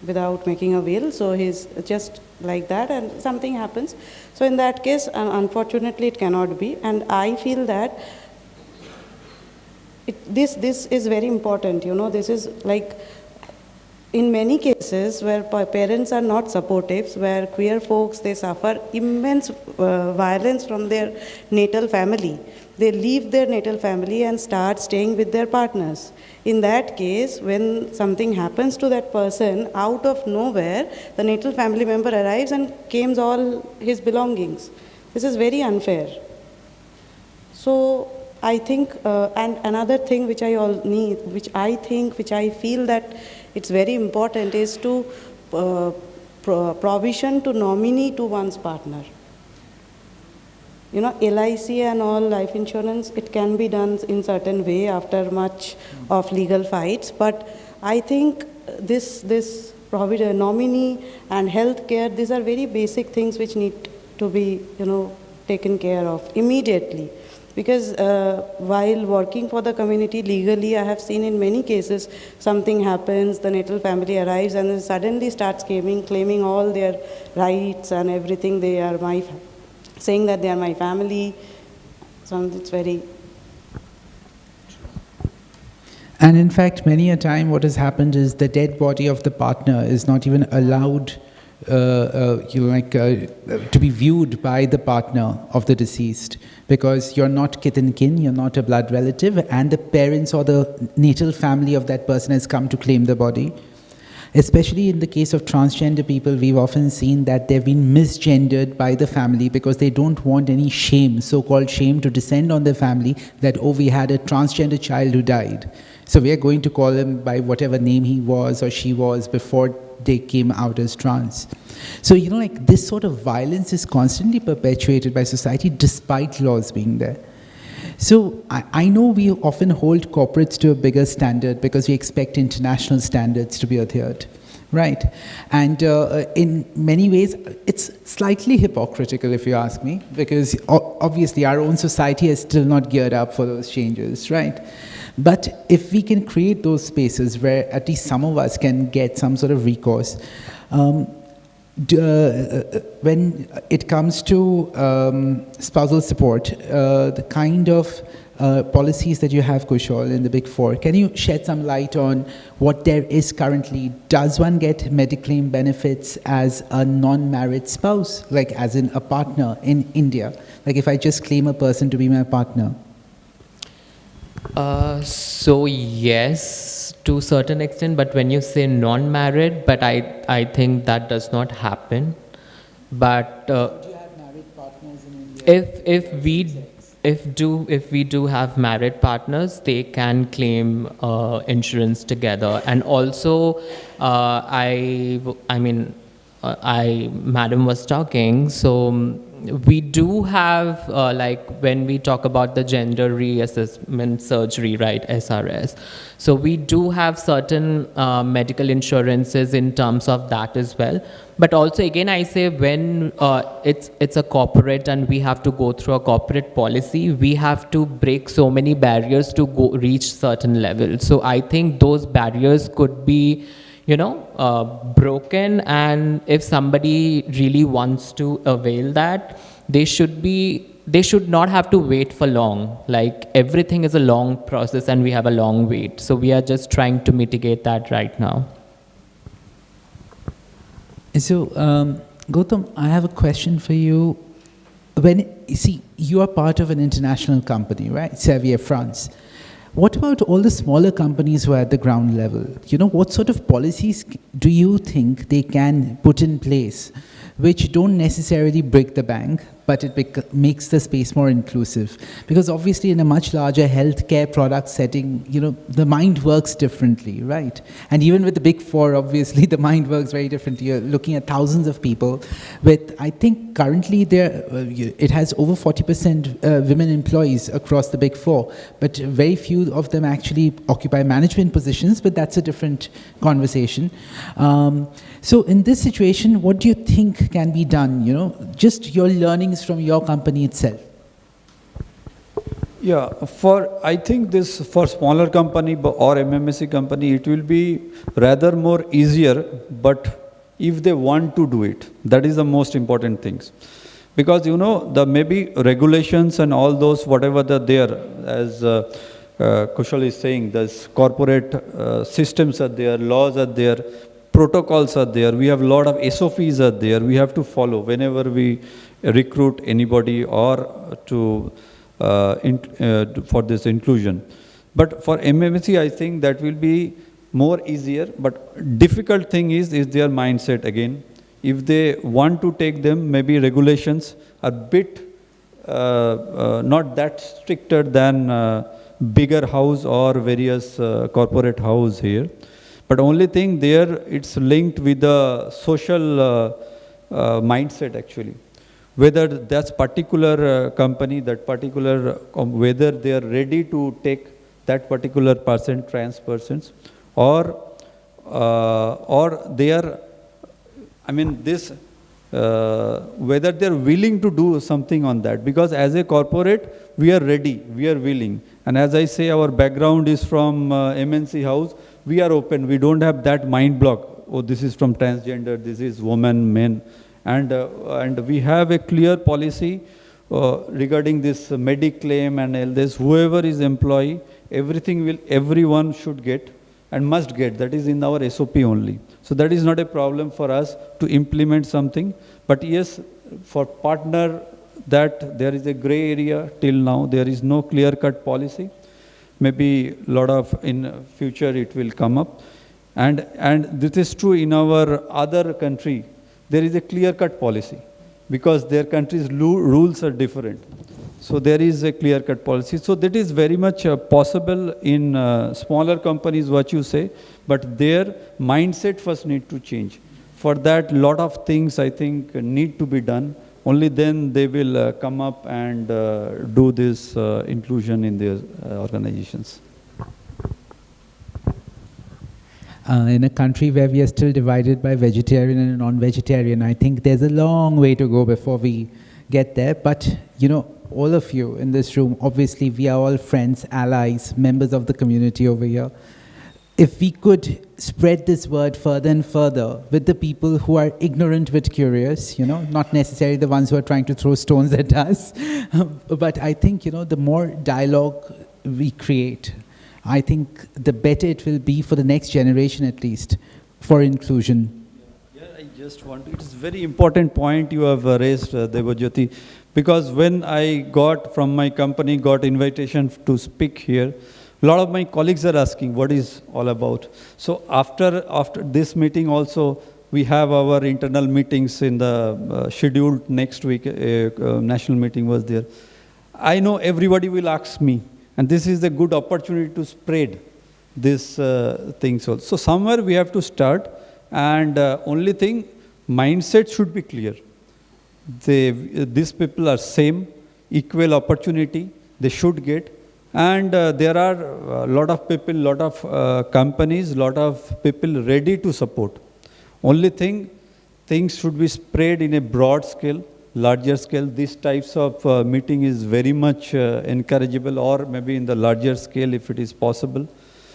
Without making a will, so he's just like that and something happens. So in that case, unfortunately it cannot be, and I feel that this is very important, you know. This is like, in many cases where parents are not supportive, where queer folks, they suffer immense violence from their natal family. They leave their natal family and start staying with their partners. In that case, when something happens to that person, out of nowhere, the natal family member arrives and claims all his belongings. This is very unfair. So I think, and another thing which which I feel that it's very important is to provision to nominee to one's partner. You know, LIC and all life insurance, it can be done in certain way after much of legal fights, but I think this nominee and health care, these are very basic things which need to be, you know, taken care of immediately. Because while working for the community legally, I have seen in many cases, something happens, the natal family arrives and then suddenly starts claiming all their rights and everything. They are saying that they are my family. So it's very... And in fact, many a time what has happened is the dead body of the partner is not even allowed to be viewed by the partner of the deceased, because you're not kith and kin, you're not a blood relative, and the parents or the natal family of that person has come to claim the body. Especially in the case of transgender people, we've often seen that they've been misgendered by the family because they don't want any shame, so-called shame, to descend on the family that, oh, we had a transgender child who died. So we are going to call him by whatever name he was or she was before they came out as trans. So, you know, like this sort of violence is constantly perpetuated by society despite laws being there. So I know we often hold corporates to a bigger standard because we expect international standards to be adhered, right? And in many ways, it's slightly hypocritical if you ask me, because obviously our own society is still not geared up for those changes, right? But if we can create those spaces where at least some of us can get some sort of recourse, when it comes to spousal support, the kind of policies that you have, Kushal, in the Big Four, can you shed some light on what there is currently? Does one get Mediclaim benefits as a non-married spouse, like as in a partner in India? Like if I just claim a person to be my partner? So yes, to a certain extent, but when you say non-married, but I think that does not happen. But Do you have married partners in India? if we do have married partners, they can claim insurance together. And also, Madam was talking, so we do have, like when we talk about the gender reassessment surgery, right, SRS. So we do have certain medical insurances in terms of that as well. But also, again, I say when it's a corporate and we have to go through a corporate policy, we have to break so many barriers to reach certain levels. So I think those barriers could be, broken, and if somebody really wants to avail that, they should not have to wait for long. Like everything is a long process and we have a long wait. So we are just trying to mitigate that right now. So, Gautam, I have a question for you. When you see, you are part of an international company, right? Servier France. What about all the smaller companies who are at the ground level? What sort of policies do you think they can put in place which don't necessarily break the bank, but it makes the space more inclusive? Because obviously in a much larger healthcare product setting, the mind works differently, right? And even with the big four, obviously the mind works very differently. You're looking at thousands of people with, I think currently it has over 40% women employees across the big four, but very few of them actually occupy management positions, but that's a different conversation. So in this situation, what do you think can be done? Just your learnings from your company itself. Yeah, I think this for smaller company or MMSC company, it will be rather more easier, but if they want to do it, that is the most important things. Because the maybe regulations and all those, whatever they're there, as Kushal is saying, there's corporate systems are there, laws are there, protocols are there, we have a lot of SOPs are there, we have to follow whenever we recruit anybody or to for this inclusion. But for MMSC, I think that will be more easier, but difficult thing is their mindset again. If they want to take them, maybe regulations are bit not that stricter than bigger house or various corporate house here. But only thing there, it's linked with the social mindset actually. Whether that's particular company, that particular, whether they are ready to take that particular trans persons, or they are, whether they're willing to do something on that. Because as a corporate, we are ready, we are willing. And as I say, our background is from MNC house, we are open, we don't have that mind block. Oh, this is from transgender, this is woman, men. And we have a clear policy regarding this Mediclaim and this, whoever is employee, everyone should get and must get. That is in our SOP only. So that is not a problem for us to implement something. But yes, for partner, that there is a gray area till now. There is no clear-cut policy. Maybe a lot of in future it will come up. And this is true in our other country. There is a clear-cut policy because their country's rules are different. So there is a clear-cut policy. So that is very much possible in smaller companies, what you say, but their mindset first need to change. For that, lot of things I think need to be done. Only then they will come up and do this inclusion in their organizations. In a country where we are still divided by vegetarian and non-vegetarian, I think there's a long way to go before we get there. But, all of you in this room, obviously we are all friends, allies, members of the community over here. If we could spread this word further and further with the people who are ignorant but curious, not necessarily the ones who are trying to throw stones at us, but I think, the more dialogue we create, I think the better it will be for the next generation at least, for inclusion. Yeah, I just want to, it is a very important point you have raised, Devajyoti, because when I got from my company, got invitation to speak here, a lot of my colleagues are asking what is all about. So after this meeting also, we have our internal meetings in the scheduled next week, national meeting was there. I know everybody will ask me, and this is a good opportunity to spread this things also. So somewhere we have to start, and only thing, mindset should be clear. These people are same, equal opportunity, they should get. And there are a lot of people, lot of companies, lot of people ready to support. Only thing, things should be spread in a broad scale, larger scale. These types of meeting is very much encourageable, or maybe in the larger scale if it is possible.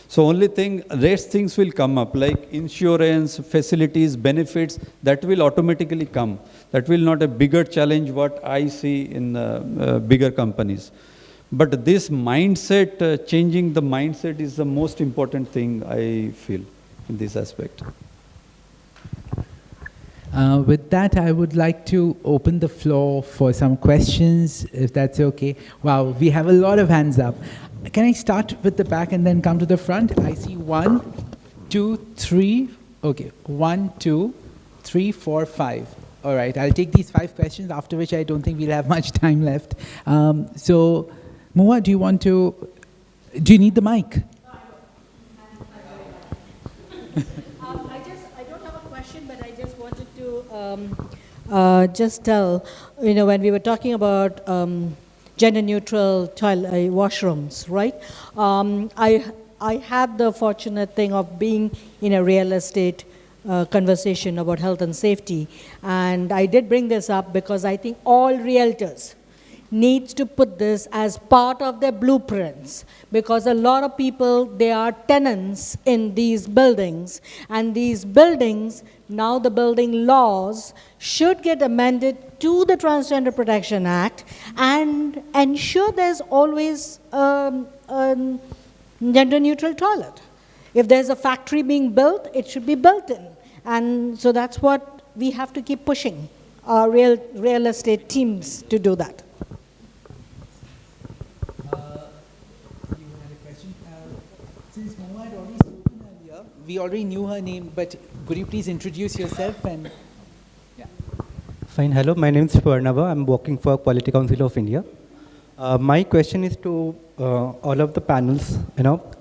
So only thing, rest things will come up, like insurance, facilities, benefits, that will automatically come. That will not a bigger challenge what I see in bigger companies. But this mindset, changing the mindset is the most important thing I feel in this aspect. With that, I would like to open the floor for some questions, if that's okay. Wow, we have a lot of hands up. Can I start with the back and then come to the front? I see 1, 2, 3. Okay, 1, 2, 3, 4, 5. All right, I'll take these 5 questions, after which I don't think we'll have much time left. So, Mua, do you need the mic? I don't have a question, but I just wanted to just tell, when we were talking about gender-neutral washrooms, right? I had the fortunate thing of being in a real estate conversation about health and safety, and I did bring this up because I think all realtors needs to put this as part of their blueprints, because a lot of people, they are tenants in these buildings, and these buildings, now the building laws should get amended to the Transgender Protection Act and ensure there's always a gender-neutral toilet. If there's a factory being built, it should be built in. And so that's what we have to keep pushing our real estate teams to do that. Since Moa had already spoken earlier, we already knew her name, but could you please introduce yourself and... Yeah. Fine, hello, my name is Purnava. I'm working for Quality Council of India. My question is to all of the panels.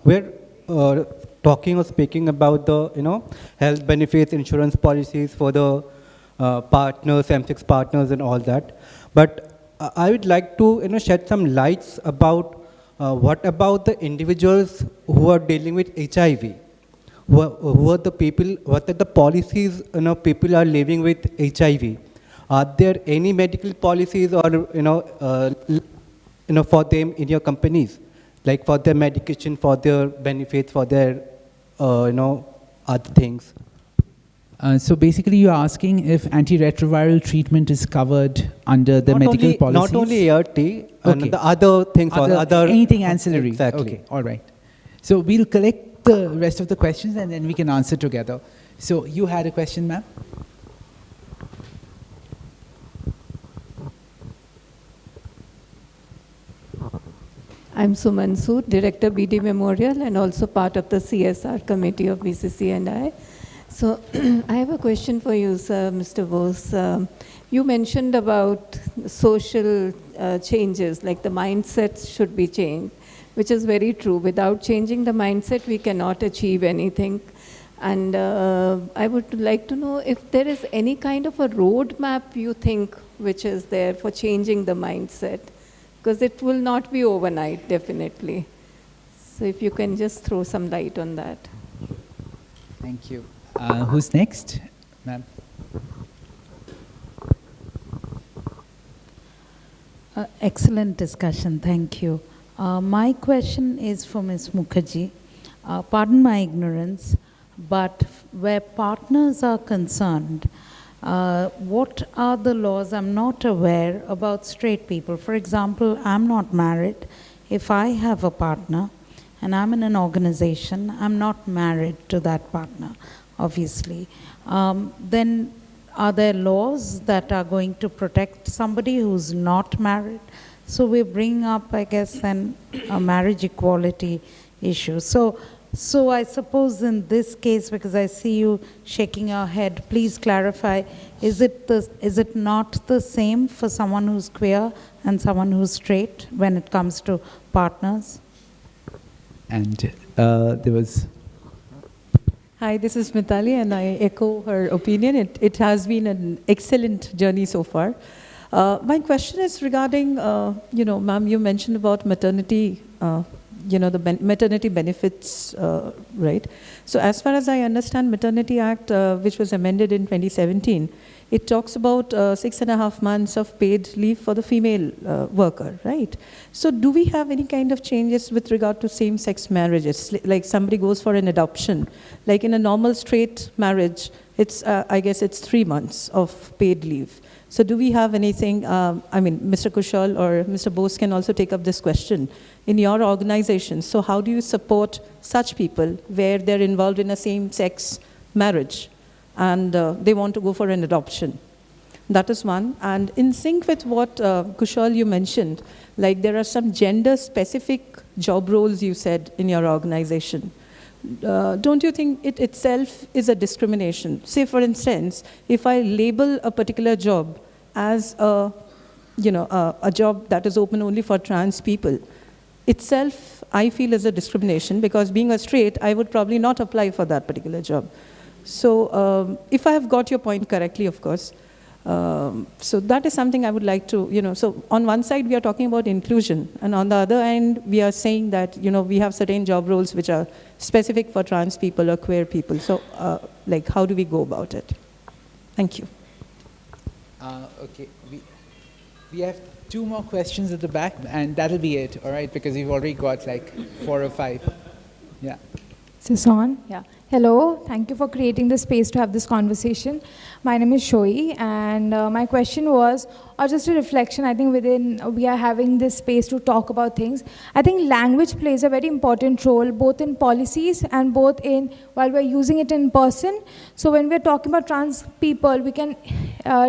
We're talking or speaking about the, health benefits, insurance policies for the partners, same-sex partners and all that. But I would like to, shed some lights about what about the individuals who are dealing with HIV? Who are the people, what are the policies, people are living with HIV? Are there any medical policies or, for them in your companies? Like for their medication, for their benefits, for their, other things? So basically you're asking if antiretroviral treatment is covered under the medical policies? Not only ART, and the other things, other anything ancillary. Exactly. Okay, all right. So we'll collect the rest of the questions and then we can answer together. So you had a question, ma'am? I'm Suman Sood, Director BD Memorial and also part of the CSR committee of BCCI. So I have a question for you, sir, Mr. Bose. You mentioned about social changes, like the mindset should be changed, which is very true. Without changing the mindset, we cannot achieve anything. And I would like to know if there is any kind of a roadmap you think which is there for changing the mindset, because it will not be overnight, definitely. So if you can just throw some light on that. Thank you. Who's next? Ma'am. Excellent discussion, thank you. My question is for Ms. Mukherjee. Pardon my ignorance, but where partners are concerned, what are the laws? I'm not aware about straight people. For example, I'm not married. If I have a partner and I'm in an organization, I'm not married to that partner, obviously. Then are there laws that are going to protect somebody who's not married? So we're bringing up, I guess, then a marriage equality issue. So I suppose in this case, because I see you shaking your head, please clarify, is it not the same for someone who's queer and someone who's straight when it comes to partners? And there was... Hi, this is Mitali, and I echo her opinion. It has been an excellent journey so far. My question is regarding, ma'am, you mentioned about maternity, the maternity benefits, right? So as far as I understand, Maternity Act, which was amended in 2017, it talks about 6.5 months of paid leave for the female worker, right? So do we have any kind of changes with regard to same-sex marriages? Like somebody goes for an adoption, like in a normal straight marriage, it's, I guess it's 3 months of paid leave. So do we have anything, Mr. Kushal or Mr. Bose can also take up this question in your organization. So how do you support such people where they're involved in a same-sex marriage? and they want to go for an adoption. That is one. And in sync with what Kushal you mentioned, like there are some gender-specific job roles you said in your organization. Don't you think it itself is a discrimination? Say, for instance, if I label a particular job as a job that is open only for trans people, itself I feel is a discrimination, because being a straight, I would probably not apply for that particular job. So if I have got your point correctly, of course, so that is something I would like to, so on one side we are talking about inclusion, and on the other end we are saying that, we have certain job roles which are specific for trans people or queer people. So like, how do we go about it? Thank you. Okay, we have 2 more questions at the back, and that'll be it, all right, because we've already got like 4 or 5. Yeah. Is this on? Yeah. Hello, thank you for creating the space to have this conversation. My name is Shoi, and my question was, or just a reflection, I think we are having this space to talk about things. I think language plays a very important role, both in policies and both in, while we're using it in person. So when we're talking about trans people, we can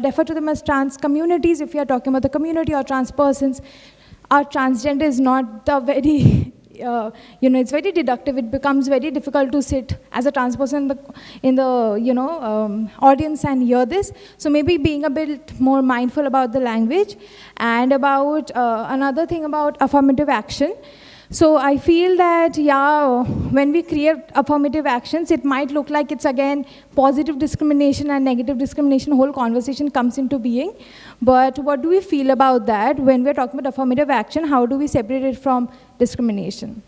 refer to them as trans communities. If we are talking about the community or trans persons, our transgender is not the very it's very deductive. It becomes very difficult to sit as a trans person in the audience and hear this. So maybe being a bit more mindful about the language, and about another thing about affirmative action. So I feel that, when we create affirmative actions, it might look like it's again positive discrimination and negative discrimination. Whole conversation comes into being. But what do we feel about that when we're talking about affirmative action? How do we separate it from discrimination?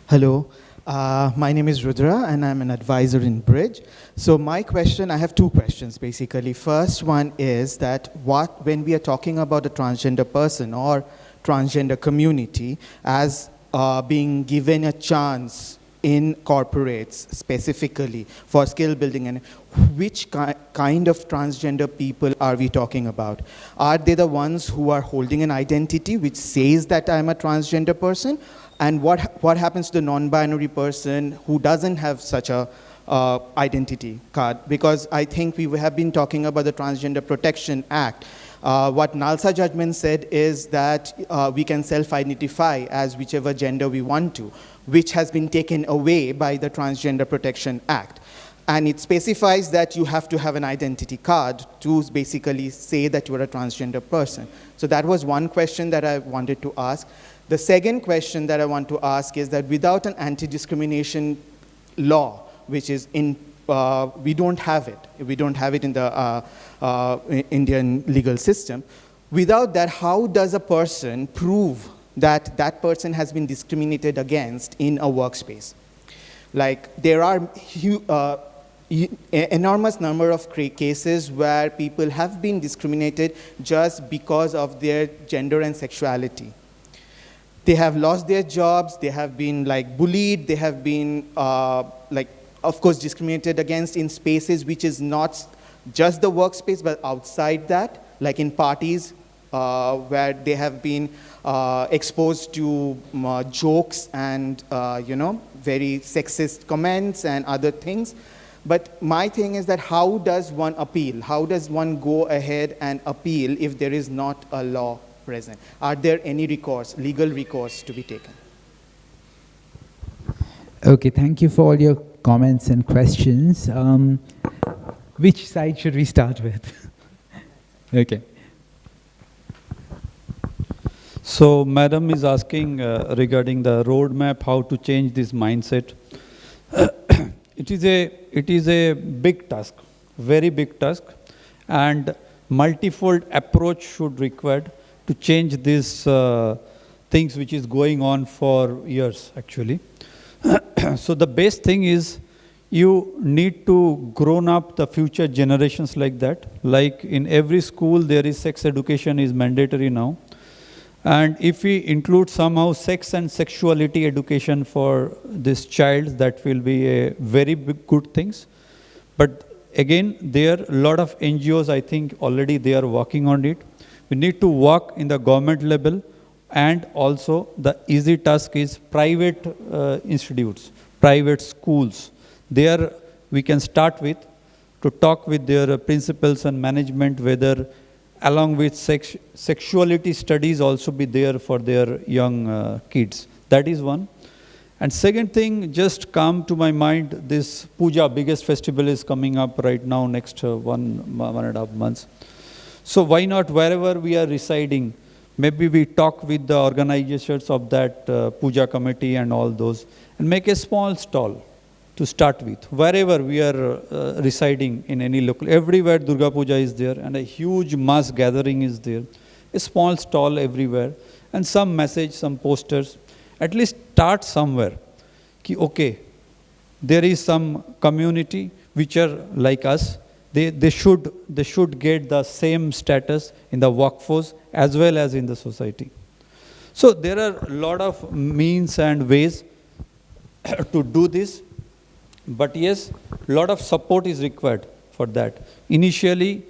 Hello. My name is Rudra, and I'm an advisor in Bridge. So my question, I have 2 questions, basically. First one is that when we are talking about a transgender person or transgender community as being given a chance in corporates specifically for skill building, and which kind of transgender people are we talking about? Are they the ones who are holding an identity which says that I'm a transgender person? And what happens to the non-binary person who doesn't have such a identity card? Because I think we have been talking about the Transgender Protection Act. What NALSA judgment said is that we can self-identify as whichever gender we want to, which has been taken away by the Transgender Protection Act. And it specifies that you have to have an identity card to basically say that you are a transgender person. So that was one question that I wanted to ask. The second question that I want to ask is that without an anti-discrimination law, which is in, we don't have it. We don't have it in the Indian legal system. Without that, how does a person prove that that person has been discriminated against in a workspace? Like, there are enormous number of cases where people have been discriminated just because of their gender and sexuality. They have lost their jobs, they have been bullied, they have been of course discriminated against in spaces which is not just the workspace but outside that, like in parties where they have been exposed to jokes and very sexist comments and other things. But my thing is that how does one appeal? How does one go ahead and appeal if there is not a law present? Are there any legal recourse to be taken? Okay, thank you for all your comments and questions. Which side should we start with? Okay. So, Madam is asking regarding the roadmap, how to change this mindset. It is a big task, very big task, and multifold approach should required to change these things which is going on for years actually. So the best thing is you need to grown up the future generations like that. Like in every school there is sex education is mandatory now. And if we include somehow sex and sexuality education for this child, that will be a very big good things. But again, there are a lot of NGOs, I think already they are working on it. We need to work in the government level, and also the easy task is private institutes, private schools. There we can start with to talk with their principals and management whether along with sexuality studies also be there for their young kids. That is one. And second thing, just come to my mind, this Puja, biggest festival is coming up right now, next 1.5 months. So why not, wherever we are residing, maybe we talk with the organizations of that Puja committee and all those, and make a small stall to start with. Wherever we are residing in any local, everywhere Durga Puja is there, and a huge mass gathering is there. A small stall everywhere, and some message, some posters. At least start somewhere. Ki, okay, there is some community which are like us. They should get the same status in the workforce as well as in the society. So there are a lot of means and ways to do this. But yes, a lot of support is required for that. Initially,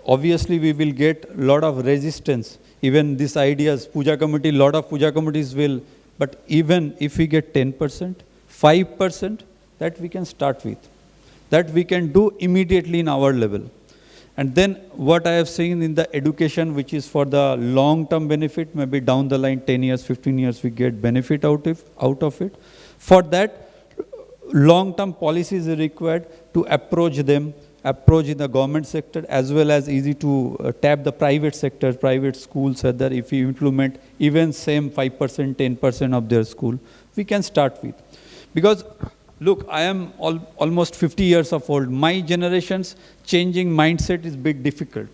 obviously we will get a lot of resistance. Even these ideas, Puja committee, lot of Puja committees will. But even if we get 10%, 5%, that we can start with. That we can do immediately in our level. And then what I have seen in the education, which is for the long-term benefit, maybe down the line, 10 years, 15 years, we get benefit out of it. For that, long-term policies are required to approach them, approach in the government sector, as well as easy to tap the private sector, private schools, other, if we implement even same 5%, 10% of their school, we can start with. Because, look, I am almost 50 years of old. My generation's changing mindset is bit difficult.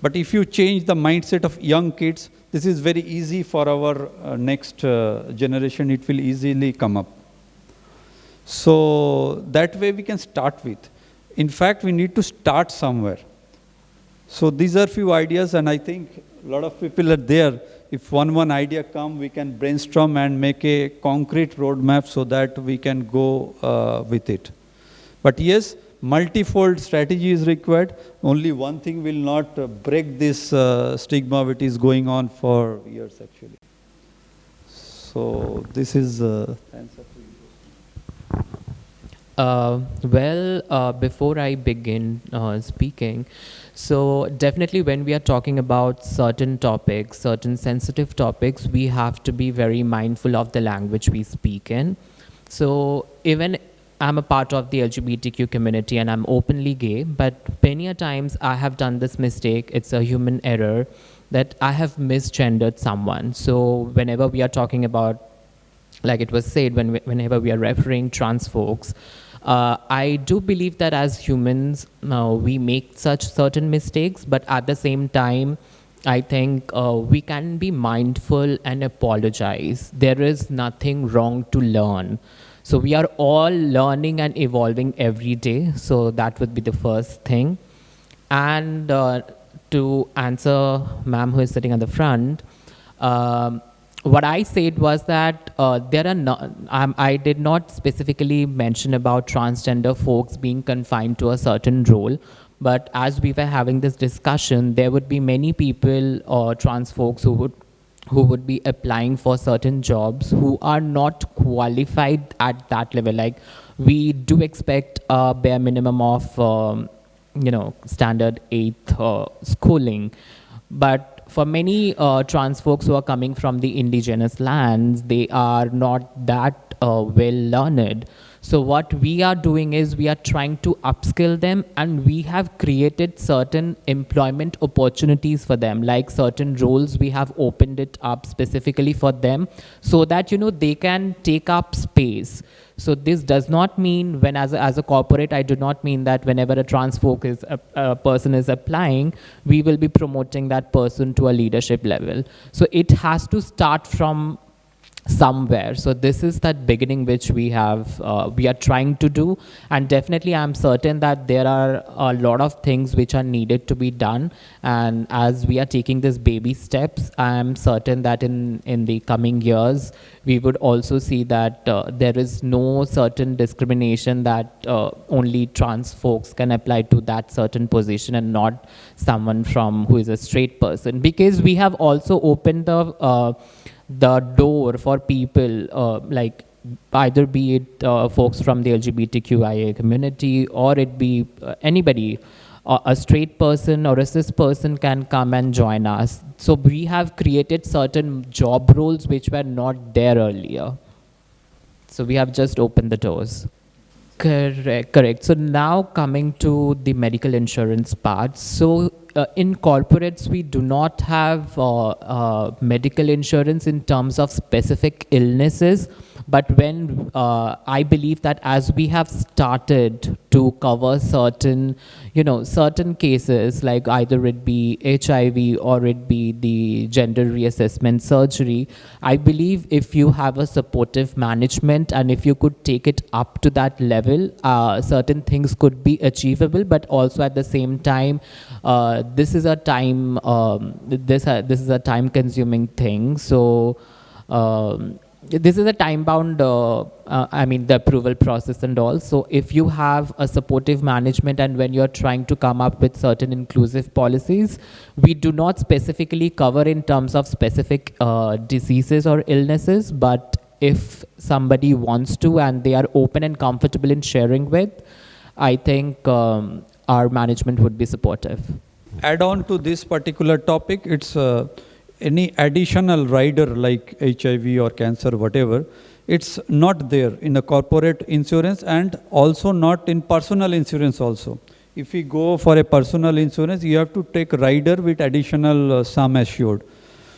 But if you change the mindset of young kids, this is very easy for our next generation. It will easily come up. So that way we can start with. In fact, we need to start somewhere. So these are few ideas, and I think a lot of people are there. If one idea come, we can brainstorm and make a concrete roadmap so that we can go with it. But yes, multifold strategy is required. Only one thing will not break this stigma which is going on for years actually. So this is answer. Before I begin speaking, so definitely when we are talking about certain topics, certain sensitive topics, we have to be very mindful of the language we speak in. So even I'm a part of the LGBTQ community and I'm openly gay, but many a times I have done this mistake, it's a human error, that I have misgendered someone. So whenever we are talking about, like it was said, whenever we are referring trans folks, I do believe that as humans, we make such certain mistakes, but at the same time, I think we can be mindful and apologize. There is nothing wrong to learn. So we are all learning and evolving every day. So that would be the first thing. And to answer ma'am who is sitting at the front, what I said was that there are not, I did not specifically mention about transgender folks being confined to a certain role, but as we were having this discussion, there would be many people or trans folks who would be applying for certain jobs who are not qualified at that level. Like we do expect a bare minimum of, standard 8th schooling, but for many trans folks who are coming from the indigenous lands, they are not that well learned. So what we are doing is we are trying to upskill them, and we have created certain employment opportunities for them, like certain roles we have opened it up specifically for them so that, they can take up space. So this does not mean when as a corporate, I do not mean that whenever a trans folk is a person is applying, we will be promoting that person to a leadership level. So it has to start from somewhere. So this is that beginning which we are trying to do, and definitely I'm certain that there are a lot of things which are needed to be done, and as we are taking these baby steps, I'm certain that in the coming years we would also see that there is no certain discrimination that only trans folks can apply to that certain position and not someone who is a straight person, because we have also opened the door for people, like either be it folks from the LGBTQIA community, or it be anybody, a straight person or a cis person can come and join us. So we have created certain job roles which were not there earlier. So we have just opened the doors. Correct. So now coming to the medical insurance part. So in corporates, we do not have medical insurance in terms of specific illnesses. But when I believe that as we have started to cover certain, certain cases, like either it be HIV or it be the gender reassessment surgery, I believe if you have a supportive management and if you could take it up to that level, certain things could be achievable. But also at the same time, this is a time this is a time-consuming thing. So. This is a time-bound, the approval process and all. So if you have a supportive management and when you're trying to come up with certain inclusive policies, we do not specifically cover in terms of specific diseases or illnesses, but if somebody wants to and they are open and comfortable in sharing with, I think our management would be supportive. Add on to this particular topic, it's any additional rider like HIV or cancer, whatever, it's not there in the corporate insurance and also not in personal insurance also. If we go for a personal insurance, you have to take rider with additional sum assured.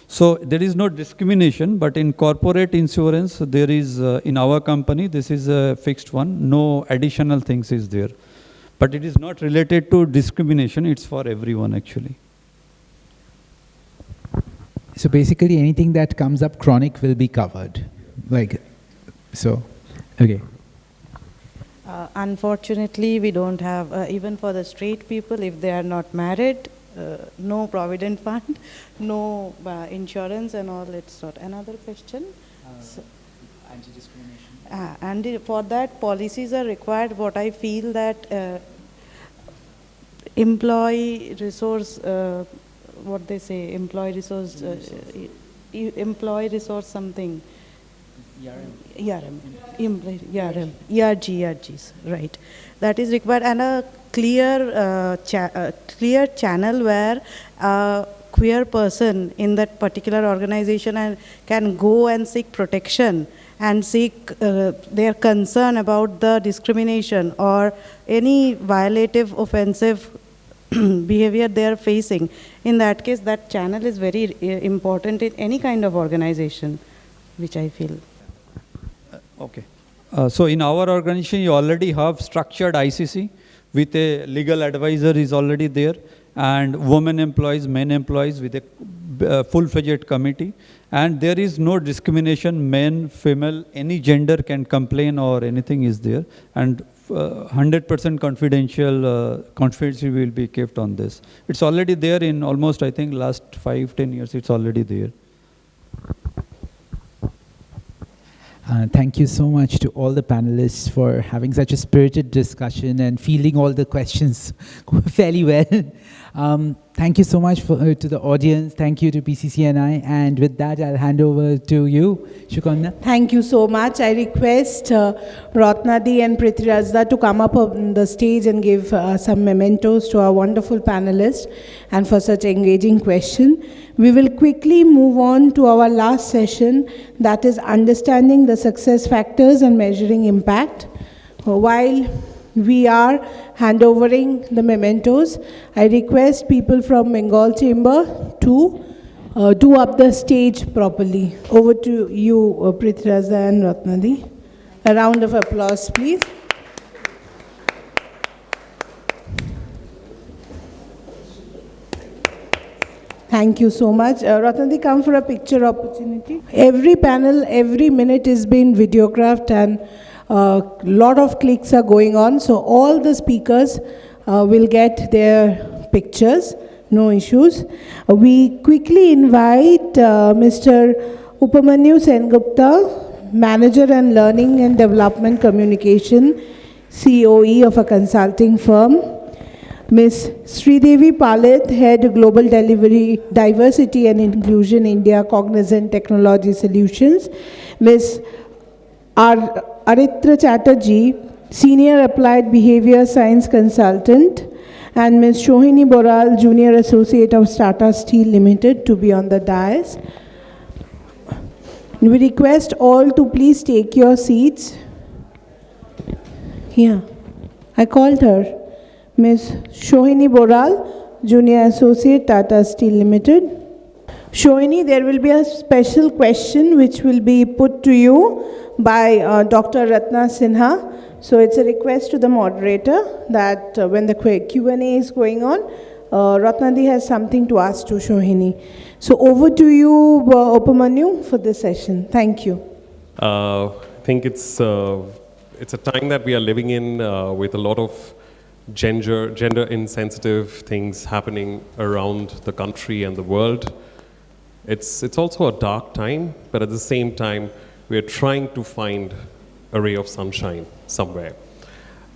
So there is no discrimination, but in corporate insurance, there is, in our company, this is a fixed one, no additional things is there. But it is not related to discrimination, it's for everyone actually. So basically anything that comes up chronic will be covered. Okay. Unfortunately, we don't have, even for the straight people, if they are not married, no provident fund, no insurance and all, it's not. Another question? Anti-discrimination. And for that, policies are required. What I feel that employee resource, what they say, employee resource something. ERGs, right. That is required, and a clear channel where a queer person in that particular organization can go and seek protection and seek their concern about the discrimination or any violative, offensive behavior they are facing. In that case, that channel is very important in any kind of organization, which I feel. Okay. So in our organization, you already have structured ICC with a legal advisor is already there, and women employees, men employees with a full-fledged committee. And there is no discrimination, men, female, any gender can complain or anything is there. And 100% confidentiality will be kept on this. It's already there in almost, I think, last 5-10 years, it's already there. Thank you so much to all the panelists for having such a spirited discussion and fielding all the questions fairly well. Thank you so much to the audience. Thank you to BCCNI. And with that, I'll hand over to you, Shukonna. Thank you so much. I request Ratnadi and Prithvirazda to come up on the stage and give some mementos to our wonderful panelists and for such engaging question. We will quickly move on to our last session, that is understanding the success factors and measuring impact. While we are handovering the mementos, I request people from Bengal Chamber to do up the stage properly. Over to you, Prithvirazda and Ratnadi. A round of applause, please. Thank you so much. Ratnadi, come for a picture opportunity. Every panel, every minute is being videographed and lot of clicks are going on. So all the speakers will get their pictures, no issues. We quickly invite Mr. Upamanyu Sengupta, Manager and Learning and Development Communication, COE of a consulting firm. Ms. Sridevi Palit, Head Global Delivery, Diversity and Inclusion, India Cognizant Technology Solutions. Ms. Aritra Chatterjee, Senior Applied Behavior Science Consultant, and Ms. Shohini Boral, Junior Associate of Tata Steel Limited, to be on the dais. We request all to please take your seats. Here, I called her. Ms. Shohini Boral, Junior Associate, Tata Steel Limited. Shohini, there will be a special question which will be put to you by Dr. Ratna Sinha. So it's a request to the moderator that when the Q&A is going on, Ratnadi has something to ask to Shohini. So over to you, Upamanyu, for this session. Thank you. I think it's a time that we are living in with a lot of gender insensitive things happening around the country and the world. It's also a dark time, but at the same time, we are trying to find a ray of sunshine somewhere.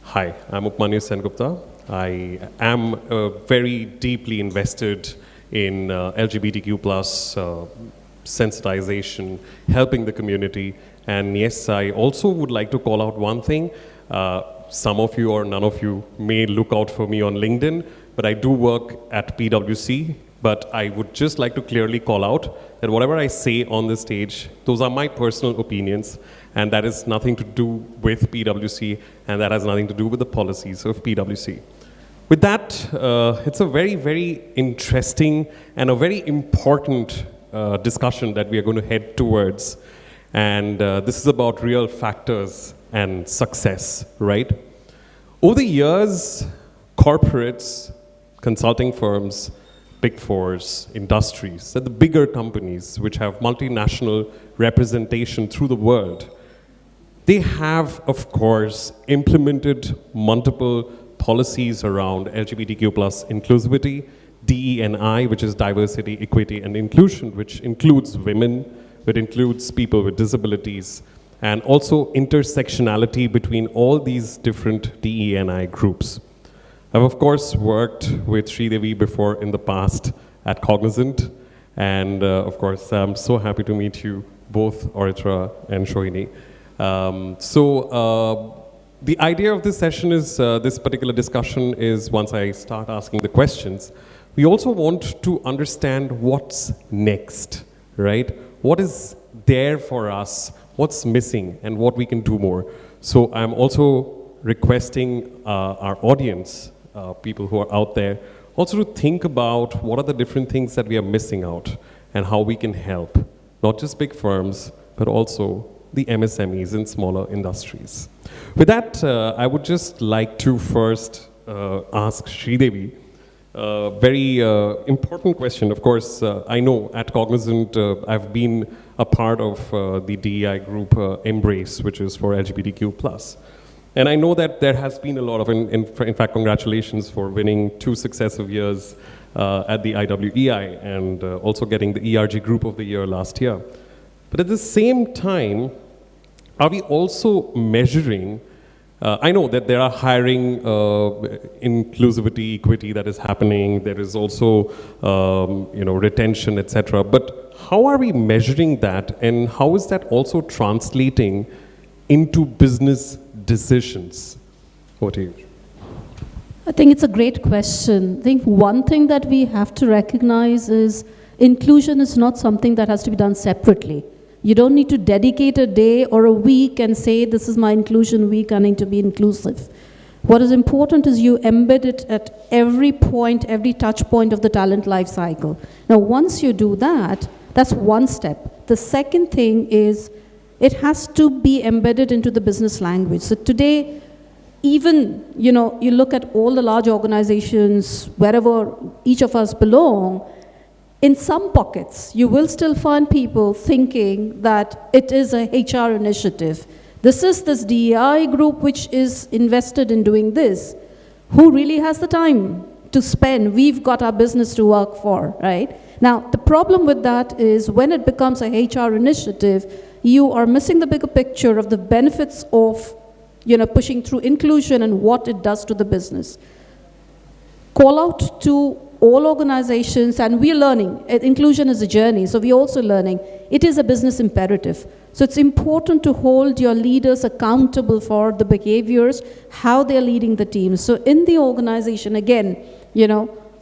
Hi, I'm Upamanyu Sengupta. I am very deeply invested in LGBTQ plus sensitization, helping the community. And yes, I also would like to call out one thing. Some of you or none of you may look out for me on LinkedIn, but I do work at PwC. But I would just like to clearly call out that whatever I say on the stage, those are my personal opinions, and that is nothing to do with PwC, and that has nothing to do with the policies of PwC. With that, it's a very, very interesting and a very important discussion that we are going to head towards. And this is about real factors and success, right? Over the years, corporates, consulting firms, Big Fours, industries, and the bigger companies which have multinational representation through the world, they have, of course, implemented multiple policies around LGBTQ plus inclusivity, DE&I, which is diversity, equity, and inclusion, which includes women, it includes people with disabilities, and also intersectionality between all these different DE&I groups. I've of course worked with Sridevi before in the past at Cognizant, and of course I'm so happy to meet you both, Aritra and Shohini. The idea of this session is, this particular discussion is, once I start asking the questions, we also want to understand what's next, right? What is there for us, what's missing, and what we can do more. So I'm also requesting our audience, people who are out there, also to think about what are the different things that we are missing out and how we can help, not just big firms, but also the MSMEs in smaller industries. With that, I would just like to first ask Sridevi a very important question. Of course, I know at Cognizant, I've been a part of the DEI group Embrace, which is for LGBTQ+. And I know that there has been a lot of, in fact, congratulations for winning 2 successive years at the IWEI and also getting the ERG Group of the Year last year. But at the same time, are we also measuring, I know that there are hiring, inclusivity, equity that is happening, there is also retention, etc. But how are we measuring that, and how is that also translating into business decisions? Over to you. I think it's a great question. I think one thing that we have to recognize is inclusion is not something that has to be done separately. You don't need to dedicate a day or a week and say, this is my inclusion week, I need to be inclusive. What is important is you embed it at every point, every touch point of the talent life cycle. Now, once you do that, that's one step. The second thing is it has to be embedded into the business language. So today, even, you look at all the large organizations, wherever each of us belong, in some pockets, you will still find people thinking that it is a HR initiative. This is this DEI group which is invested in doing this. Who really has the time to spend? We've got our business to work for, right? Now, the problem with that is when it becomes a HR initiative, you are missing the bigger picture of the benefits of pushing through inclusion and what it does to the business. Call out to all organizations, and we're learning. Inclusion is a journey, so we're also learning. It is a business imperative. So it's important to hold your leaders accountable for the behaviors, how they're leading the team. So in the organization, again,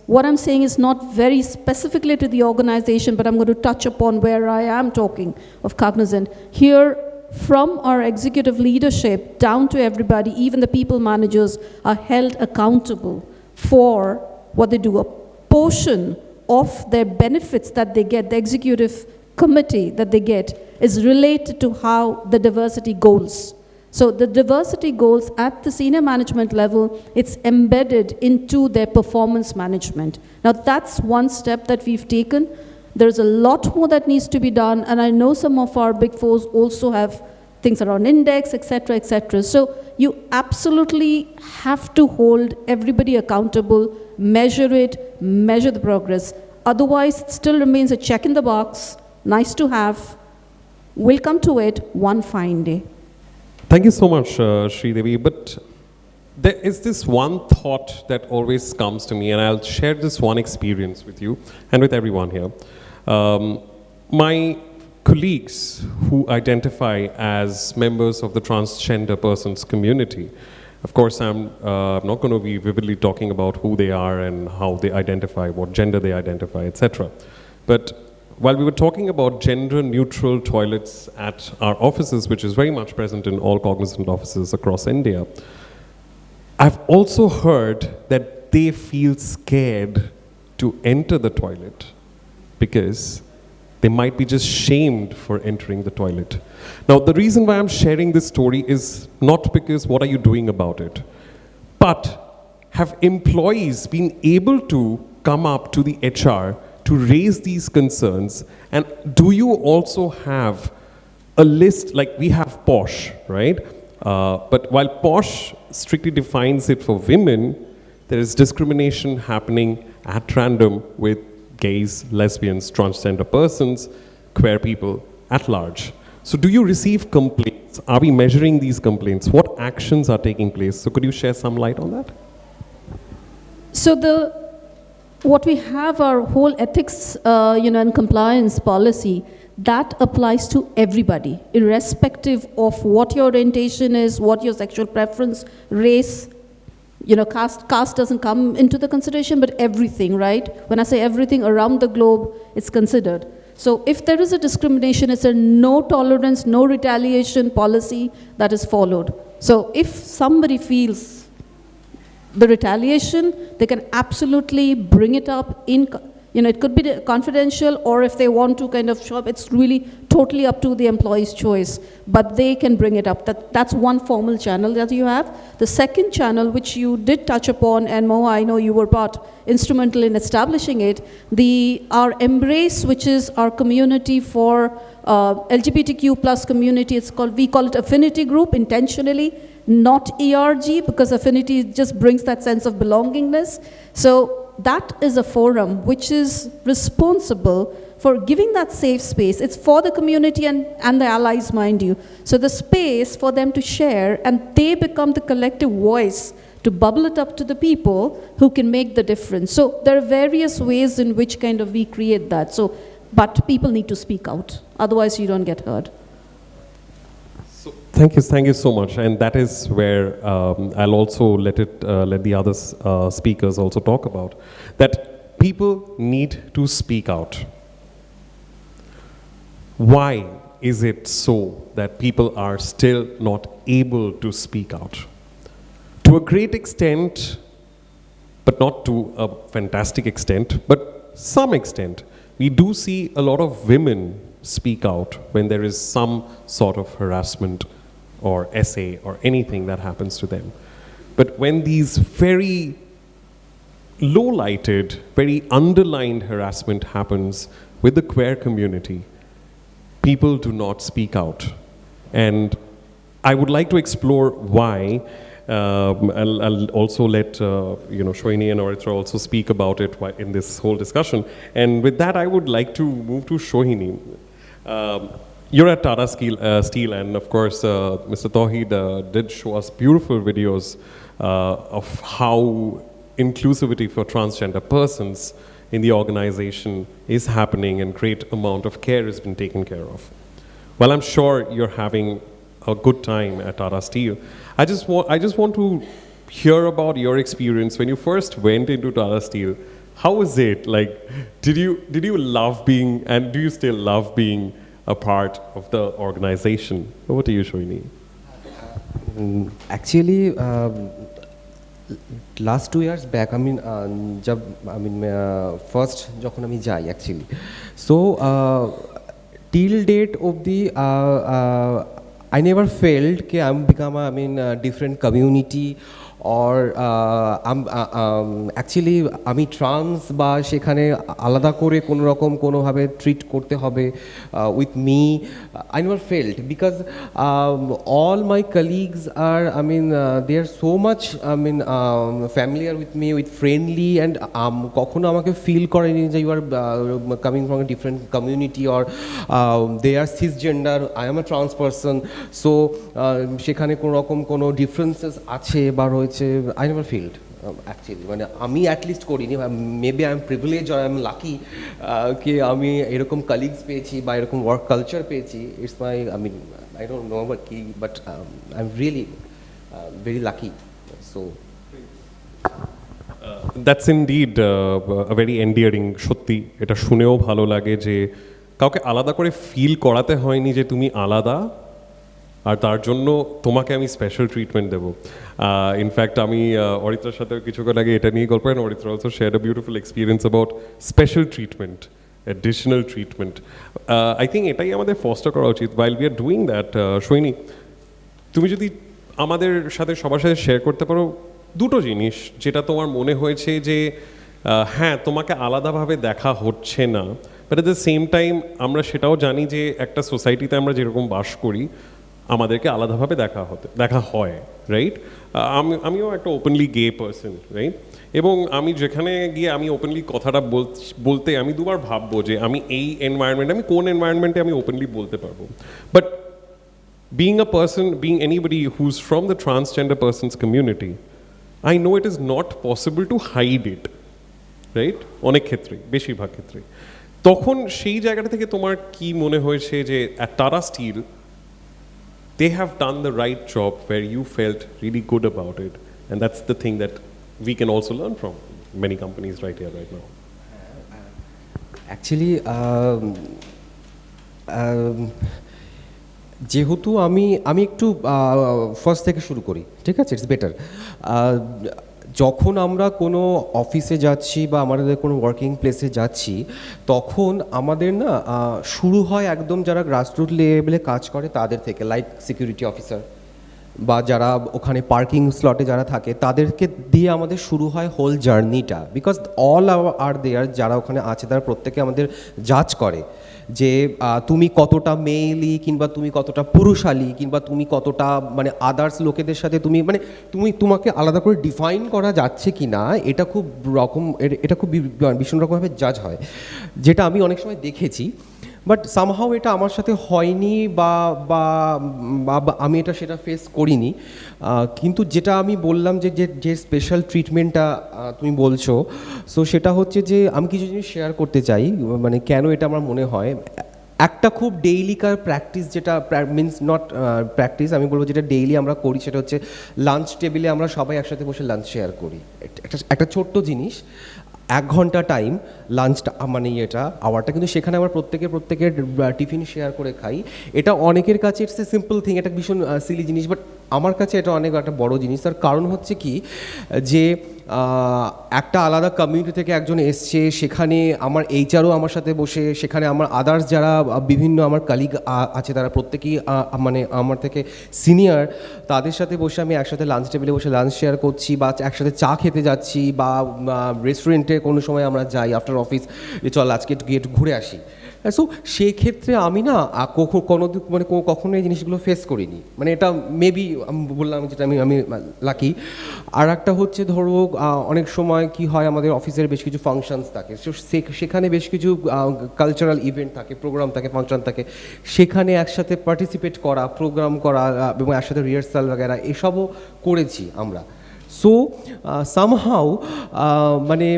what I'm saying is not very specifically to the organization, but I'm going to touch upon where I am talking of cognizant. Here, from our executive leadership down to everybody, even the people managers are held accountable for what they do. A portion of their benefits that they get, the executive committee that they get, is related to how the diversity goals. So the diversity goals at the senior management level, it's embedded into their performance management. Now that's one step that we've taken. There's a lot more that needs to be done, and I know some of our big fours also have things around index, etc., etc. So you absolutely have to hold everybody accountable, measure it, measure the progress. Otherwise, it still remains a check in the box, nice to have. We'll come to it one fine day. Thank you so much, Sridevi. But there is this one thought that always comes to me, and I'll share this one experience with you and with everyone here. My colleagues who identify as members of the transgender persons community, of course, I'm not going to be vividly talking about who they are and how they identify, what gender they identify, etc. But while we were talking about gender-neutral toilets at our offices, which is very much present in all cognizant offices across India, I've also heard that they feel scared to enter the toilet because they might be just shamed for entering the toilet. Now, the reason why I'm sharing this story is not because what are you doing about it, but have employees been able to come up to the HR to raise these concerns? And do you also have a list, like we have POSH, right? But while POSH strictly defines it for women, there is discrimination happening at random with gays, lesbians, transgender persons, queer people at large. So do you receive complaints? Are we measuring these complaints? What actions are taking place? So could you share some light on that? So what we have, our whole ethics and compliance policy, that applies to everybody, irrespective of what your orientation is, what your sexual preference, race, caste doesn't come into the consideration, but everything, right? When I say everything around the globe, it's considered. So if there is a discrimination, it's a no tolerance, no retaliation policy that is followed. So if somebody feels the retaliation, they can absolutely bring it up in, it could be confidential, or if they want to kind of show up, it's really totally up to the employee's choice, but they can bring it up. That's one formal channel that you have. The second channel, which you did touch upon, and Moha, I know you were instrumental in establishing it, our Embrace, which is our community for LGBTQ plus community, we call it affinity group intentionally, not ERG, because affinity just brings that sense of belongingness. So that is a forum which is responsible for giving that safe space. It's for the community and the allies, mind you. So the space for them to share, and they become the collective voice to bubble it up to the people who can make the difference. So there are various ways in which kind of we create that. So, but people need to speak out, otherwise you don't get heard. Thank you so much, and that is where I'll also let the other speakers also talk about that. People need to speak out. Why is it so that people are still not able to speak out? To a great extent, but not to a fantastic extent, but some extent, we do see a lot of women speak out when there is some sort of harassment or essay or anything that happens to them. But when these very low-lighted, very underlined harassment happens with the queer community, people do not speak out. And I would like to explore why. I'll also let Shoini and Oritra also speak about it in this whole discussion. And with that, I would like to move to Shohini. You're at Tata Steel, and of course, Mr. Tawheed did show us beautiful videos of how inclusivity for transgender persons in the organization is happening and great amount of care has been taken care of. Well, I'm sure you're having a good time at Tata Steel. I just want to hear about your experience when you first went into Tata Steel. How was it? Like, did you love being, and do you still love being a part of the organization? Over to you, Shoini. Actually, last 2 years back, first যখন আমি যাই actually, so till date of the I never felt that I'm become a different community or actually আমি trans বা সেখানে আলাদা করে কোনো রকম কোনোভাবে ট্রিট করতে হবে with me. I never felt because all my colleagues are they are so much familiar with me, with friendly, and কখনো আমাকে ফিল করেনি যে you are coming from a different community or they are cisgender, I am a trans person, so সেখানে কোনো রকম কোনো differences আছে বা রয়েছে I never felt actually মানে আমি অ্যাটলিস্ট করিনি মেবি আই এম প্রিভিলেজ আর আই এম লাকি কি আমি এরকম কালিগস পেয়েছি বা এরকম ওয়ার্ক কালচার পেয়েছি it's my I don't know but কি but I am really very lucky so that's indeed a very endearing সত্যি এটা শুনেও ভালো লাগে যে কাউকে আলাদা করে ফিল করাতে হয়নি যে তুমি আলাদা আর তার জন্য তোমাকে আমি স্পেশাল ট্রিটমেন্ট দেবো ইনফ্যাক্ট আমি অরিত্রার সাথে কিছুক্ষণ আগে এটা নিয়ে গল্প করেন Aritra also share a beautiful experience about special treatment additional treatment I think এটাই আমাদের ফস্টার করা উচিত ওয়াইল we are doing that Saini তুমি যদি আমাদের সাথে সবার সাথে শেয়ার করতে পারো দুটো জিনিস যেটা তোমার মনে হয়েছে যে হ্যাঁ তোমাকে আলাদাভাবে দেখা হচ্ছে না but at the same time আমরা সেটাও জানি যে একটা সোসাইটিতে আমরা যেরকম বাস করি আমাদেরকে আলাদাভাবে দেখা হয় রাইট আমিও একটা ওপেনলি গে পারসন রাইট এবং আমি যেখানে গিয়ে আমি ওপেনলি কথাটা বলতে আমি দুবার ভাববো যে আমি এই এনভায়রনমেন্টে আমি কোন এনভায়রনমেন্টে আমি ওপেনলি বলতে পারবো but being a person, being anybody who's from the transgender person's community, I know it is not possible to hide it, right? অনেক ক্ষেত্রে বেশিরভাগ ক্ষেত্রে তখন সেই জায়গাটা থেকে তোমার কি মনে হয়েছে যে at Tata Steel they have done the right job where you felt really good about it and that's the thing that we can also learn from many companies right here right now. Actually যেহেতু আমি একটু first থেকে শুরু করি ঠিক আছে it's better যখন আমরা কোনো অফিসে যাচ্ছি বা আমাদের কোনো ওয়ার্কিং প্লেসে যাচ্ছি তখন আমাদের না শুরু হয় একদম যারা গ্রাসরুট লেভেলে কাজ করে তাদের থেকে লাইক সিকিউরিটি অফিসার বা যারা ওখানে পার্কিং স্লটে যারা থাকে তাদেরকে দিয়ে আমাদের শুরু হয় হোল জার্নিটা বিকজ অল আর দেয়ার যারা ওখানে আছে তারা প্রত্যেকে আমাদের জাজ করে যে তুমি কতটা মেয়েলি কিংবা তুমি কতটা পুরুষালী কিংবা তুমি কতটা মানে আদার্স লোকেদের সাথে তোমাকে আলাদা করে ডিফাইন করা যাচ্ছে কি না এটা খুব ভীষণ রকমভাবে জাজ হয় যেটা আমি অনেক সময় দেখেছি বাট সামহাও এটা আমার সাথে হয়নি বা আমি সেটা ফেস করিনি কিন্তু যেটা আমি বললাম যে স্পেশাল ট্রিটমেন্টটা তুমি বলছো সো সেটা হচ্ছে যে আমি কিছু জিনিস শেয়ার করতে চাই মানে কেন এটা আমার মনে হয় একটা খুব ডেইলিকার প্র্যাকটিস যেটা মিনস নট প্র্যাকটিস আমি বলবো যেটা ডেইলি আমরা করি সেটা হচ্ছে লাঞ্চ টেবিলে আমরা সবাই একসাথে বসে লাঞ্চ শেয়ার করি একটা ছোট্ট জিনিস 1 ঘন্টা টাইম লাঞ্চটা মানে আওয়ারটা কিন্তু সেখানে আমরা প্রত্যেকের টিফিন শেয়ার করে খাই এটা অনেকের কাছে ইটস এ সিম্পল থিং এটা ভীষণ সিলি জিনিস বাট আমার কাছে এটা অনেক একটা বড় জিনিস তার কারণ হচ্ছে কি যে একটা আলাদা কমিউনিটি থেকে একজন এসছে সেখানে আমার এইচআরও আমার সাথে বসে সেখানে আমার আদার্স যারা বিভিন্ন আমার কালিগ আছে তারা প্রত্যেকেই মানে আমার থেকে সিনিয়র তাদের সাথে বসে আমি একসাথে লাঞ্চ টেবিলে বসে লাঞ্চ শেয়ার করছি বা একসাথে চা খেতে যাচ্ছি বা রেস্টুরেন্টে কোনো সময় আমরা যাই আফটার অফিস যে চল আজকে একটু ঘুরে আসি সো সেক্ষেত্রে আমি না কখনো এই জিনিসগুলো ফেস করিনি মানে এটা মেবি বললাম যেটা আমি লাকি আর একটা হচ্ছে ধরো অনেক সময় কি হয় আমাদের অফিসের বেশ কিছু ফাংশনস থাকে সেখানে বেশ কিছু কালচারাল ইভেন্ট থাকে প্রোগ্রাম থাকে ফাংশন থাকে সেখানে একসাথে পার্টিসিপেট করা প্রোগ্রাম করা এবং একসাথে রিহার্সাল বগেরা এসবও করেছি আমরা সো সামহাউ মানে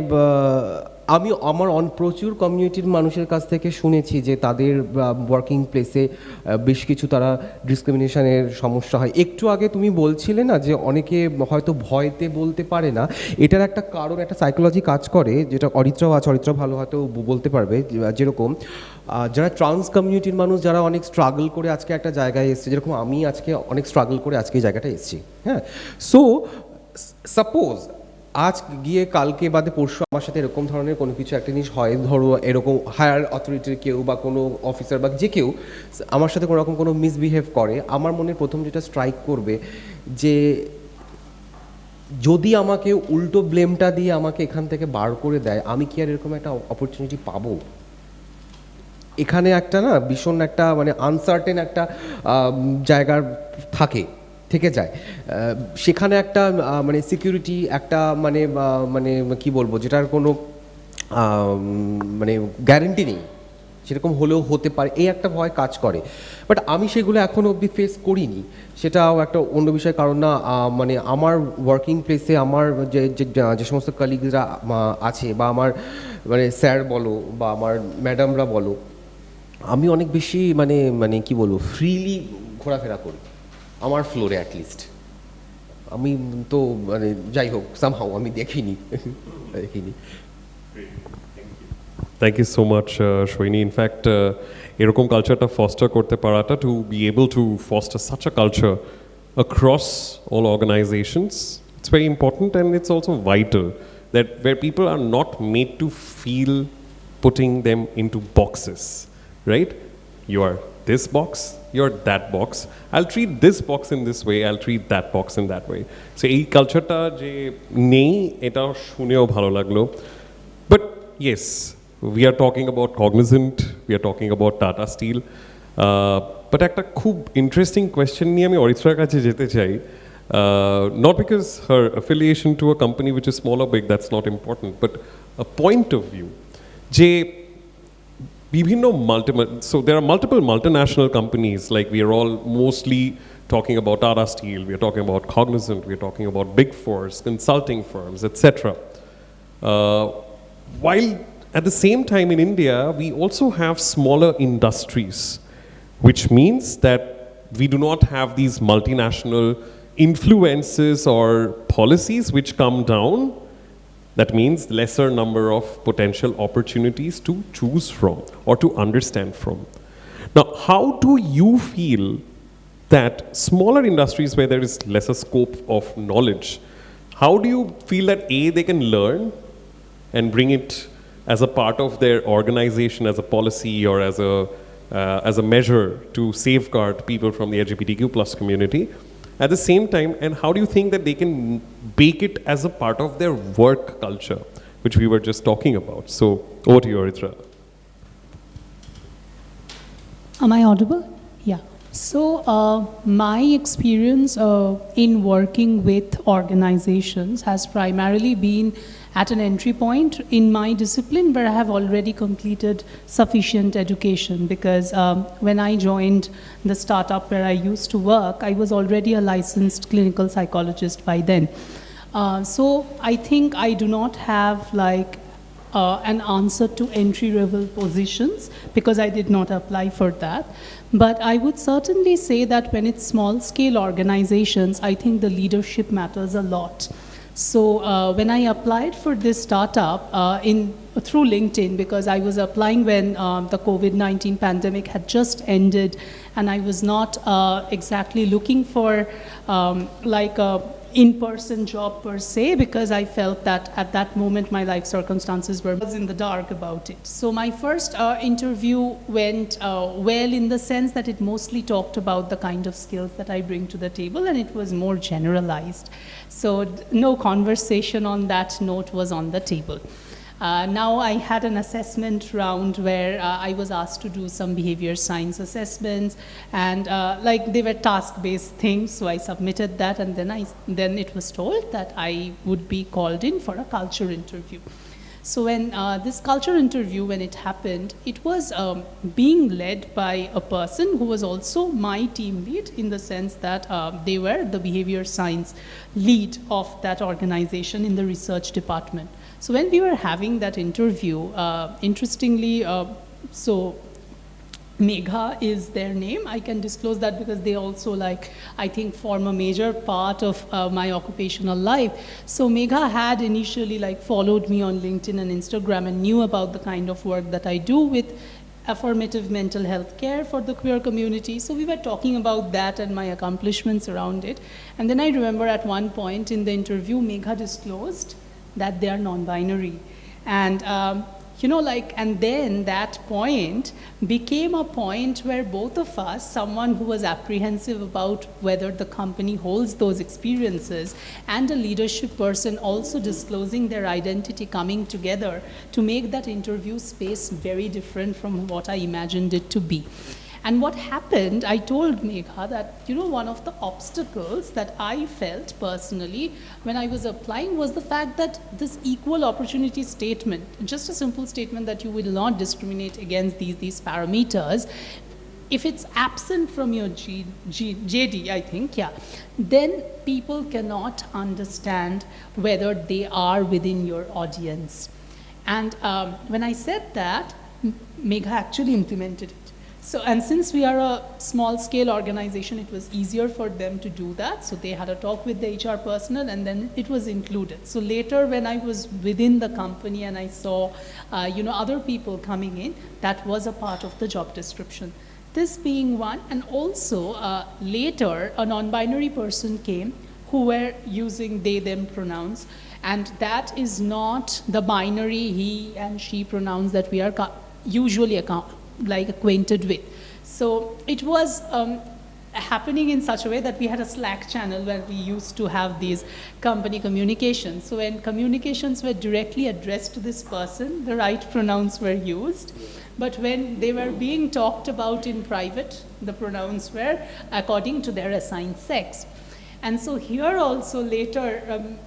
আমি আমার প্রচুর কমিউনিটির মানুষের কাছ থেকে শুনেছি যে তাদের ওয়ার্কিং প্লেসে বেশ কিছু তারা ডিসক্রিমিনেশনের সমস্যা হয়। একটু আগে তুমি বলছিলে না যে অনেকে হয়তো ভয়তে বলতে পারে না, এটার একটা কারণ, একটা সাইকোলজি কাজ করে, যেটা অরিত্রাও আছে, অরিত্রা ভালো হয়তো বলতে পারবে, যেরকম যারা ট্রান্স কমিউনিটির মানুষ যারা অনেক স্ট্রাগল করে আজকে একটা জায়গায় এসছে, যেরকম আমি আজকে অনেক স্ট্রাগল করে আজকে এই জায়গাটা এসেছি, হ্যাঁ। সো সাপোজ আজ গিয়ে কালকে বাদে পরশু আমার সাথে এরকম ধরনের কোনো কিছু একটা জিনিস হয়, ধরো এরকম হায়ার অথরিটির কেউ বা কোনো অফিসার বা যে কেউ আমার সাথে কোনো রকম কোনো মিসবিহেভ করে, আমার মনে প্রথম যেটা স্ট্রাইক করবে যে যদি আমাকে উল্টো ব্লেমটা দিয়ে আমাকে এখান থেকে বার করে দেয়, আমি কি আর এরকম একটা অপরচুনিটি পাবো? এখানে একটা না ভীষণ একটা মানে আনসার্টেন একটা জায়গার থেকে যায়, সেখানে একটা মানে সিকিউরিটি একটা মানে মানে কি বলবো, যেটার কোনো মানে গ্যারেন্টি নেই, সেরকম হলেও হতে পারে, এই একটা ভয় কাজ করে। বাট আমি সেগুলো এখনও অবধি ফেস করিনি, সেটাও একটা অন্য বিষয়। কারণ না মানে আমার ওয়ার্কিং প্লেসে আমার যে সমস্ত কলিগরা আছে বা আমার মানে স্যার বলো বা আমার ম্যাডামরা বলো, আমি অনেক বেশি মানে মানে কি বলবো ফ্রিলি ঘোরাফেরা করি আমার ফ্লোরে অ্যাটলিস্ট। আমি তো মানে যাই হোক সামহাউ আমি দেখিনি। Thank you so much, Shwini. In fact, এরকম কালচারটা ফস্টার করতে পারাটা, to be able to foster such a culture across all organizations, it's very important, and it's also vital that where people are not made to feel putting them into boxes, right? You are this box, you're that box. I'll treat this box in this way, I'll treat that box in that way. So এই কালচারটা যে নেই, এটা শুনেও ভালো লাগলো। But yes, we are talking about Cognizant, we are talking about Tata Steel. But একটা খুব ইন্টারেস্টিং কোয়েশ্চেন নিয়ে আমি অরিত্রার কাছে যেতে চাই। Not because her affiliation to a company which is small or big, that's not important, but a point of view. যে বিভিন্ন so there are multiple multinational companies, like we are all mostly talking about Tata Steel, we are talking about Cognizant, we are talking about big fours, consulting firms, etc. While at the same time in India, we also have smaller industries, which means that we do not have these multinational influences or policies which come down. That means lesser number of potential opportunities to choose from or to understand from. Now, how do you feel that smaller industries where there is lesser scope of knowledge, how do you feel that they can learn and bring it as a part of their organization, as a policy or as a measure to safeguard people from the LGBTQ+ community? At the same time, and how do you think that they can bake it as a part of their work culture, which we were just talking about? So, over to you, Aritra. Am I audible? Yeah. So, my experience in working with organizations has primarily been at an entry point in my discipline where I have already completed sufficient education, because when I joined the startup where I used to work, I was already a licensed clinical psychologist by then. So I think I do not have like an answer to entry-level positions because I did not apply for that. But I would certainly say that when it's small-scale organizations, I think the leadership matters a lot. So when I applied for this startup through LinkedIn, because I was applying when the COVID-19 pandemic had just ended, and I was not exactly looking for like a in-person job per se, because I felt that at that moment my life circumstances were in the dark about it. So my first interview went well, in the sense that it mostly talked about the kind of skills that I bring to the table, and it was more generalized. So no conversation on that note was on the table. Now I had an assessment round where I was asked to do some behavior science assessments, and like they were task-based things, so I submitted that, and then it was told that I would be called in for a culture interview. So when this culture interview, when it happened, it was being led by a person who was also my team lead, in the sense that they were the behavior science lead of that organization in the research department. So when we were having that interview, interestingly, so Megha is their name. I can disclose that because they also, I think, form a major part of my occupational life. So Megha had initially followed me on LinkedIn and Instagram and knew about the kind of work that I do with affirmative mental health care for the queer community. So we were talking about that and my accomplishments around it. And then I remember at one point in the interview, Megha disclosed that they are non-binary. And and then that point became a point where both of us, someone who was apprehensive about whether the company holds those experiences, and a leadership person also disclosing their identity, coming together to make that interview space very different from what I imagined it to be. And what happened, I told Megha that, one of the obstacles that I felt personally when I was applying was the fact that this equal opportunity statement, just a simple statement that you will not discriminate against these parameters, if it's absent from your JD, I think, then people cannot understand whether they are within your audience. And when I said that, Megha actually implemented it. So, and since we are a small-scale organization, it was easier for them to do that. So they had a talk with the HR personnel, and then it was included. So later, when I was within the company and I saw, other people coming in, that was a part of the job description. This being one, and also later, a non-binary person came who were using they/them pronouns, and that is not the binary he and she pronouns that we are usually acquainted with. So it was happening in such a way that we had a Slack channel where we used to have these company communications. So when communications were directly addressed to this person, the right pronouns were used. But when they were being talked about in private, the pronouns were according to their assigned sex. And so here also later,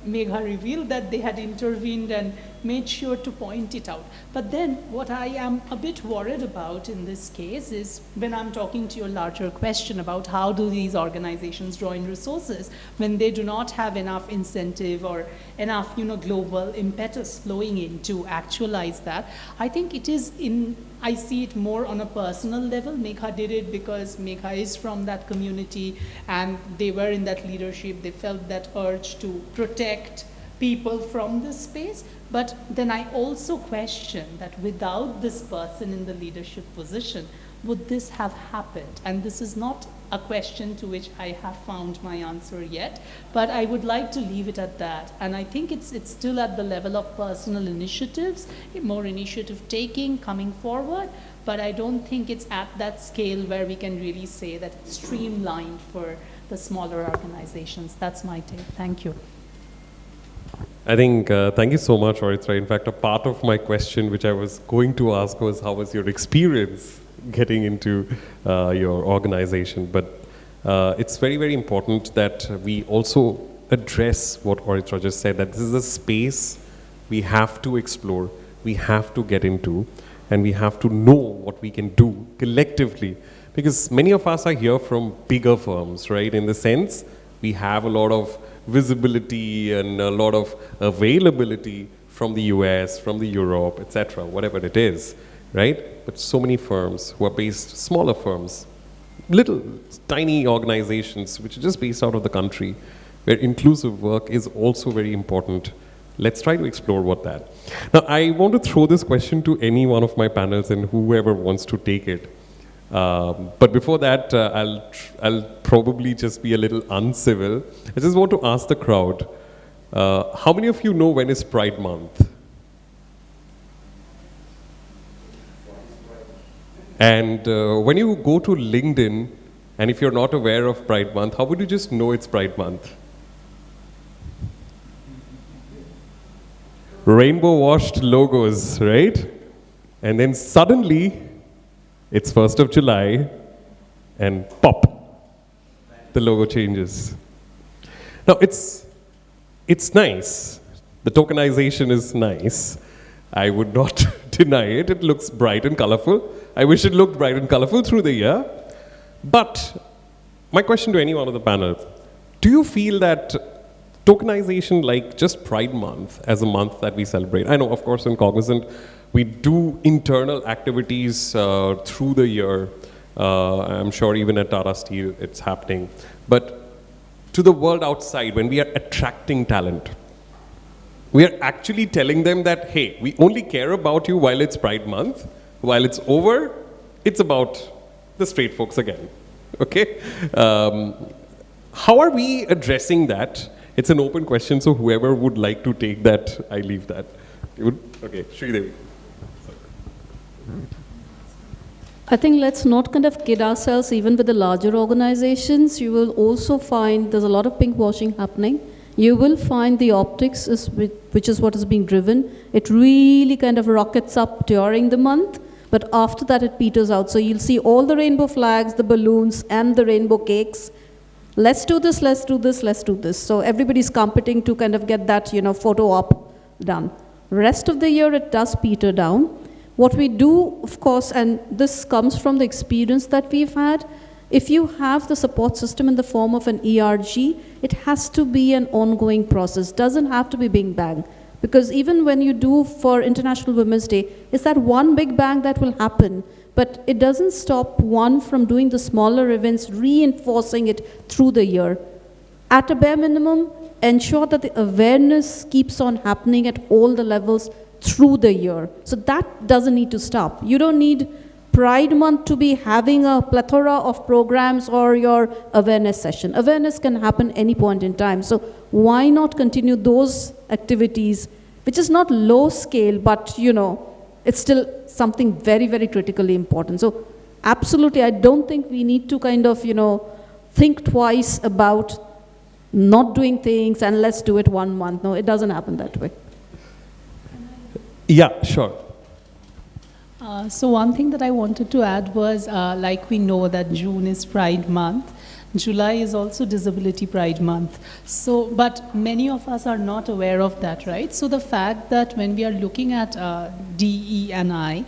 Megha revealed that they had intervened and made sure to point it out. But then what I am a bit worried about in this case is when I'm talking to your larger question about how do these organizations draw in resources when they do not have enough incentive or enough global impetus flowing in to actualize that. I think it is I see it more on a personal level. Megha did it because Megha is from that community and they were in that leadership. They felt that urge to protect people from this space. But then I also question that without this person in the leadership position, would this have happened? And this is not a question to which I have found my answer yet, but I would like to leave it at that. And I think it's still at the level of personal initiatives, more initiative taking, coming forward, but I don't think it's at that scale where we can really say that it's streamlined for the smaller organizations. That's my take. Thank you. I think, thank you so much, Oritra. In fact, a part of my question, which I was going to ask, was how was your experience getting into your organization? But it's very, very important that we also address what Oritra just said, that this is a space we have to explore, we have to get into, and we have to know what we can do collectively. Because many of us are here from bigger firms, right? In the sense, we have a lot of visibility and a lot of availability from the US, from the Europe, etc., whatever it is, right? But so many firms who are based, smaller firms, little tiny organizations which are just based out of the country, where inclusive work is also very important. Let's try to explore what that. Now, I want to throw this question to any one of my panels and whoever wants to take it. But before that, I'll probably just be a little uncivil. I just want to ask the crowd, how many of you know when is Pride Month? And when you go to LinkedIn, and if you're not aware of Pride Month, how would you just know it's Pride Month? Rainbow-washed logos, right? And then suddenly, it's 1st of July, and pop, the logo changes. Now, it's nice. The tokenization is nice. I would not deny it. It looks bright and colorful. I wish it looked bright and colorful through the year. But my question to anyone on the panel, do you feel that tokenization, like just Pride Month as a month that we celebrate, I know of course in Cognizant we do internal activities through the year. I'm sure even at Tata Steel it's happening. But to the world outside, when we are attracting talent, we are actually telling them that, hey, we only care about you while it's Pride Month. While it's over, it's about the straight folks again. Okay? How are we addressing that? It's an open question, so whoever would like to take that, I leave that. Okay, Sridevi. I think let's not kind of kid ourselves even with the larger organizations. You will also find there's a lot of pink washing happening. You will find the optics, which is what is being driven. It really kind of rockets up during the month, but after that it peters out. So you'll see all the rainbow flags, the balloons, and the rainbow cakes. Let's do this, let's do this, let's do this. So everybody's competing to kind of get that, photo op done. Rest of the year it does peter down. What we do, of course, and this comes from the experience that we've had, if you have the support system in the form of an ERG, it has to be an ongoing process. Doesn't have to be big bang. Because even when you do for International Women's Day, it's that one big bang that will happen. But it doesn't stop one from doing the smaller events, reinforcing it through the year. At a bare minimum, ensure that the awareness keeps on happening at all the levels through the year. So that doesn't need to stop. You don't need Pride Month to be having a plethora of programs or your awareness session. Awareness can happen any point in time. So why not continue those activities, which is not low scale, but it's still something very, very critically important. So absolutely, I don't think we need to kind of, think twice about not doing things and let's do it 1 month. No, it doesn't happen that way. Yeah, sure. So one thing that I wanted to add was, like we know that June is Pride Month, July is also Disability Pride Month. So, but many of us are not aware of that, right? So the fact that when we are looking at DE&I,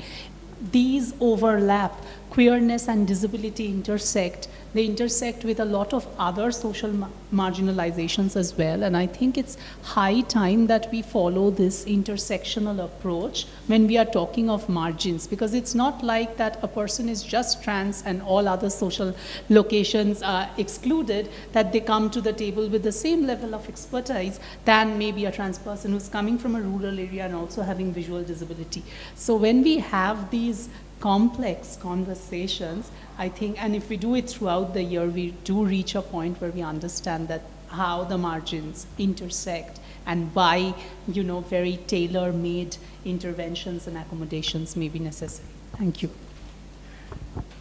these overlap, queerness and disability intersect. They intersect with a lot of other social marginalizations as well. And I think it's high time that we follow this intersectional approach when we are talking of margins, because it's not like that a person is just trans and all other social locations are excluded, that they come to the table with the same level of expertise than maybe a trans person who's coming from a rural area and also having visual disability. So when we have these complex conversations, I think, and if we do it throughout the year, we do reach a point where we understand that how the margins intersect and why, very tailor-made interventions and accommodations may be necessary. Thank you.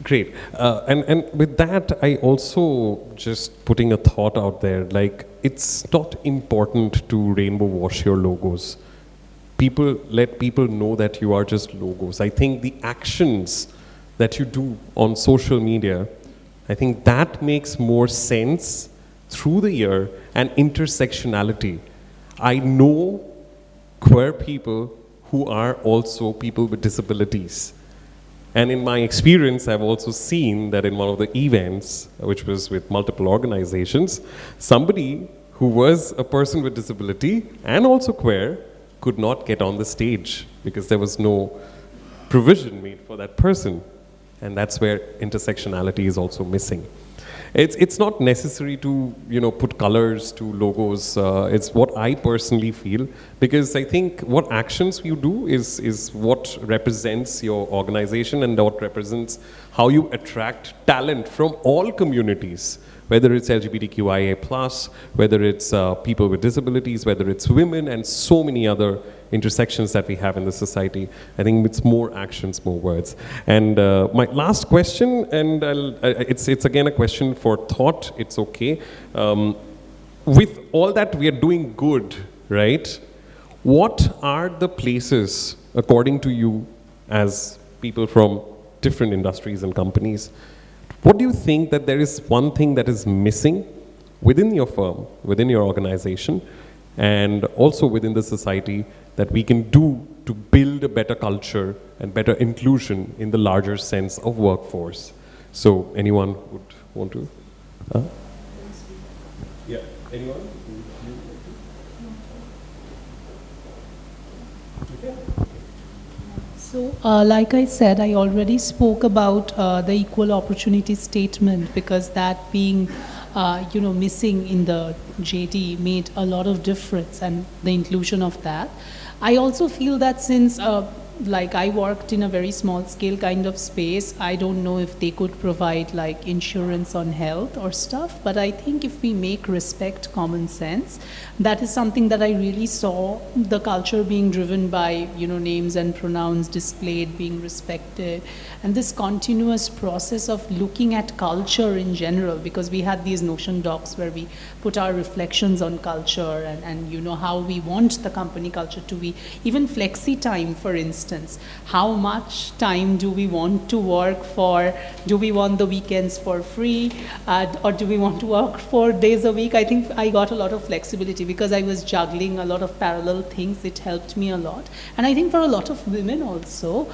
Great. And with that, I also just putting a thought out there, like it's not important to rainbow wash your logos. Let people know that you are just logos. I think the actions that you do on social media, I think that makes more sense through the year, and intersectionality. I know queer people who are also people with disabilities. And in my experience, I've also seen that in one of the events, which was with multiple organizations, somebody who was a person with disability and also queer could not get on the stage because there was no provision made for that person. And that's where intersectionality is also missing. It's not necessary to put colors to logos. It's what I personally feel, because I think what actions you do is what represents your organization and what represents how you attract talent from all communities, whether it's LGBTQIA+, whether it's people with disabilities, whether it's women, and so many other intersections that we have in the society. I think it's more actions, more words. And my last question, and it's again a question for thought, it's okay. With all that we are doing good, right? What are the places, according to you, as people from different industries and companies, what do you think that there is one thing that is missing within your firm, within your organization, and also within the society, that we can do to build a better culture and better inclusion in the larger sense of workforce. So anyone would want to? Yeah, anyone? So, like I said, I already spoke about the equal opportunity statement, because that being, missing in the JD made a lot of difference, and the inclusion of that. I also feel that since, like I worked in a very small scale kind of space, I don't know if they could provide like insurance on health or stuff, but I think if we make respect common sense, that is something that I really saw the culture being driven by, names and pronouns displayed, being respected, and this continuous process of looking at culture in general, because we had these notion docs where we put our reflections on culture and how we want the company culture to be. Even flexi time, for instance, how much time do we want to work for? Do we want the weekends for free, or do we want to work 4 days a week? I think I got a lot of flexibility because I was juggling a lot of parallel things. It helped me a lot. And I think for a lot of women also,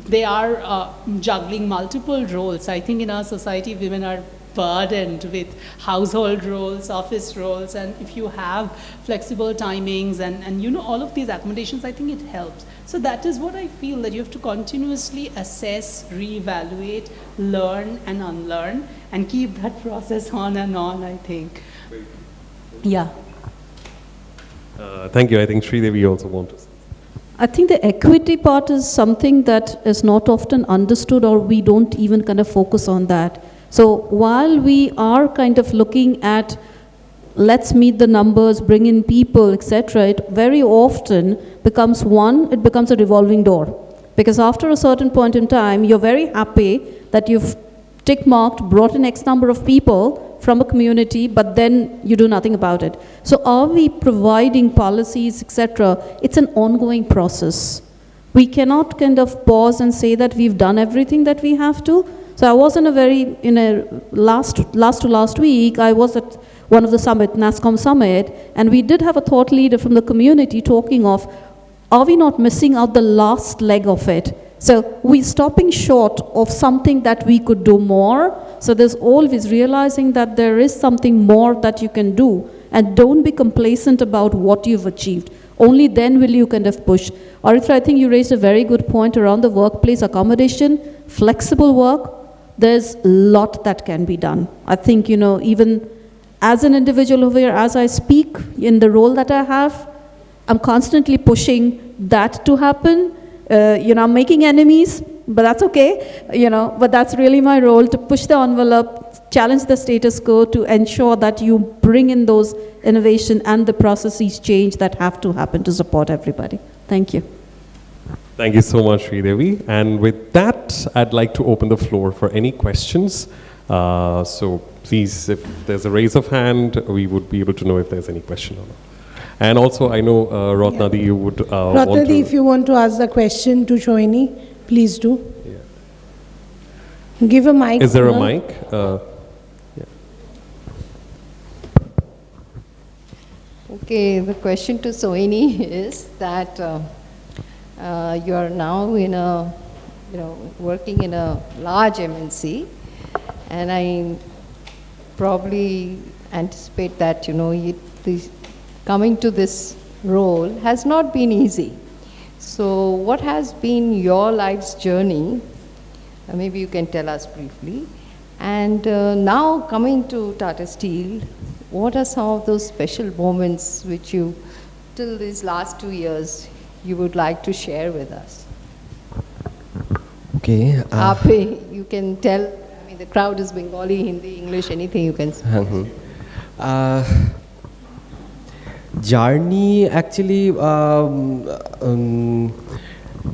they are juggling multiple roles. I think in our society, women are burdened with household roles, office roles, and if you have flexible timings and all of these accommodations, I think it helps. So that is what I feel, that you have to continuously assess, reevaluate, learn and unlearn, and keep that process on and on, I think. Yeah. Thank you. I think Sridevi also wants to say. I think the equity part is something that is not often understood, or we don't even kind of focus on that. So while we are kind of looking at, let's meet the numbers, bring in people, etc., it very often becomes a revolving door. Because after a certain point in time, you're very happy that you've tick-marked, brought in X number of people from a community, but then you do nothing about it. So are we providing policies, etc.? It's an ongoing process. We cannot kind of pause and say that we've done everything that we have to. So I was last week, I was at one of the summit, NASCOM summit, and we did have a thought leader from the community talking of, are we not missing out the last leg of it? So we're stopping short of something that we could do more. So there's always realizing that there is something more that you can do, and don't be complacent about what you've achieved. Only then will you kind of push. Aritra, I think you raised a very good point around the workplace accommodation, flexible work. There's a lot that can be done. I think, even as an individual over here, as I speak in the role that I have, I'm constantly pushing that to happen. I'm making enemies, but that's okay, but that's really my role, to push the envelope, challenge the status quo, to ensure that you bring in those innovation and the processes change that have to happen to support everybody. Thank you. Thank you so much, Sridevi. And with that, I'd like to open the floor for any questions. So please, if there's a raise of hand, we would be able to know if there's any question or not. And also, I know, Ratnadi, you would want to... Ratnadi, if you want to ask the question to Shoini, please do. Yeah. Give a mic. Is there a mic? Yeah. Okay, the question to Sohini is that you are now working in a large MNC, and I probably anticipate that, coming to this role has not been easy. So what has been your life's journey? Maybe you can tell us briefly. And now coming to Tata Steel, what are some of those special moments which you, till these last 2 years, you would like to share with us? Okay. You can tell, the crowd is Bengali, Hindi, English, anything you can say. Journey, actually,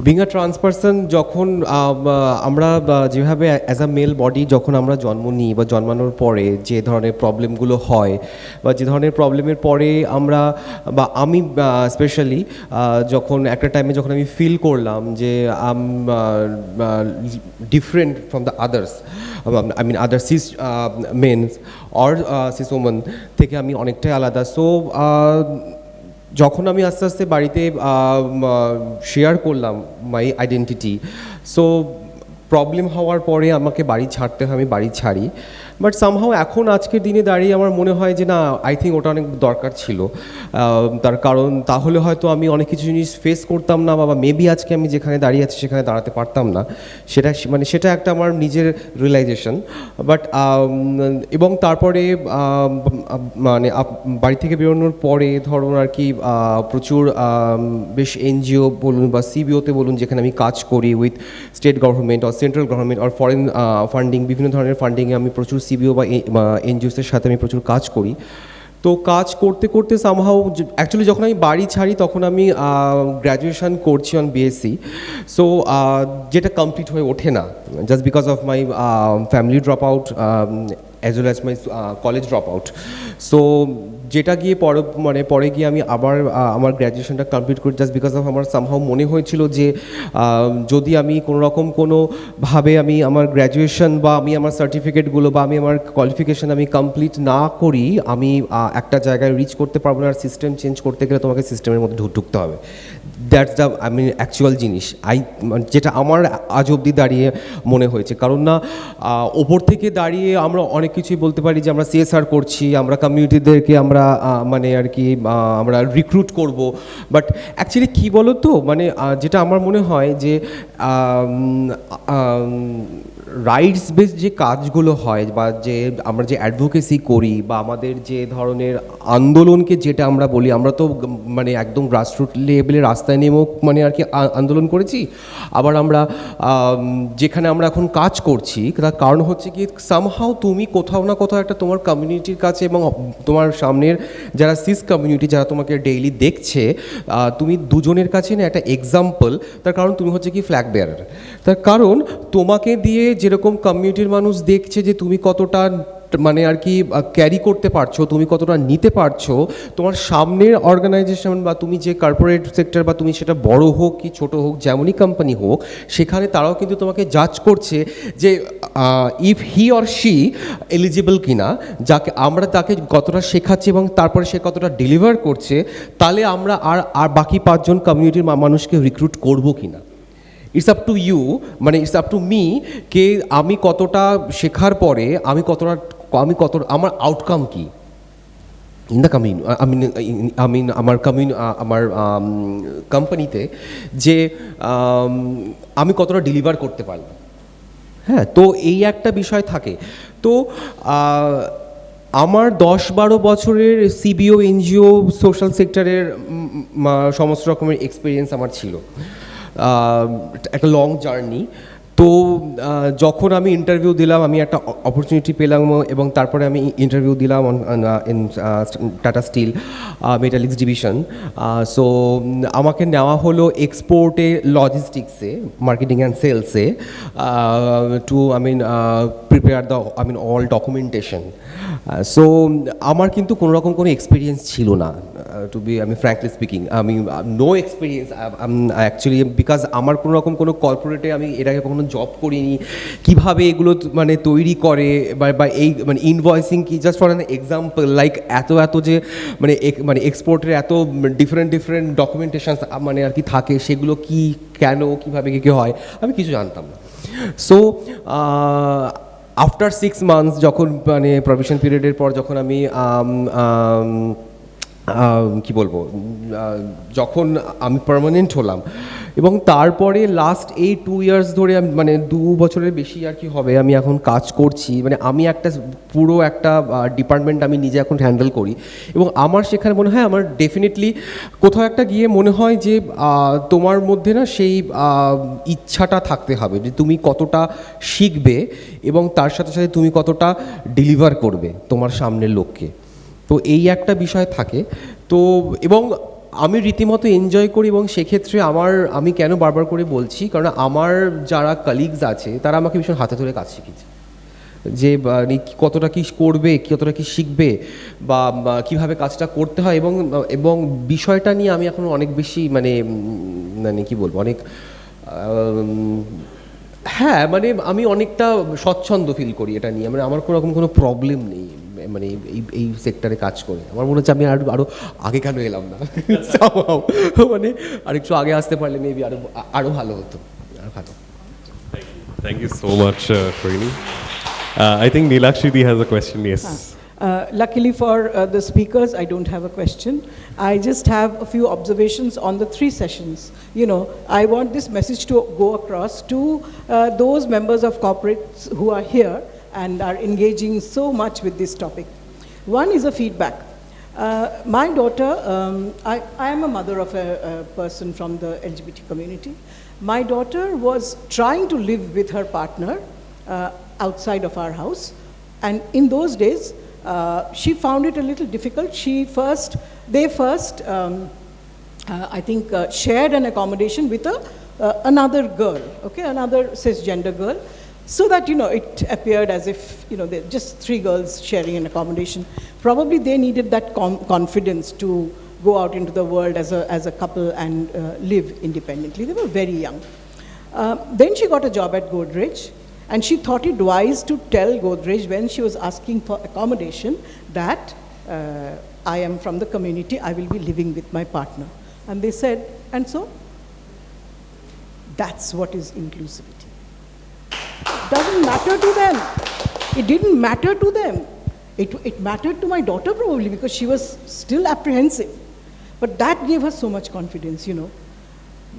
being a trans person, যখন আমরা যেভাবে as a mail body যখন আমরা জন্ম নিই বা জন্মানোর পরে যে ধরনের প্রবলেমগুলো হয় বা যে ধরনের প্রবলেমের পরে আমরা বা আমি স্পেশালি যখন একটা টাইমে যখন আমি ফিল করলাম যে I am different from the others, I mean other cis men or cis women থেকে আমি অনেকটাই আলাদা. So যখন আমি আস্তে আস্তে বাড়িতে শেয়ার করলাম মাই আইডেন্টিটি, সো প্রবলেম হওয়ার পরে আমাকে বাড়ি ছাড়তে হয়, আমি বাড়ি ছাড়ি। বাট সামহাও এখন আজকের দিনে দাঁড়িয়ে আমার মনে হয় যে না, আই থিঙ্ক ওটা অনেক দরকার ছিল। তার কারণ তাহলে হয়তো আমি অনেক কিছু জিনিস ফেস করতাম না, বা মেবি আজকে আমি যেখানে দাঁড়িয়ে আছি সেখানে দাঁড়াতে পারতাম না। সেটা একটা আমার নিজের রিয়েলাইজেশন। বাট এবং তারপরে মানে বাড়ি থেকে বেরোনোর পরে ধরুন আর কি প্রচুর বেশ এনজিও বলুন বা সিবিওতে বলুন, যেখানে আমি কাজ করি with state government or central government or foreign funding, বিভিন্ন ধরনের ফান্ডিংয়ে আমি প্রচুর সিবিও বা এনজিওসের সাথে আমি প্রচুর কাজ করি। তো কাজ করতে করতে সামহাও অ্যাকচুয়ালি যখন আমি বাড়ি ছাড়ি তখন আমি গ্র্যাজুয়েশন করছি অন বিএসসি। সো যেটা কমপ্লিট হয়ে ওঠে না, just because of my family drop out as well as my college drop out. So যেটা গিয়ে পরে গিয়ে আমি আবার আমার গ্র্যাজুয়েশনটা কমপ্লিট করি, জাস্ট বিকজ অফ আমার সামহাও মনে হয়েছিল যে যদি আমি কোনোভাবে আমি আমার গ্র্যাজুয়েশন বা আমি আমার সার্টিফিকেটগুলো বা আমি আমার কোয়ালিফিকেশান আমি কমপ্লিট না করি, আমি একটা জায়গায় রিচ করতে পারবো না। আর সিস্টেম চেঞ্জ করতে গেলে তোমাকে সিস্টেমের মধ্যে ঢুকতে হবে। দ্যাটস দ্য অ্যাকচুয়াল জিনিস যেটা আমার আজ অবধি দাঁড়িয়ে মনে হয়েছে। কারণ না, ওপর থেকে দাঁড়িয়ে আমরা অনেক কিছুই বলতে পারি যে আমরা সিএসআর করছি, আমরা কমিউনিটিদেরকে আমরা মানে আর কি আমরা রিক্রুট করব। বাট অ্যাকচুয়ালি কী বলো তো, মানে যেটা আমার মনে হয় যে রাইটস বেস যে কাজগুলো হয় বা যে আমরা যে অ্যাডভোকেসি করি বা আমাদের যে ধরনের আন্দোলনকে যেটা আমরা বলি, আমরা তো মানে একদম গ্রাসরুট লেভেলে রাস্তায় নেমেও মানে আর কি আন্দোলন করেছি। আবার আমরা যেখানে আমরা এখন কাজ করছি তার কারণ হচ্ছে কি, সামহাও তুমি কোথাও না কোথাও একটা তোমার কমিউনিটির কাছে এবং তোমার সামনের যারা সিস কমিউনিটি যারা তোমাকে ডেইলি দেখছে, তুমি দুজনের কাছে না একটা এক্সাম্পল। তার কারণ তুমি হচ্ছে কি ফ্ল্যাগ বেয়ারার। তার কারণ তোমাকে দিয়ে যেরকম কমিউনিটির মানুষ দেখছে যে তুমি কতটা মানে আর কি ক্যারি করতে পারছো, তুমি কতটা নিতে পারছো, তোমার সামনের অর্গানাইজেশন বা তুমি যে কর্পোরেট সেক্টর বা তুমি সেটা বড় হোক কি ছোট হোক, যেমনই কোম্পানি হোক, সেখানে তারাও কিন্তু তোমাকে জাজ করছে যে if he or she eligible কিনা, যাকে আমরা তাকে কতটা শেখাচ্ছি এবং তারপরে সে কতটা ডেলিভার করছে, তাহলে আমরা আর বাকি 5 জন কমিউনিটির মানুষকে রিক্রুট করবো কিনা। ইটস আপ টু ইউ, মানে ইটস আপ টু মি, কে আমি কতটা শেখার পরে আমি কতটা আমার আউটকাম কি ইন দ্য আমার কোম্পানিতে, যে আমি কতটা ডেলিভার করতে পারলাম। হ্যাঁ, তো এই একটা বিষয় থাকে। তো আমার 10-12 বছরের সিবিও, এনজিও, সোশ্যাল সেক্টরের সমস্ত রকমের এক্সপিরিয়েন্স আমার ছিল, একটা লং জার্নি। তো যখন আমি ইন্টারভিউ দিলাম, আমি একটা অপরচুনিটি পেলাম এবং তারপরে আমি ইন্টারভিউ দিলাম in Tata steel metallics division. So আমাকে নেওয়া হলো এক্সপোর্টে, লজিস্টিক্সে, মার্কেটিং অ্যান্ড সেলসে, to prepare the all documentation. So আমার কিন্তু কোনো রকম কোনো এক্সপিরিয়েন্স ছিল না, to be frankly speaking. No experience actually, because আমার কোনো রকম কোনো কর্পোরেটে আমি এর আগে কখনো জব করিনি। কিভাবে এগুলো মানে তৈরি করে বা এই মানে ইনভয়েসিং কি, just for an example, like এত যে মানে এক্সপোর্টের এত ডিফারেন্ট ডকুমেন্টেশন মানে আর কি থাকে, সেগুলো কি, কেন, কীভাবে কী হয়, আমি কিছু জানতাম না। সো আফটার 6 মান্থস, যখন মানে প্রভিশন পিরিয়ডের পর যখন আমি কি বলবো, যখন আমি পার্মানেন্ট হলাম, এবং তারপরে লাস্ট এই 2 ইয়ার্স ধরে মানে 2 বছরের বেশি আর কি হবে আমি এখন কাজ করছি। মানে আমি একটা পুরো একটা ডিপার্টমেন্ট আমি নিজে এখন হ্যান্ডেল করি, এবং আমার সেখানে মনে হয় আমার ডেফিনেটলি কোথাও একটা গিয়ে মনে হয় যে তোমার মধ্যে না সেই ইচ্ছাটা থাকতে হবে যে তুমি কতটা শিখবে এবং তার সাথে সাথে তুমি কতটা ডেলিভার করবে তোমার সামনের লোককে। তো এই একটা বিষয় থাকে। তো এবং আমি রীতিমতো এনজয় করি, এবং সেক্ষেত্রে আমি কেন বারবার করে বলছি, কারণ আমার যারা কালিগস আছে তারা আমাকে ভীষণ হাতে ধরে কাজ শিখিয়েছে, যে কতটা কী করবে, কতটা কী শিখবে, বা কীভাবে কাজটা করতে হয়, এবং বিষয়টা নিয়ে আমি এখন অনেক বেশি মানে কী বলবো, অনেক হ্যাঁ মানে আমি অনেকটা স্বচ্ছন্দ ফিল করি এটা নিয়ে। মানে আমার কোনো রকম কোনো প্রবলেম নেই মানে এই সেক্টরে কাজ করে। আমার মনে হচ্ছে আমি আরও আগে কেন এলাম না, somehow মানে আরেকটু আগে আসতে পারলে মেবি আরও ভালো হতো, আর ভালো। Thank you so much, Shrini. I think Nilakshidi has a question, yes. Luckily for the speakers, I don't have a question. I just have a few observations on the 3 sessions. You know, I want this message to go across to those members of corporates who are here and are engaging so much with this topic. One is a feedback. My daughter, I am a mother of a person from the LGBT community. My daughter was trying to live with her partner outside of our house, and in those days, she found it a little difficult. They first, I think, shared an accommodation with another girl, okay, another cisgender girl, so that, you know, it appeared as if, you know, they're just 3 girls sharing an accommodation. Probably they needed that confidence to go out into the world as a couple and live independently. They were very young. Then she got a job at Godrej, and she thought it wise to tell Godrej when she was asking for accommodation that I am from the community, I will be living with my partner. And they said, and so? That's what is inclusivity. It doesn't matter to them. It didn't matter to them. It mattered to my daughter probably because she was still apprehensive. But that gave her so much confidence, you know.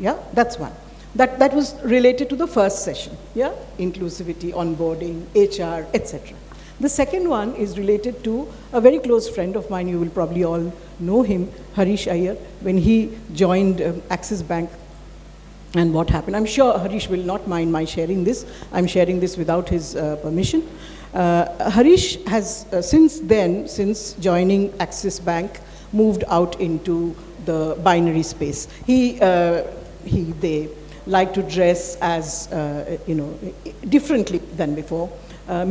Yeah, that's one. That was related to the first session, yeah? Inclusivity, onboarding, HR, etc. The second one is related to a very close friend of mine, you will probably all know him, Harish Iyer, when he joined Axis Bank. And what happened? I'm sure Harish will not mind my sharing this. I'm sharing this without his permission. Harish has since joining Axis Bank, moved out into the binary space. They like to dress as, you know, differently than before.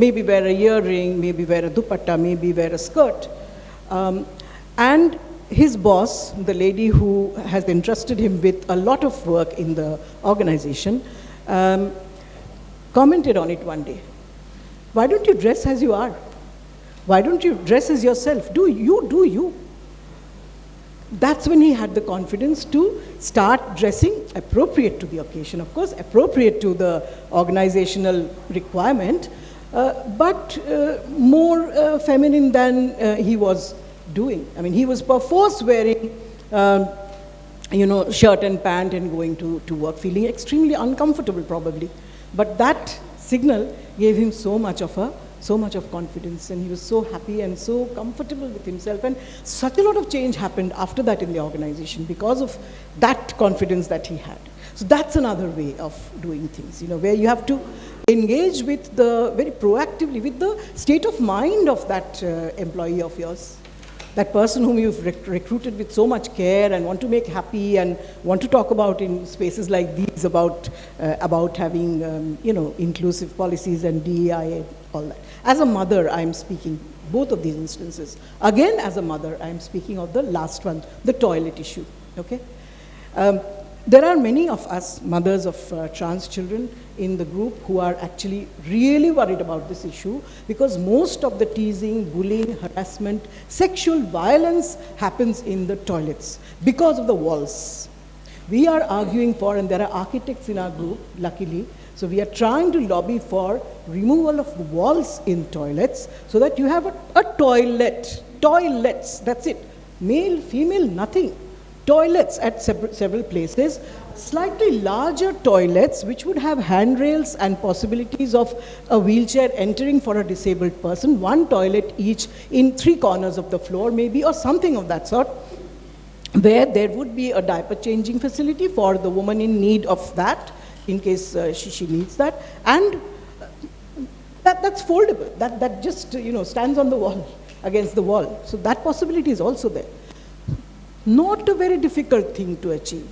Maybe wear a earring, maybe wear a dupatta, maybe wear a skirt. And his boss, the lady who has entrusted him with a lot of work in the organization, commented on it one day. Why don't you dress as you are? Why don't you dress as yourself? Do you. That's when he had the confidence to start dressing appropriate to the occasion, of course, appropriate to the organizational requirement, but more feminine than he was doing. I mean, he was perforce wearing, you know, shirt and pant and going to work, feeling extremely uncomfortable probably. But that signal gave him so much of confidence, and he was so happy and so comfortable with himself, and such a lot of change happened after that in the organization because of that confidence that he had. So that's another way of doing things, you know, where you have to engage with very proactively with the state of mind of that employee of yours, that person whom you've recruited with so much care and want to make happy and want to talk about in spaces like these about having, you know, inclusive policies and DEI and all that. As a mother, I'm speaking both of these instances. Again, as a mother, I'm speaking of the last one, the toilet issue, okay? There are many of us, mothers of trans children in the group, who are actually really worried about this issue because most of the teasing, bullying, harassment, sexual violence happens in the toilets because of the walls. We are arguing for, and there are architects in our group, luckily, so we are trying to lobby for removal of the walls in toilets so that you have a toilets, that's it. Male, female, nothing. Toilets at several places, slightly larger toilets which would have handrails and possibilities of a wheelchair entering for a disabled person, 1 toilet each in 3 corners of the floor maybe, or something of that sort, where there would be a diaper changing facility for the woman in need of that, in case she needs that, and that's foldable, that just, you know, stands on the wall, against the wall. So that possibility is also there. Not a very difficult thing to achieve.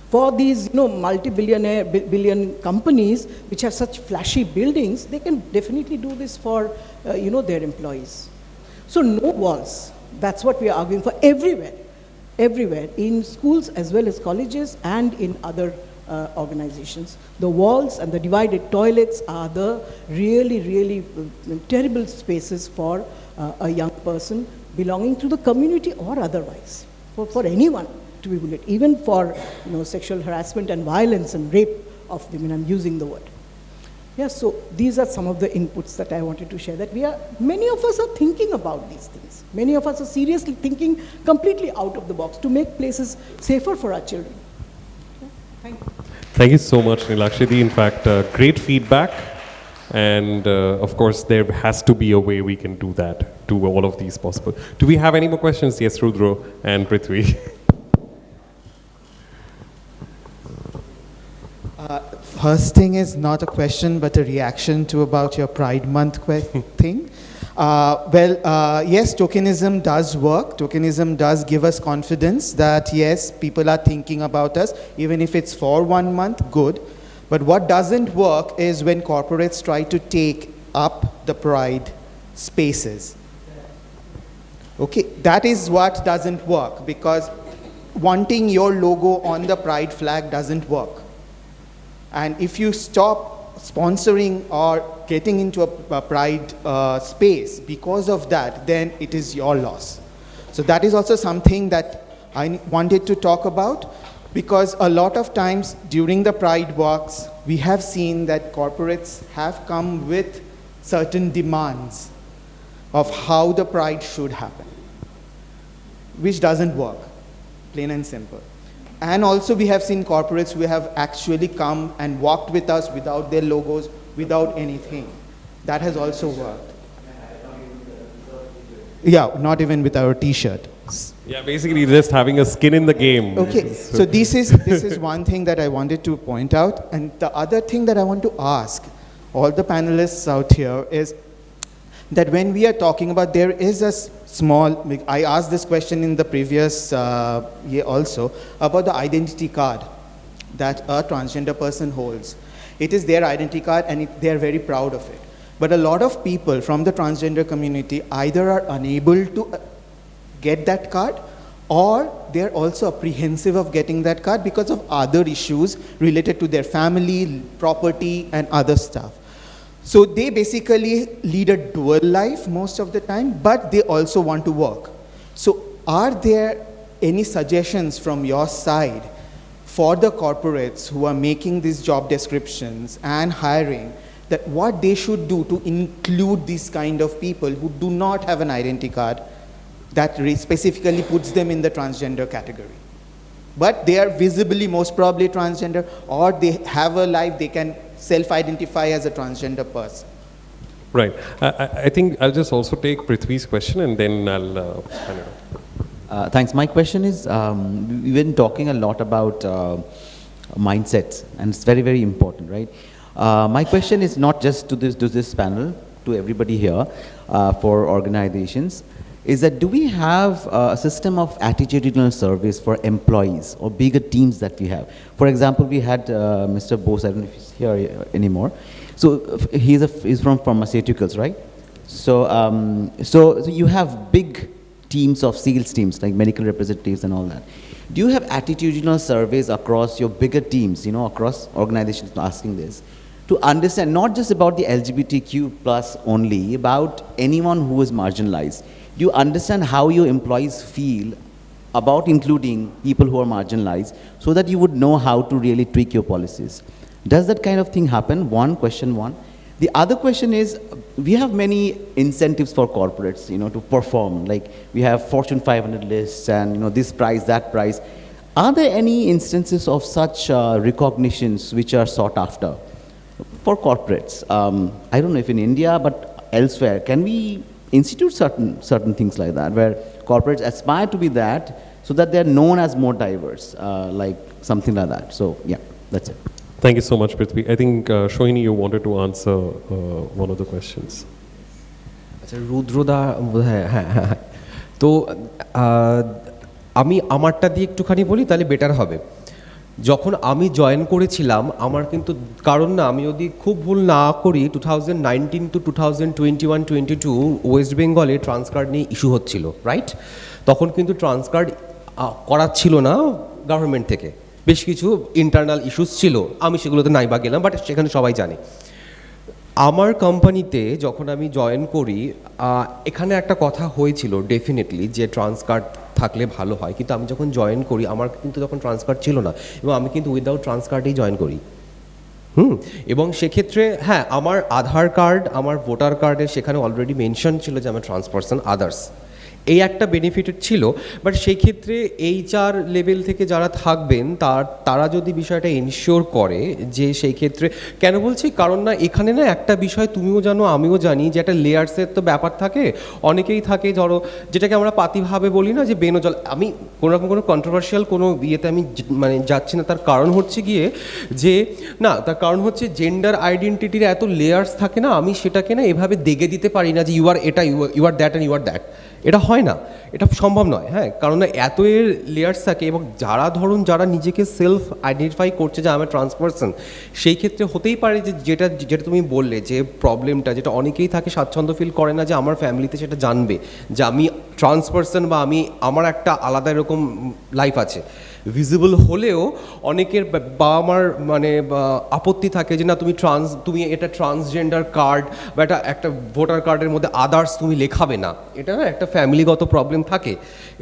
For these, you know, billion companies which have such flashy buildings, they can definitely do this for, you know, their employees. So no walls. That's what we are arguing for everywhere, in schools as well as colleges and in other organizations. The walls and the divided toilets are the really, really terrible spaces for a young person belonging to the community or otherwise, for anyone to be bullied, even for sexual harassment and violence and rape of women. I'm using the word. Yeah, so these are some of the inputs that I wanted to share, that many of us are thinking about these things. Many of us are seriously thinking completely out of the box to make places safer for our children. Yeah, thank you. Thank you so much, Nilakshidi. In fact, great feedback. And of course, there has to be a way we can do that, to all of these possible. Do we have any more questions? Yes, Rudro and Prithvi. First thing is not a question, but a reaction to about your Pride Month thing. Yes, tokenism does work. Tokenism does give us confidence that yes, people are thinking about us, even if it's for 1 month, good. But what doesn't work is when corporates try to take up the Pride spaces. Okay, that is what doesn't work, because wanting your logo on the Pride flag doesn't work. And if you stop sponsoring or getting into a Pride space because of that, then it is your loss. So that is also something that I wanted to talk about, because a lot of times during the Pride walks, we have seen that corporates have come with certain demands of how the Pride should happen, which doesn't work, plain and simple. And also we have seen corporates who have actually come and walked with us without their logos, without anything. That has also worked. Yeah, not even with our t-shirt. Yeah, basically just having a skin in the game. Okay, so this is one thing that I wanted to point out. And the other thing that I want to ask all the panelists out here is that when we are talking about, there is a small, I asked this question in the previous year also, about the identity card that a transgender person holds. It is their identity card and they are very proud of it. But a lot of people from the transgender community either are unable to get that card, or they're also apprehensive of getting that card because of other issues related to their family, property, and other stuff. So they basically lead a dual life most of the time, but they also want to work. So are there any suggestions from your side for the corporates who are making these job descriptions and hiring, that what they should do to include these kind of people who do not have an identity card that specifically puts them in the transgender category? But they are visibly most probably transgender, or they have a life, they can self-identify as a transgender person. Right. I think I'll just also take Prithvi's question and then I'll Thanks. My question is, we've been talking a lot about mindsets, and it's very, very important, right? My question is not just to this panel, to everybody here, for organizations, is that do we have a system of attitudinal surveys for employees or bigger teams that we have? For example, we had Mr. Bose, I don't know if he's here anymore. So he's from pharmaceuticals, right? So you have big teams of sales teams, like medical representatives and all that. Do you have attitudinal surveys across your bigger teams, across organizations asking this, to understand not just about the LGBTQ plus only, about anyone who is marginalized? Do you understand how your employees feel about including people who are marginalized, so that you would know how to really tweak your policies? Does that kind of thing happen? Question one. The other question is, we have many incentives for corporates, to perform. Like we have Fortune 500 lists and this prize, that prize. Are there any instances of such recognitions which are sought after for corporates? I don't know if in India, but elsewhere, can we institute certain things like that, where corporates aspire to be that, so that they're known as more diverse, like something like that? So yeah, that's it. Thank you so much, Prithvi. I think, Shohini, you wanted to answer one of the questions. রুদ্রদা তো আমি আমারটা দিয়ে একটুখানি বলি, তাহলে better হবে। যখন আমি জয়েন করেছিলাম, আমার কিন্তু কারণ না, আমি যদি খুব ভুল না করি, 2019 to 2021-22 ওয়েস্ট বেঙ্গলে ট্রান্সকার্ড নিয়ে ইস্যু হচ্ছিল, রাইট? তখন কিন্তু ট্রান্সকার্ড করাচ্ছিল না গভর্নমেন্ট থেকে, বেশ কিছু ইন্টারনাল ইস্যুস ছিল, আমি সেগুলোতে নাই বা গেলাম, বাট সেখানে সবাই জানে। আমার কোম্পানিতে যখন আমি জয়েন করি, এখানে একটা কথা হয়েছিল ডেফিনেটলি যে ট্রান্স কার্ড থাকলে ভালো হয়, কিন্তু আমি যখন জয়েন করি আমার কিন্তু তখন ট্রান্স কার্ড ছিল না, এবং আমি কিন্তু উইদাউট ট্রান্স কার্ডেই জয়েন করি। এবং সেক্ষেত্রে হ্যাঁ, আমার আধার কার্ড, আমার ভোটার কার্ডে সেখানে অলরেডি মেনশন ছিল যে আমার ট্রান্স পারসন আদার্স, এই একটা বেনিফিটেড ছিল। বাট সেই ক্ষেত্রে HR লেভেল থেকে যারা থাকবেন তারা যদি বিষয়টা এনশিওর করে যে সেই ক্ষেত্রে, কেন বলছি, কারণ না এখানে না একটা বিষয় তুমিও জানো আমিও জানি যে একটা লেয়ার্সের তো ব্যাপার থাকে, অনেকেই থাকে ধরো যেটাকে আমরা পাতিভাবে বলি না যে বেনজল, আমি কোনো রকম কোনো কন্ট্রোভার্সিয়াল কোনো ইয়েতে আমি মানে যাচ্ছি না, তার কারণ হচ্ছে গিয়ে যে না, তার কারণ হচ্ছে জেন্ডার আইডেন্টিটির এত লেয়ার্স থাকে না, আমি সেটাকে না এভাবে দেগে দিতে পারি না যে ইউ আর এটা, you are that and you are that, এটা হয় না, এটা সম্ভব নয়। হ্যাঁ, কারণ না এত এর লেয়ার্স থাকে, এবং যারা নিজেকে সেলফ আইডেন্টিফাই করছে যে আমার ট্রান্স পারসন, সেই ক্ষেত্রে হতেই পারে যে যেটা তুমি বললে যে প্রবলেমটা, যেটা অনেকেই থাকে স্বাচ্ছন্দ্য ফিল করে না যে আমার ফ্যামিলিতে সেটা জানবে যে আমি ট্রান্স পারসন বা আমার একটা আলাদা এরকম লাইফ আছে। ভিজিবল হলেও অনেকের বাবা মার মানে আপত্তি থাকে যে না তুমি এটা ট্রান্সজেন্ডার কার্ড বা একটা ভোটার কার্ডের মধ্যে আদার্স তুমি লেখাবে না, এটা না একটা ফ্যামিলিগত প্রবলেম থাকে,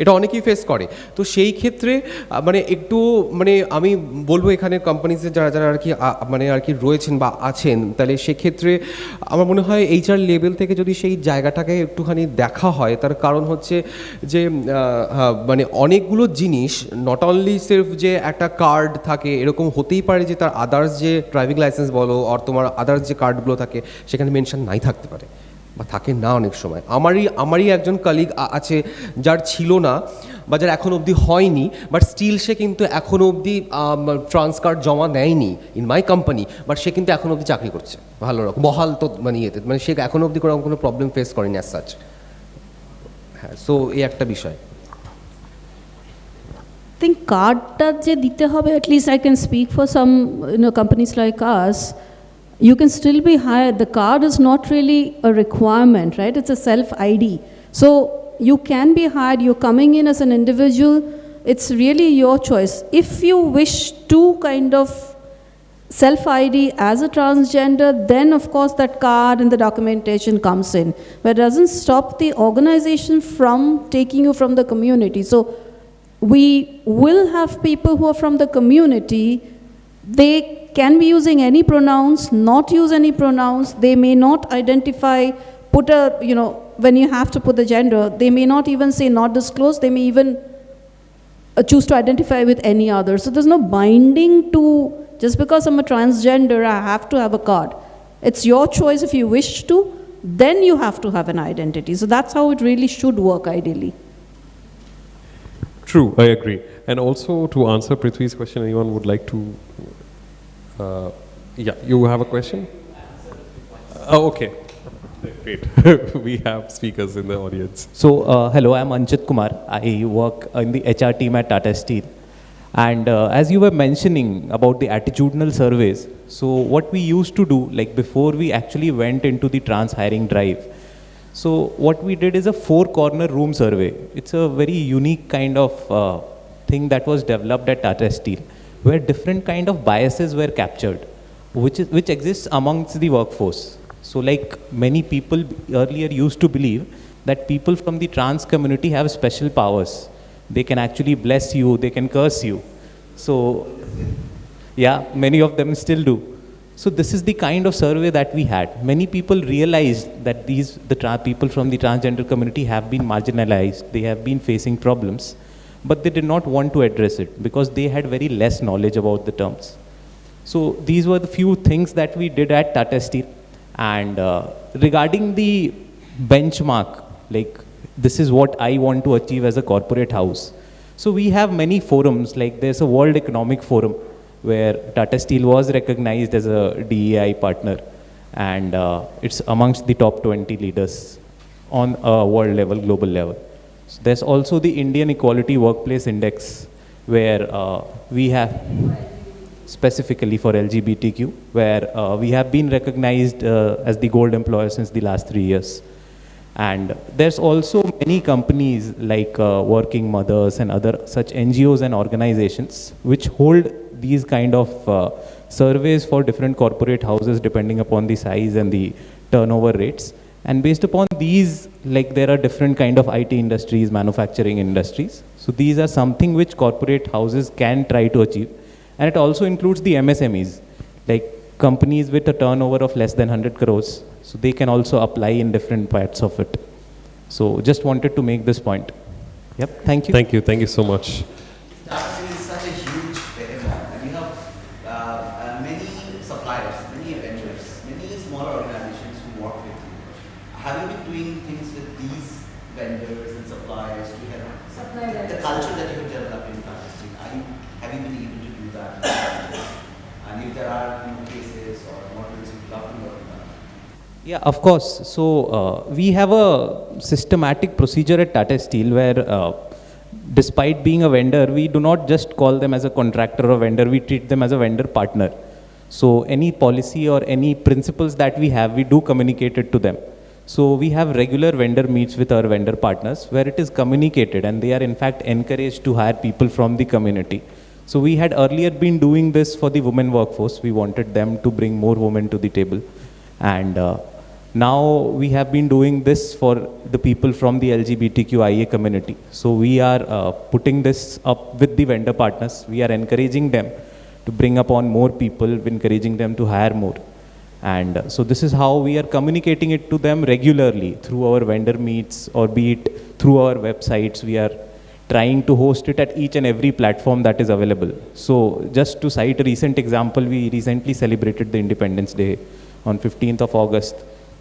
এটা অনেকেই ফেস করে। তো সেই ক্ষেত্রে মানে একটু মানে আমি বলবো এখানে কোম্পানিজে যারা আর কি মানে আর কি রয়েছেন বা আছেন, তাহলে সেক্ষেত্রে আমার মনে হয় HR লেভেল থেকে যদি সেই জায়গাটাকে একটুখানি দেখা হয়, তার কারণ হচ্ছে যে মানে অনেকগুলো জিনিস নট অনলি সির্ফ যে একটা কার্ড থাকে, এরকম হতেই পারে যে তার আদার্স যে ড্রাইভিং লাইসেন্স বলো আর তোমার আদার্স যে কার্ডগুলো থাকে সেখানে মেনশন নাই থাকতে পারে বা থাকে না অনেক সময়। আমারই একজন কলিগ আছে যার ছিল না বা যার এখন অবধি হয়নি, বাট স্টিল সে কিন্তু এখন অবধি ট্রান্স কার্ড জমা দেয়নি ইন মাই কোম্পানি, বাট সে কিন্তু এখন অবধি চাকরি করছে ভালো রকম বহাল, তো মানে ইয়েতে মানে সে এখন অবধি কোনো প্রবলেম ফেস করেনি অ্যাজ সাচ। হ্যাঁ, সো এই একটা বিষয়। I think cardটা যে দিতে হবে, at least I can speak for some companies like us, you can still be hired. The card is not really a requirement, right? It's a self ID. So you can be hired, you're coming in as an individual, it's really your choice. If you wish to kind of self ID as a transgender, then of course that card and the documentation comes in, but it doesn't stop the organization from taking you from the community. So we will have people who are from the community. They can be using any pronouns, not use any pronouns. They may not identify, when you have to put the gender, they may not even say not disclosed. They may even choose to identify with any other. So there's no binding to, just because I'm a transgender, I have to have a card. It's your choice if you wish to, then you have to have an identity. So that's how it really should work ideally. True, I agree. And also to answer Prithvi's question, anyone would like to? Yeah, you have a question? Oh, okay. Great. We have speakers in the audience. So, hello, I'm Anchit Kumar. I work in the HR team at Tata Steel. And as you were mentioning about the attitudinal surveys, so what we used to do, like before we actually went into the trans hiring drive, so what we did is a 4-corner room survey. It's a very unique kind of thing that was developed at Tata Steel, where different kind of biases were captured, which exists amongst the workforce. So like many people earlier used to believe that people from the trans community have special powers. They can actually bless you, they can curse you. So yeah, many of them still do. So this is the kind of survey that we had. Many people realized that people from the transgender community have been marginalized, they have been facing problems, but they did not want to address it because they had very less knowledge about the terms. So these were the few things that we did at Tata Steel. And regarding the benchmark, like this is what I want to achieve as a corporate house. So we have many forums, like there's a World Economic Forum where Tata Steel was recognized as a DEI partner, and it's amongst the top 20 leaders on a world level, global level. So there's also the Indian Equality Workplace Index, where we have specifically for LGBTQ, where we have been recognized as the gold employer since the last 3 years. And there's also many companies like Working Mothers and other such NGOs and organizations which hold these kind of surveys for different corporate houses depending upon the size and the turnover rates. And based upon these, like there are different kind of IT industries, manufacturing industries. So these are something which corporate houses can try to achieve. And it also includes the MSMEs, like companies with a turnover of less than 100 crores. So they can also apply in different parts of it. So just wanted to make this point. Yep, thank you. Thank you so much. That is such a huge behemoth. And we have many suppliers, many vendors, many smaller organizations who work with you. Have you been doing things with these vendors and suppliers to help the culture that you have developed in Tata Steel? Have you been able to do that? And if there are cases or models, you'd love to learn that. Yeah, of course. So we have a systematic procedure at Tata Steel where despite being a vendor, we do not just call them as a contractor or vendor, we treat them as a vendor partner. So any policy or any principles that we have, we do communicate it to them. So we have regular vendor meets with our vendor partners where it is communicated and they are in fact encouraged to hire people from the community. So we had earlier been doing this for the women workforce. We wanted them to bring more women to the table. And now we have been doing this for the people from the LGBTQIA community. So we are putting this up with the vendor partners. We are encouraging them to bring upon more people, encouraging them to hire more. And so this is how we are communicating it to them regularly through our vendor meets or be it through our websites. We are trying to host it at each and every platform that is available. So just to cite a recent example, we recently celebrated the Independence Day on 15th of August.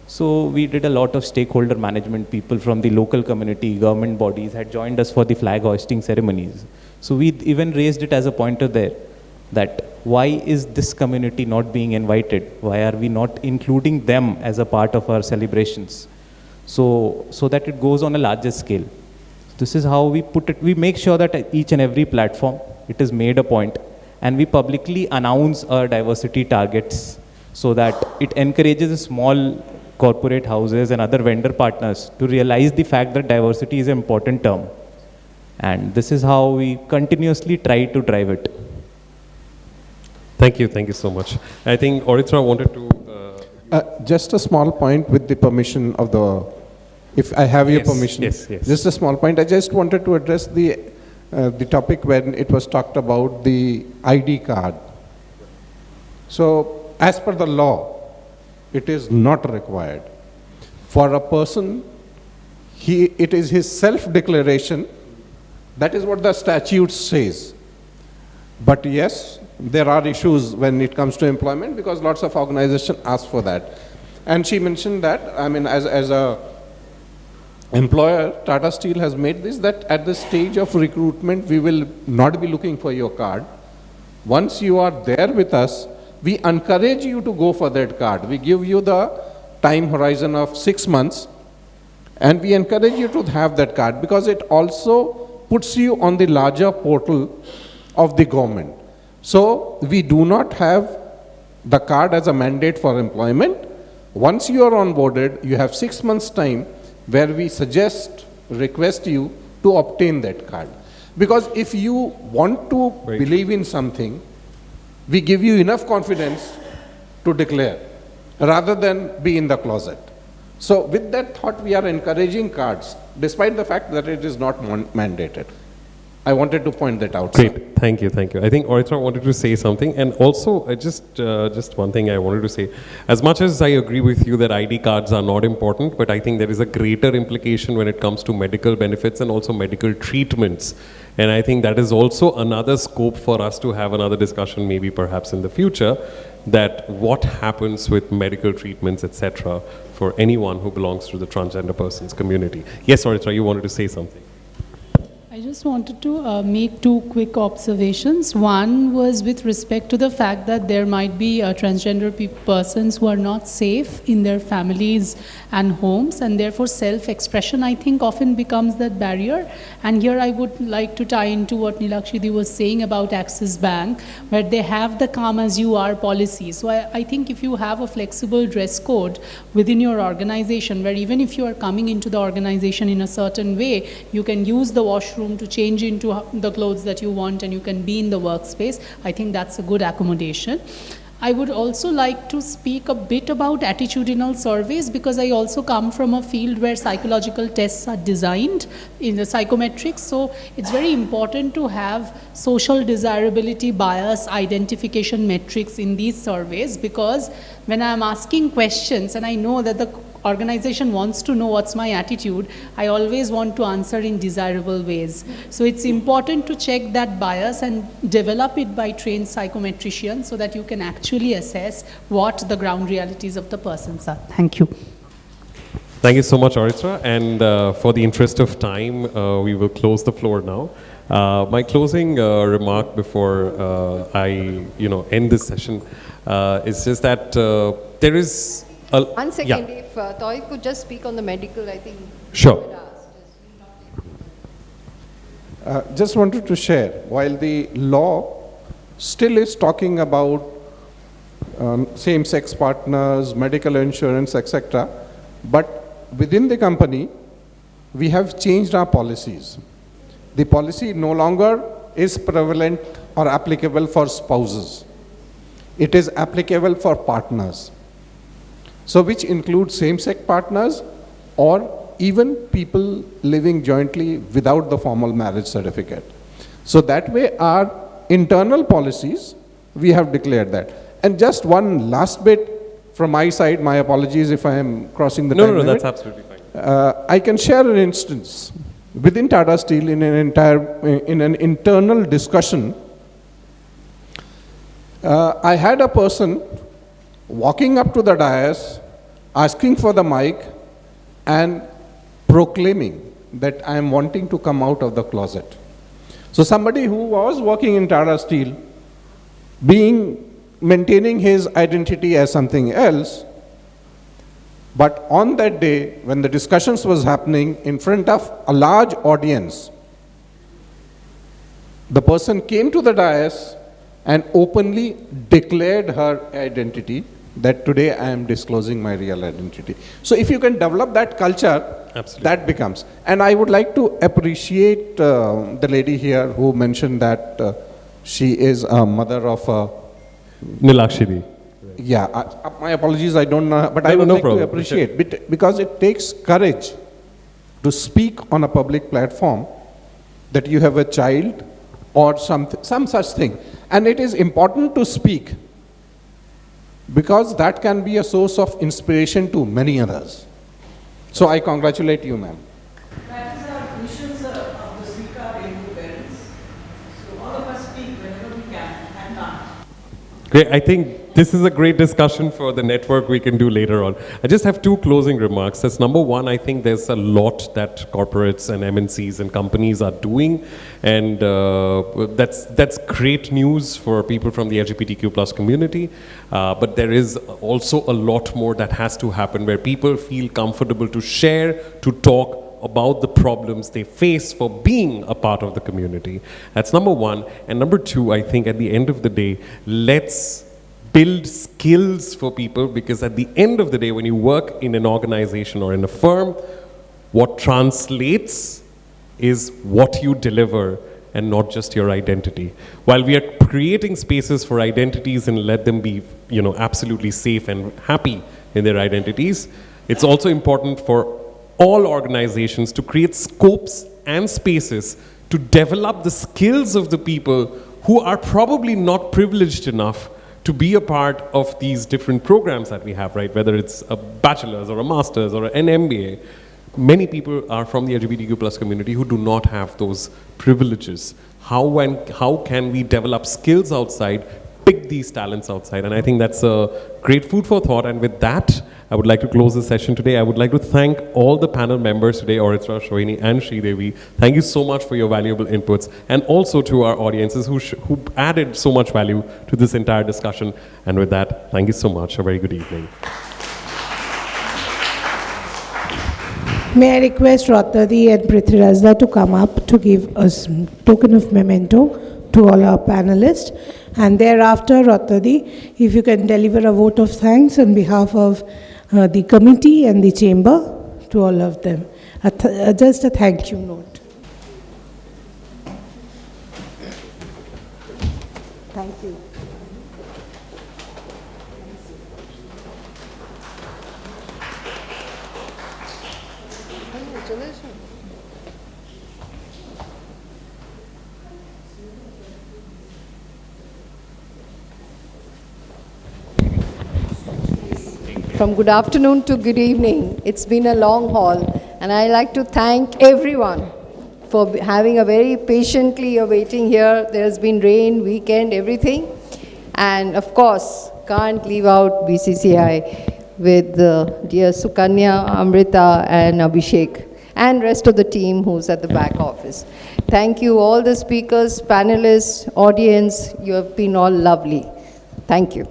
So we did a lot of stakeholder management. People from the local community, government bodies had joined us for the flag hoisting ceremonies. So we even raised it as a pointer there that why is this community not being invited? Why are we not including them as a part of our celebrations? So that it goes on a larger scale. This is how we put it. We make sure that at each and every platform, it is made a point and we publicly announce our diversity targets so that it encourages small corporate houses and other vendor partners to realize the fact that diversity is an important term. And this is how we continuously try to drive it. Thank you so much. I think Oritra wanted to... just a small point with the permission of the... If I have your permission. Yes. Just a small point. I just wanted to address the topic when it was talked about the ID card. So, as per the law, it is not required. For a person, it is his self-declaration. That is what the statute says. But yes, there are issues when it comes to employment because lots of organizations ask for that. And she mentioned that, I mean, as a employer, Tata Steel has made this, that at the stage of recruitment, we will not be looking for your card. Once you are there with us, we encourage you to go for that card. We give you the time horizon of 6 months, and we encourage you to have that card because it also puts you on the larger portal of the government. So we do not have the card as a mandate for employment. Once you are onboarded, you have 6 months time where we request you to obtain that card. Because if you want to believe in something, we give you enough confidence to declare rather than be in the closet. So with that thought, we are encouraging cards, despite the fact that it is not mandated. I wanted to point that out. Great, thank you. I think Oritra wanted to say something, and also just one thing I wanted to say. As much as I agree with you that ID cards are not important, but I think there is a greater implication when it comes to medical benefits and also medical treatments. And I think that is also another scope for us to have another discussion, maybe perhaps in the future, that what happens with medical treatments, etc., for anyone who belongs to the transgender persons community. Yes, Oritra, you wanted to say something. I just wanted to make two quick observations. One was with respect to the fact that there might be transgender persons who are not safe in their families and homes, and therefore self-expression, I think, often becomes that barrier. And here I would like to tie into what Nilakshidi was saying about Axis Bank, where they have the come as you are policy. So I think if you have a flexible dress code within your organization, where even if you are coming into the organization in a certain way, you can use the washroom to change into the clothes that you want, and you can be in the workspace. I think that's a good accommodation. I would also like to speak a bit about attitudinal surveys, because I also come from a field where psychological tests are designed in the psychometrics. So it's very important to have social desirability bias identification metrics in these surveys, because when I'm asking questions and I know that the organization wants to know what's my attitude, I always want to answer in desirable ways. So it's important to check that bias and develop it by trained psychometricians so that you can actually assess what the ground realities of the persons are. Thank you. Thank you so much, Aritra. And for the interest of time, we will close the floor now. My closing remark before I end this session is just that there is One second, if Toy could just speak on the medical, I think. Sure. Just wanted to share, while the law still is talking about same-sex partners, medical insurance, etc., but within the company, we have changed our policies. The policy no longer is prevalent or applicable for spouses. It is applicable for partners. So which includes same-sex partners or even people living jointly without the formal marriage certificate. So that way our internal policies, we have declared that. And just one last bit from my side, my apologies if I am crossing the time limit. No, that's absolutely fine. I can share an instance. Within Tata Steel, in an internal discussion, I had a person walking up to the dais, asking for the mic and proclaiming that I am wanting to come out of the closet. So somebody who was working in Tata Steel, maintaining his identity as something else, but on that day, when the discussions was happening in front of a large audience, the person came to the dais and openly declared her identity, that today I am disclosing my real identity. So if you can develop that culture, absolutely, that becomes. And I would like to appreciate the lady here who mentioned that she is a mother of Nilakshidi. Yeah, my apologies, I don't know, but I would like to appreciate, because it takes courage to speak on a public platform that you have a child or some such thing. And it is important to speak, because that can be a source of inspiration to many others. So I congratulate you, ma'am. That is our mission, sir, of the Zika Rainbow Parents. So all of us speak whenever we can and not. Great. I think this is a great discussion for the network we can do later on. I just have two closing remarks. That's number one, I think there's a lot that corporates and MNCs and companies are doing, and that's great news for people from the LGBTQ plus community. But there is also a lot more that has to happen, where people feel comfortable to share, to talk about the problems they face for being a part of the community. That's number one. And number two, I think at the end of the day, let's build skills for people, because at the end of the day, when you work in an organization or in a firm, what translates is what you deliver and not just your identity. While we are creating spaces for identities and let them be, absolutely safe and happy in their identities, it's also important for all organizations to create scopes and spaces to develop the skills of the people who are probably not privileged enough to be a part of these different programs that we have, right? Whether it's a bachelor's or a master's or an MBA. Many people are from the LGBTQ plus community who do not have those privileges. How can we develop skills outside, pick these talents outside? And I think that's a great food for thought. And with that, I would like to close the session today. I would like to thank all the panel members today, Oritra, Shohini, and Sridevi. Thank you so much for your valuable inputs, and also to our audiences who added so much value to this entire discussion. And with that, thank you so much. A very good evening. May I request Ratnadi and Prithviraj to come up to give a token of memento to all our panelists. And thereafter, Ratnadi, if you can deliver a vote of thanks on behalf of the committee and the chamber to all of them. Just a thank you note. Thank you. From good afternoon to good evening, it's been a long haul, and I like to thank everyone for having a very patiently waiting here. There's been rain, weekend, everything, and of course, can't leave out BCCI with dear Sukanya, Amrita, and Abhishek, and rest of the team who's at the back office. Thank you, all the speakers, panelists, audience. You have been all lovely. Thank you.